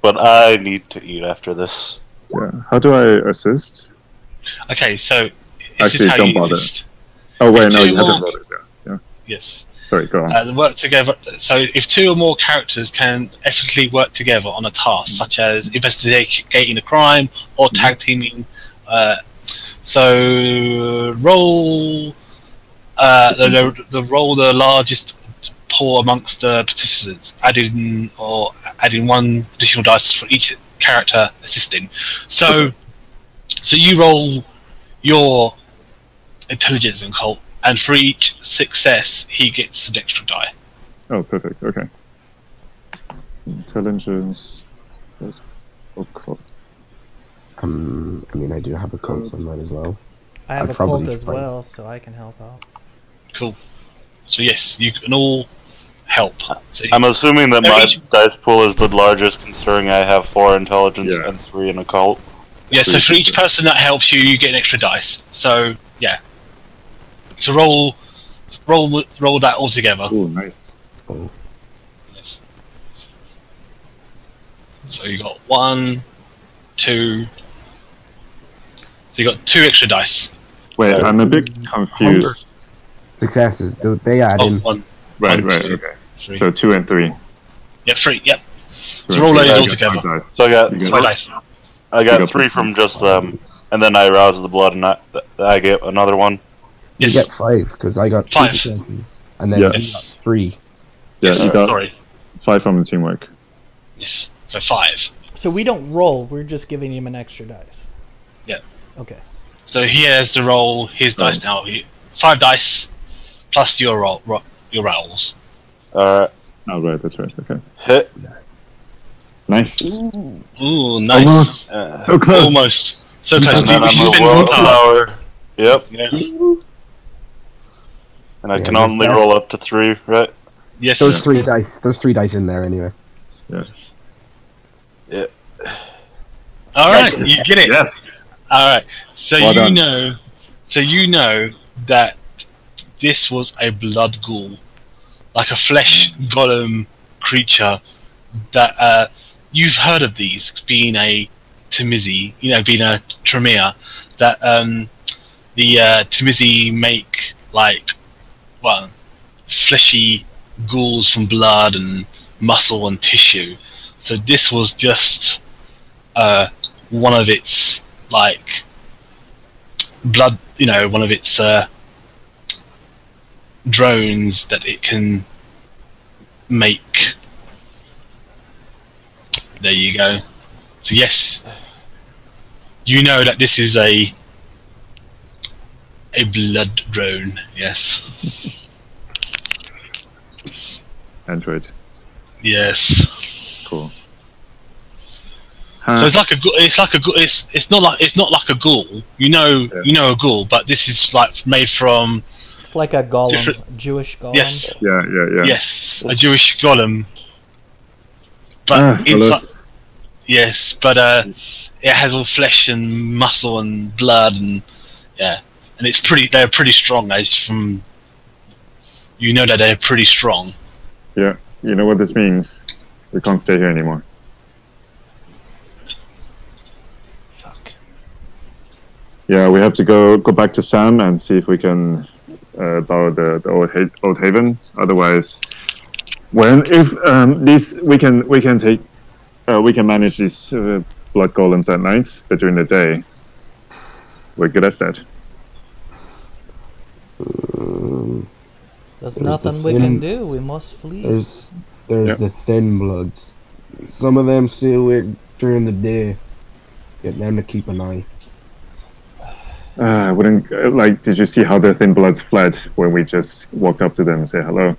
Speaker 6: But I need to eat after this.
Speaker 3: Yeah. How do I assist?
Speaker 1: Okay, so this
Speaker 3: Actually,
Speaker 1: is how
Speaker 3: don't
Speaker 1: you
Speaker 3: bother.
Speaker 1: exist.
Speaker 3: Oh wait, no,
Speaker 1: Two
Speaker 3: you
Speaker 1: more-
Speaker 3: haven't rolled it yet. Yeah.
Speaker 1: Yes.
Speaker 3: Sorry, go on.
Speaker 1: They work together. So, if 2 or more characters can effortlessly work together on a task, such as investigating a crime or tag teaming, so roll roll the largest pool amongst the participants, adding 1 additional dice for each character assisting. So you roll your intelligence and cult. And for each success, he gets an extra die.
Speaker 3: Oh, perfect. Okay. Intelligence. Occult.
Speaker 2: I mean, I do have a cult on that as well.
Speaker 4: I have
Speaker 2: I'd
Speaker 4: a cult
Speaker 2: probably
Speaker 4: as
Speaker 2: try.
Speaker 4: well, so I can help out.
Speaker 1: Cool. So yes, you can all help. So
Speaker 6: I'm assuming that
Speaker 1: No,
Speaker 6: my
Speaker 1: each-
Speaker 6: dice pool is the largest, considering I have 4 intelligence
Speaker 3: Yeah.
Speaker 6: and 3 in occult.
Speaker 1: yeah. So for each person that helps you, you get an extra dice. So yeah. To roll that all together.
Speaker 3: Oh, nice.
Speaker 1: Yes. So you got 1, 2. So you got 2 extra dice.
Speaker 3: Wait, I'm a bit confused.
Speaker 2: Successes, they add
Speaker 1: Oh,
Speaker 2: in.
Speaker 1: 1,
Speaker 3: Right,
Speaker 1: 2,
Speaker 3: okay.
Speaker 1: 3.
Speaker 3: So 2 and 3.
Speaker 1: Yeah, 3. Yep.
Speaker 3: So
Speaker 1: roll those
Speaker 3: I
Speaker 1: all
Speaker 3: get
Speaker 1: together.
Speaker 3: 5 dice.
Speaker 6: So I got
Speaker 3: You get
Speaker 1: 5 dice.
Speaker 6: I got
Speaker 3: got
Speaker 6: 3 from just them, and then I rouse the blood, and I get another one.
Speaker 2: You
Speaker 1: Yes.
Speaker 2: get 5 because I got 2
Speaker 1: 5.
Speaker 2: successes, and then
Speaker 3: Yeah.
Speaker 2: you
Speaker 1: Yes.
Speaker 2: got 3.
Speaker 3: Yeah,
Speaker 1: Yes.
Speaker 3: you got
Speaker 1: Sorry.
Speaker 3: 5 from the teamwork.
Speaker 1: Yes. So 5.
Speaker 4: So we don't roll, we're just giving him an extra dice.
Speaker 1: Yeah.
Speaker 4: Okay.
Speaker 1: So he has to roll his dice now. 5 dice plus your your rolls.
Speaker 6: Alright.
Speaker 3: Oh, right, that's right. Okay.
Speaker 6: Hit.
Speaker 3: Nice.
Speaker 1: Ooh, nice.
Speaker 3: Almost. So close.
Speaker 1: Almost. So close.
Speaker 6: And
Speaker 1: Do you
Speaker 6: then
Speaker 1: wish to
Speaker 6: I'm a
Speaker 1: spend more
Speaker 6: world
Speaker 1: power?
Speaker 6: power. Yep.
Speaker 1: Yeah.
Speaker 6: And I
Speaker 2: Yeah,
Speaker 6: can
Speaker 2: there's
Speaker 6: only
Speaker 2: that.
Speaker 6: roll up to 3, right?
Speaker 1: Yes.
Speaker 2: There's 3 dice. There's 3 dice in there anyway.
Speaker 3: Yes.
Speaker 1: All right, you get it.
Speaker 3: Yes.
Speaker 1: All right. So
Speaker 3: Well done.
Speaker 1: you know that this was a blood ghoul, like a flesh golem creature. That you've heard of these being a Timizi, being a Tremere. That the Timizi make fleshy ghouls from blood and muscle and tissue. So this was just one of its blood, one of its drones that it can make. There you go. So yes, you know that this is a blood drone. Yes.
Speaker 3: Android.
Speaker 1: Yes.
Speaker 3: Cool.
Speaker 1: So it's not like a ghoul. You know a ghoul, but this is made from
Speaker 4: It's like a golem,
Speaker 1: Different-
Speaker 4: Jewish golem.
Speaker 1: yes,
Speaker 3: Yeah.
Speaker 1: yes, a Jewish golem. But yes, but it has all flesh and muscle and blood and and they're pretty strong. That they're pretty strong.
Speaker 3: Yeah. You know what this means? We can't stay here anymore. Yeah, we have to go back to Sam and see if we can borrow the old haven. Otherwise, if these we can take we can manage these blood golems at night, but during the day we're good at that.
Speaker 4: There's
Speaker 2: There's
Speaker 4: nothing
Speaker 2: the
Speaker 4: we
Speaker 2: thin-
Speaker 4: can do. We must flee.
Speaker 2: There's
Speaker 3: Yep.
Speaker 2: the thin bloods. Some of them stay awake during the day. Get them to keep an eye.
Speaker 3: I wouldn't Did you see how the thin bloods fled when we just walked up to them and say hello?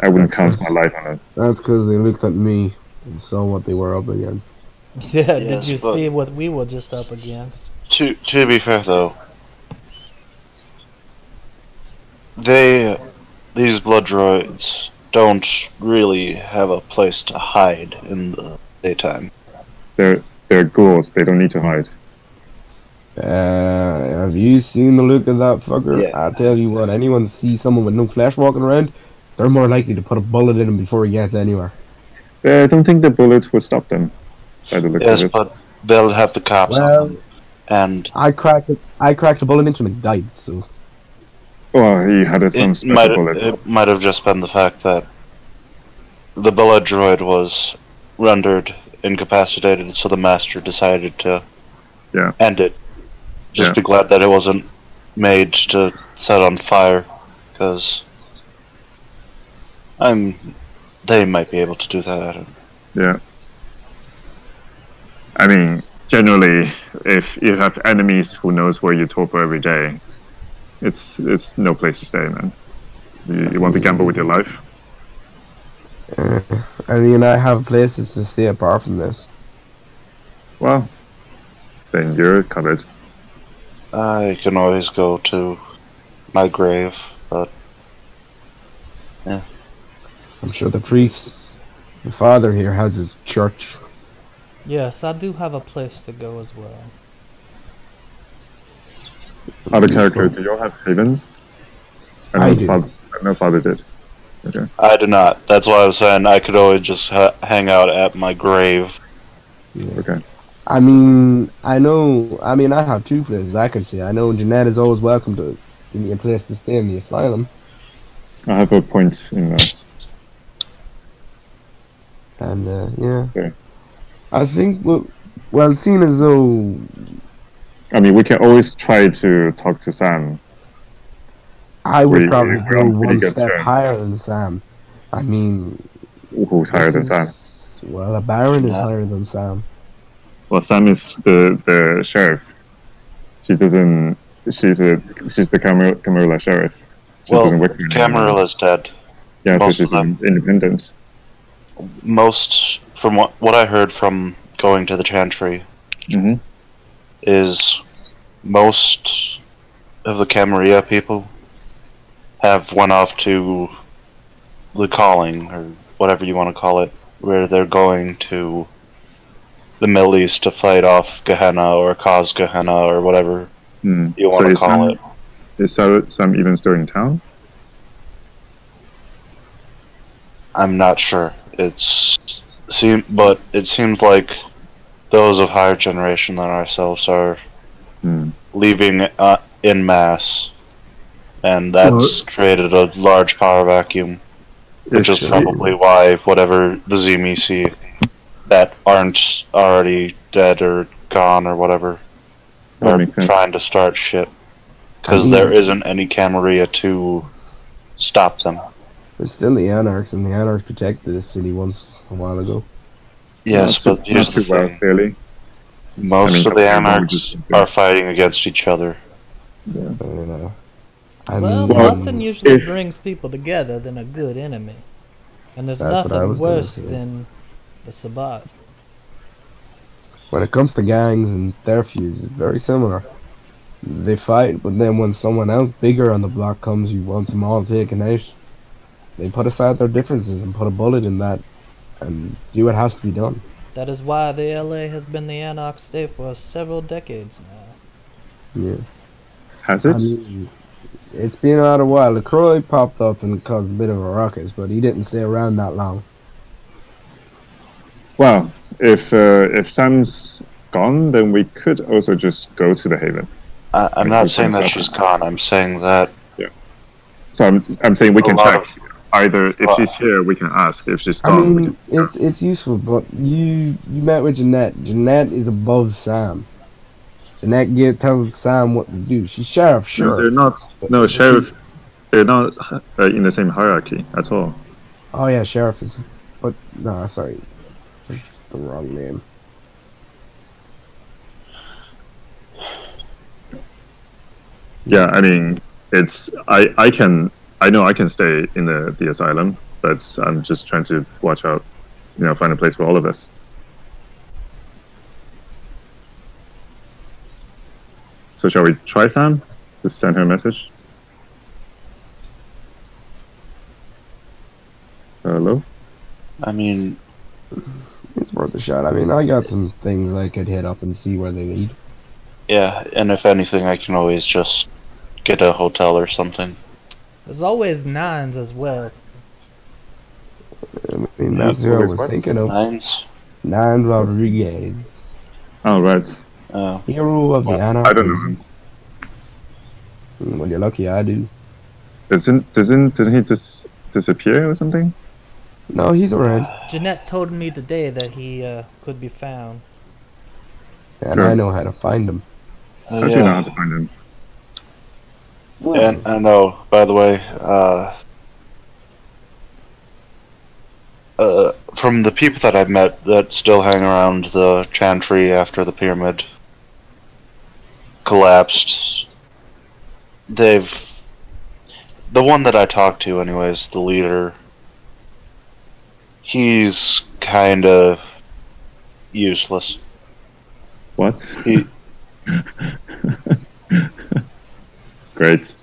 Speaker 3: I wouldn't count my life on it.
Speaker 2: That's because they looked at me and saw what they were up against.
Speaker 4: Yeah, did
Speaker 6: Yes,
Speaker 4: you
Speaker 6: but-
Speaker 4: see what we were just up against?
Speaker 6: To be fair though, these blood droids don't really have a place to hide in the daytime.
Speaker 3: They're ghouls. They don't need to hide.
Speaker 2: Have you seen the look of that fucker?
Speaker 6: Yeah.
Speaker 2: I tell you what, anyone sees someone with no flesh walking around, they're more likely to put a bullet in him before he gets anywhere.
Speaker 3: I don't think the bullets would stop them. By the look
Speaker 6: Yes,
Speaker 3: of it.
Speaker 6: but they'll have the cops
Speaker 2: Well-
Speaker 6: on them. And
Speaker 2: I cracked a bullet into him and died, so...
Speaker 3: Well, he had some special bullet.
Speaker 6: it might have just been the fact that the blood droid was rendered incapacitated, so the master decided to end it. Just be glad that it wasn't made to set on fire, because they might be able to do that. I don't know.
Speaker 3: Yeah. I mean, generally, if you have enemies who knows where you torpor every day, it's no place to stay, man. You want to gamble with your life?
Speaker 2: I mean, I have places to stay apart from this.
Speaker 3: Well, then you're covered.
Speaker 6: I can always go to my grave, but
Speaker 2: I'm sure the priest, the father here, has his church.
Speaker 4: Yes, I do have a place to go as well.
Speaker 3: Other characters, do you all have havens?
Speaker 2: I do.
Speaker 3: I know Father did. Okay.
Speaker 6: I do not. That's why I was saying I could always just hang out at my grave.
Speaker 3: Okay.
Speaker 2: I mean, I have two places I can stay. I know Jeanette is always welcome to give me a place to stay in the asylum.
Speaker 3: I have a point in that.
Speaker 2: And, yeah.
Speaker 3: Okay.
Speaker 2: I think, well, seeing as though...
Speaker 3: I mean, we can always try to talk to Sam.
Speaker 2: I would
Speaker 3: We-
Speaker 2: probably
Speaker 3: we're
Speaker 2: go
Speaker 3: on pretty
Speaker 2: one
Speaker 3: good
Speaker 2: step
Speaker 3: terms.
Speaker 2: higher than Sam. I mean...
Speaker 3: Who's higher than Sam?
Speaker 2: Well, a baron is
Speaker 6: Yeah.
Speaker 2: higher than Sam.
Speaker 3: Well, Sam is the sheriff. She's the Camarilla sheriff. She
Speaker 6: Well,
Speaker 3: doesn't work for anyone.
Speaker 6: Camarilla's dead.
Speaker 3: Yeah, so
Speaker 6: most
Speaker 3: she's
Speaker 6: of them.
Speaker 3: independent.
Speaker 6: From what I heard from going to the Chantry,
Speaker 3: Mm-hmm.
Speaker 6: is most of the Camarilla people have went off to the calling, or whatever you want to call it, where they're going to the Middle East to fight off Gehenna or cause Gehenna or whatever you want to call it.
Speaker 3: Is Sam even still in town?
Speaker 6: I'm not sure. But it seems like those of higher generation than ourselves are leaving in mass, and that's created a large power vacuum, which is probably why whatever the Zemi see that aren't already dead or gone or whatever
Speaker 3: That
Speaker 6: are
Speaker 3: makes sense.
Speaker 6: trying to start shit, because there isn't any Camarilla to stop them.
Speaker 2: There's still the Anarchs, and the Anarchs protected this city once a while ago.
Speaker 6: Yes, but here's the thing.
Speaker 3: Clearly.
Speaker 6: Most of the
Speaker 3: compared to
Speaker 6: Anarchs
Speaker 3: what we
Speaker 6: are fighting against each other.
Speaker 2: And,
Speaker 4: Well, nothing usually brings people together than a good enemy. And there's
Speaker 2: That's what I
Speaker 4: nothing
Speaker 2: was gonna
Speaker 4: worse
Speaker 2: say.
Speaker 4: than the Sabbat.
Speaker 2: when it comes to gangs and their feuds, it's very similar. They fight, but then when someone else bigger on the block comes who wants them all taken out, they put aside their differences and put a bullet in that and do what has to be done.
Speaker 4: That is why the LA has been the Anarch state for several decades now.
Speaker 2: Yeah.
Speaker 3: Has it?
Speaker 2: I mean, it's been out a while. LaCroix popped up and caused a bit of a ruckus, but he didn't stay around that long.
Speaker 3: Well, if Sam's gone, then we could also just go to the Haven.
Speaker 6: I'm not saying that she's gone. I'm saying that.
Speaker 3: Yeah. So I'm saying we can check.
Speaker 6: Of,
Speaker 3: Either if she's here, we can ask. If she's
Speaker 2: I
Speaker 3: gone,
Speaker 2: mean, it's useful, but you met with Jeanette. Jeanette is above Sam. Jeanette tells Sam what to do. She's sheriff, sure.
Speaker 3: No, they're not. No, sheriff. They're not in the same hierarchy at all.
Speaker 2: Oh yeah, sheriff is. But no, sorry, that's the wrong name.
Speaker 3: Yeah, I mean, it's I know I can stay in the asylum, but I'm just trying to watch out, find a place for all of us. So shall we try, Sam? Just send her a message. Hello?
Speaker 6: I mean,
Speaker 2: It's worth a shot. I mean, I got some things I could hit up and see where they lead.
Speaker 6: yeah, and if anything, I can always just get a hotel or something.
Speaker 4: There's always nines as well.
Speaker 2: I mean, that's who I was thinking of.
Speaker 6: Nines?
Speaker 2: Nine Rodriguez,
Speaker 3: Oh, right.
Speaker 2: hero of the Anna.
Speaker 3: I don't know.
Speaker 2: Well, you're lucky I do.
Speaker 3: Didn't he disappear or something?
Speaker 2: No, he's around.
Speaker 4: Jeanette told me today that he could be found.
Speaker 2: And
Speaker 3: Sure.
Speaker 2: I know how to find him.
Speaker 3: I do know how to find him.
Speaker 6: And I know, by the way, from the people that I've met that still hang around the chantry after the pyramid collapsed, the one that I talked to anyways, the leader, he's kinda useless.
Speaker 3: What?
Speaker 6: He,
Speaker 3: Great.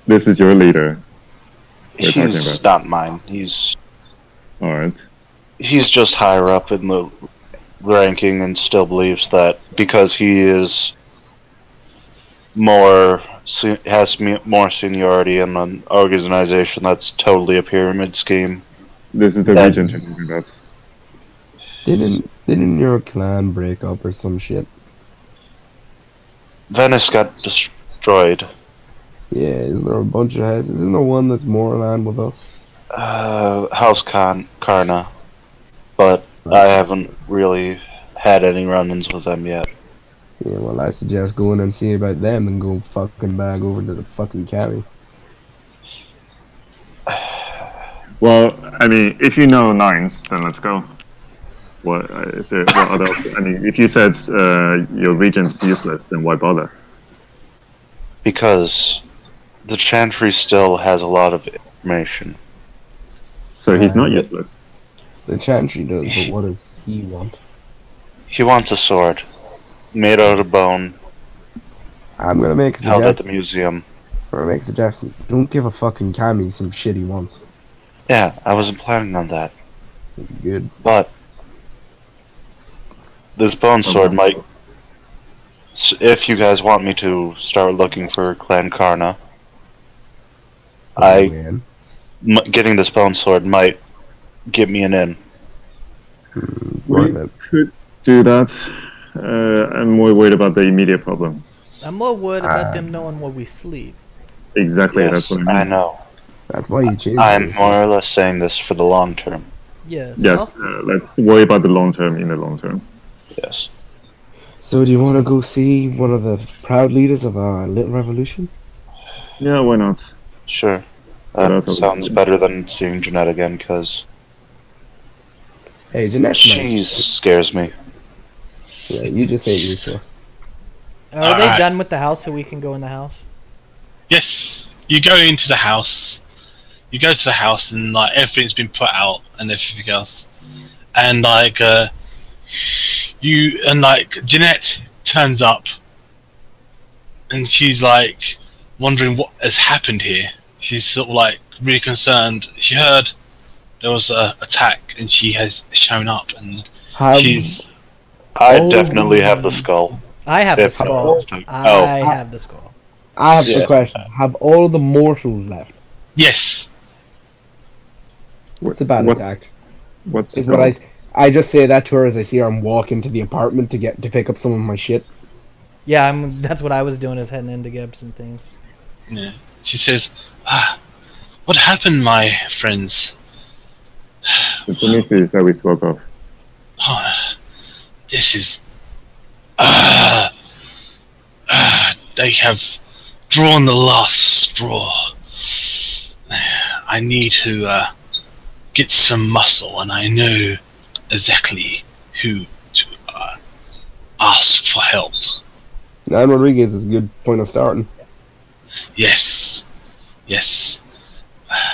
Speaker 3: This is your leader. We're talking
Speaker 6: he's
Speaker 3: about.
Speaker 6: not mine. He's
Speaker 3: Alright.
Speaker 6: just higher up in the ranking and still believes that because he is has more seniority in an organization that's totally a pyramid scheme.
Speaker 3: This is the
Speaker 6: That-
Speaker 3: regent you're talking about.
Speaker 2: Didn't your clan break up or some shit?
Speaker 6: Venice got destroyed.
Speaker 2: Yeah, is there a bunch of heads? Isn't there one that's more aligned with us?
Speaker 6: House Karna, but I haven't really had any run-ins with them yet.
Speaker 2: Yeah, well, I suggest going and see about them and go fucking back over to the fucking county.
Speaker 3: Well, I mean, if you know nines, then let's go. What is there? What other? I mean, if you said your regent's useless, then why bother?
Speaker 6: Because the Chantry still has a lot of information.
Speaker 3: So he's not useless.
Speaker 2: The Chantry does, but what does he want?
Speaker 6: He wants a sword, made out of bone,
Speaker 2: I'm gonna make a
Speaker 6: held at the
Speaker 2: suggestion.
Speaker 6: museum.
Speaker 2: I'm gonna make a suggestion. Don't give a fucking Cammy some shit he wants.
Speaker 6: Yeah, I wasn't planning on that.
Speaker 2: Good.
Speaker 6: But this bone sword might, if you guys want me to start looking for Clan Karna,
Speaker 2: Man.
Speaker 6: getting this bone sword might get me an in.
Speaker 2: It's
Speaker 3: We
Speaker 2: worth it.
Speaker 3: could do that. I'm more worried about the immediate problem.
Speaker 4: I'm more worried about them knowing where we sleep.
Speaker 3: Exactly, that's
Speaker 6: Yes,
Speaker 3: what I
Speaker 6: I
Speaker 3: mean.
Speaker 6: know.
Speaker 2: That's why you changed
Speaker 6: I'm
Speaker 2: it.
Speaker 6: more or less saying this for the long term.
Speaker 4: Yes.
Speaker 3: Yes, let's worry about the long term in the long term.
Speaker 6: Yes.
Speaker 2: So do you want to go see one of the proud leaders of our little revolution?
Speaker 3: Yeah, why not?
Speaker 6: Sure.
Speaker 3: Yeah,
Speaker 6: That
Speaker 3: that's
Speaker 6: sounds
Speaker 3: okay.
Speaker 6: better than seeing Jeanette again, because
Speaker 2: Hey, Jeanette's
Speaker 6: she
Speaker 2: nice.
Speaker 6: scares me.
Speaker 2: Yeah, you just hate yourself.
Speaker 4: Are they
Speaker 1: Alright.
Speaker 4: done with the house so we can go in the house?
Speaker 1: Yes, you go into the house. You go to the house and like everything's been put out and everything else, and like Jeanette turns up, and she's like wondering what has happened here. She's sort of like really concerned. She heard there was an attack, and she has shown up, and she's
Speaker 6: I
Speaker 2: Oh.
Speaker 6: definitely have the skull.
Speaker 4: I have the
Speaker 6: If-
Speaker 4: skull.
Speaker 6: Oh.
Speaker 4: I have the skull.
Speaker 2: I have
Speaker 6: Yeah.
Speaker 2: a question. Have all the mortals left?
Speaker 1: yes.
Speaker 2: What's about
Speaker 3: What's-
Speaker 2: it, Act?
Speaker 3: What's
Speaker 2: Is what I I just say that to her as I see her. I'm walking to the apartment to pick up some of my shit.
Speaker 4: Yeah, that's what I was doing, is heading in to get some things.
Speaker 1: Yeah. She says, "What happened, my friends?
Speaker 3: The supremacies that we spoke of.
Speaker 1: Oh, this is. They have drawn the last straw. I need to get some muscle, and I know exactly who to ask for help."
Speaker 2: Nan Rodriguez is a good point of starting.
Speaker 1: Yes.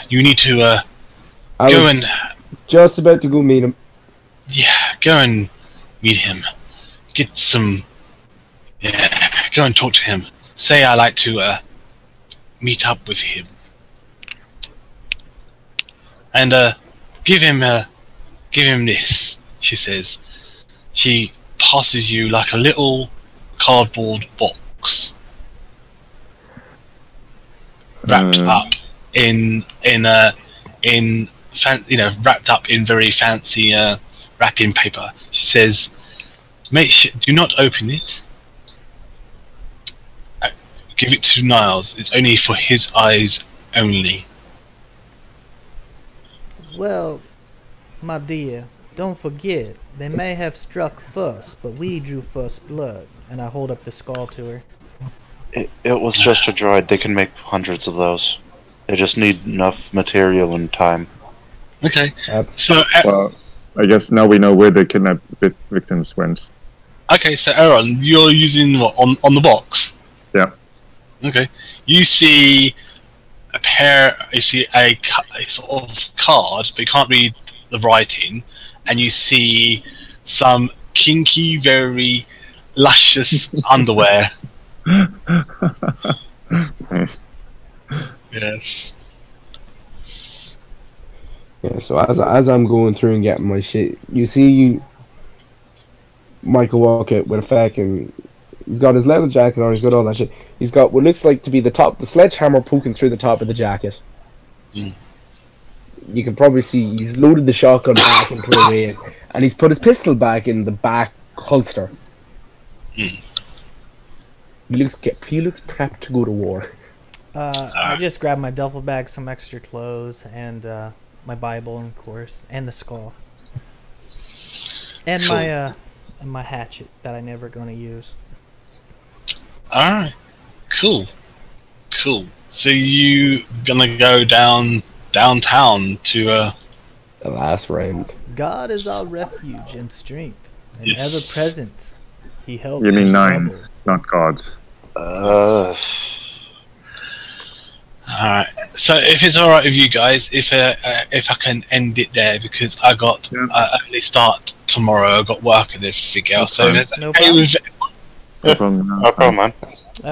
Speaker 1: You need to
Speaker 2: I
Speaker 1: go
Speaker 2: was
Speaker 1: and
Speaker 2: just about to go meet him.
Speaker 1: go and meet him. Get some. Go and talk to him. Say I like to meet up with him, and give him this. She says. She passes you like a little cardboard box wrapped up wrapped up in very fancy wrapping paper. She says, do not open it. Give it to Niles. It's only for his eyes only."
Speaker 4: Well, my dear, don't forget, they may have struck first, but we drew first blood. And I hold up the skull to her.
Speaker 6: It was just a droid. They can make hundreds of those. They just need enough material and time.
Speaker 1: Okay.
Speaker 2: That's
Speaker 1: So,
Speaker 3: Well, I guess now we know where the kidnapped victims went.
Speaker 1: okay. So, Aaron, you're using what on the box?
Speaker 3: Yeah.
Speaker 1: Okay. You see a sort of card, but you can't read the writing, and you see some kinky, very luscious underwear.
Speaker 3: Nice.
Speaker 1: Yes.
Speaker 2: yeah. So as I'm going through and getting my shit, you see Michael walk out with a fucking. He's got his leather jacket on. He's got all that shit. He's got what looks like to be the sledgehammer poking through the top of the jacket.
Speaker 1: Mm.
Speaker 2: You can probably see he's loaded the shotgun back into the waist, and he's put his pistol back in the back holster.
Speaker 1: Mm.
Speaker 2: He looks prepped to go to war.
Speaker 4: I just grabbed my duffel bag, some extra clothes, and my Bible, of course, and the skull, and
Speaker 1: Cool.
Speaker 4: my hatchet that I'm never going to use.
Speaker 1: Alright. Cool. So you gonna go downtown to
Speaker 2: The last round.
Speaker 4: God is our refuge and strength, and
Speaker 1: Yes.
Speaker 4: ever present. He helps.
Speaker 3: You mean
Speaker 4: in
Speaker 3: nine,
Speaker 4: trouble.
Speaker 3: not gods.
Speaker 1: Alright. So if it's alright with you guys, if I can end it there, because I got I only start tomorrow. I got work and everything else. So if it's
Speaker 4: No
Speaker 1: okay
Speaker 4: problem.
Speaker 1: with
Speaker 3: No problem.
Speaker 6: No problem, man.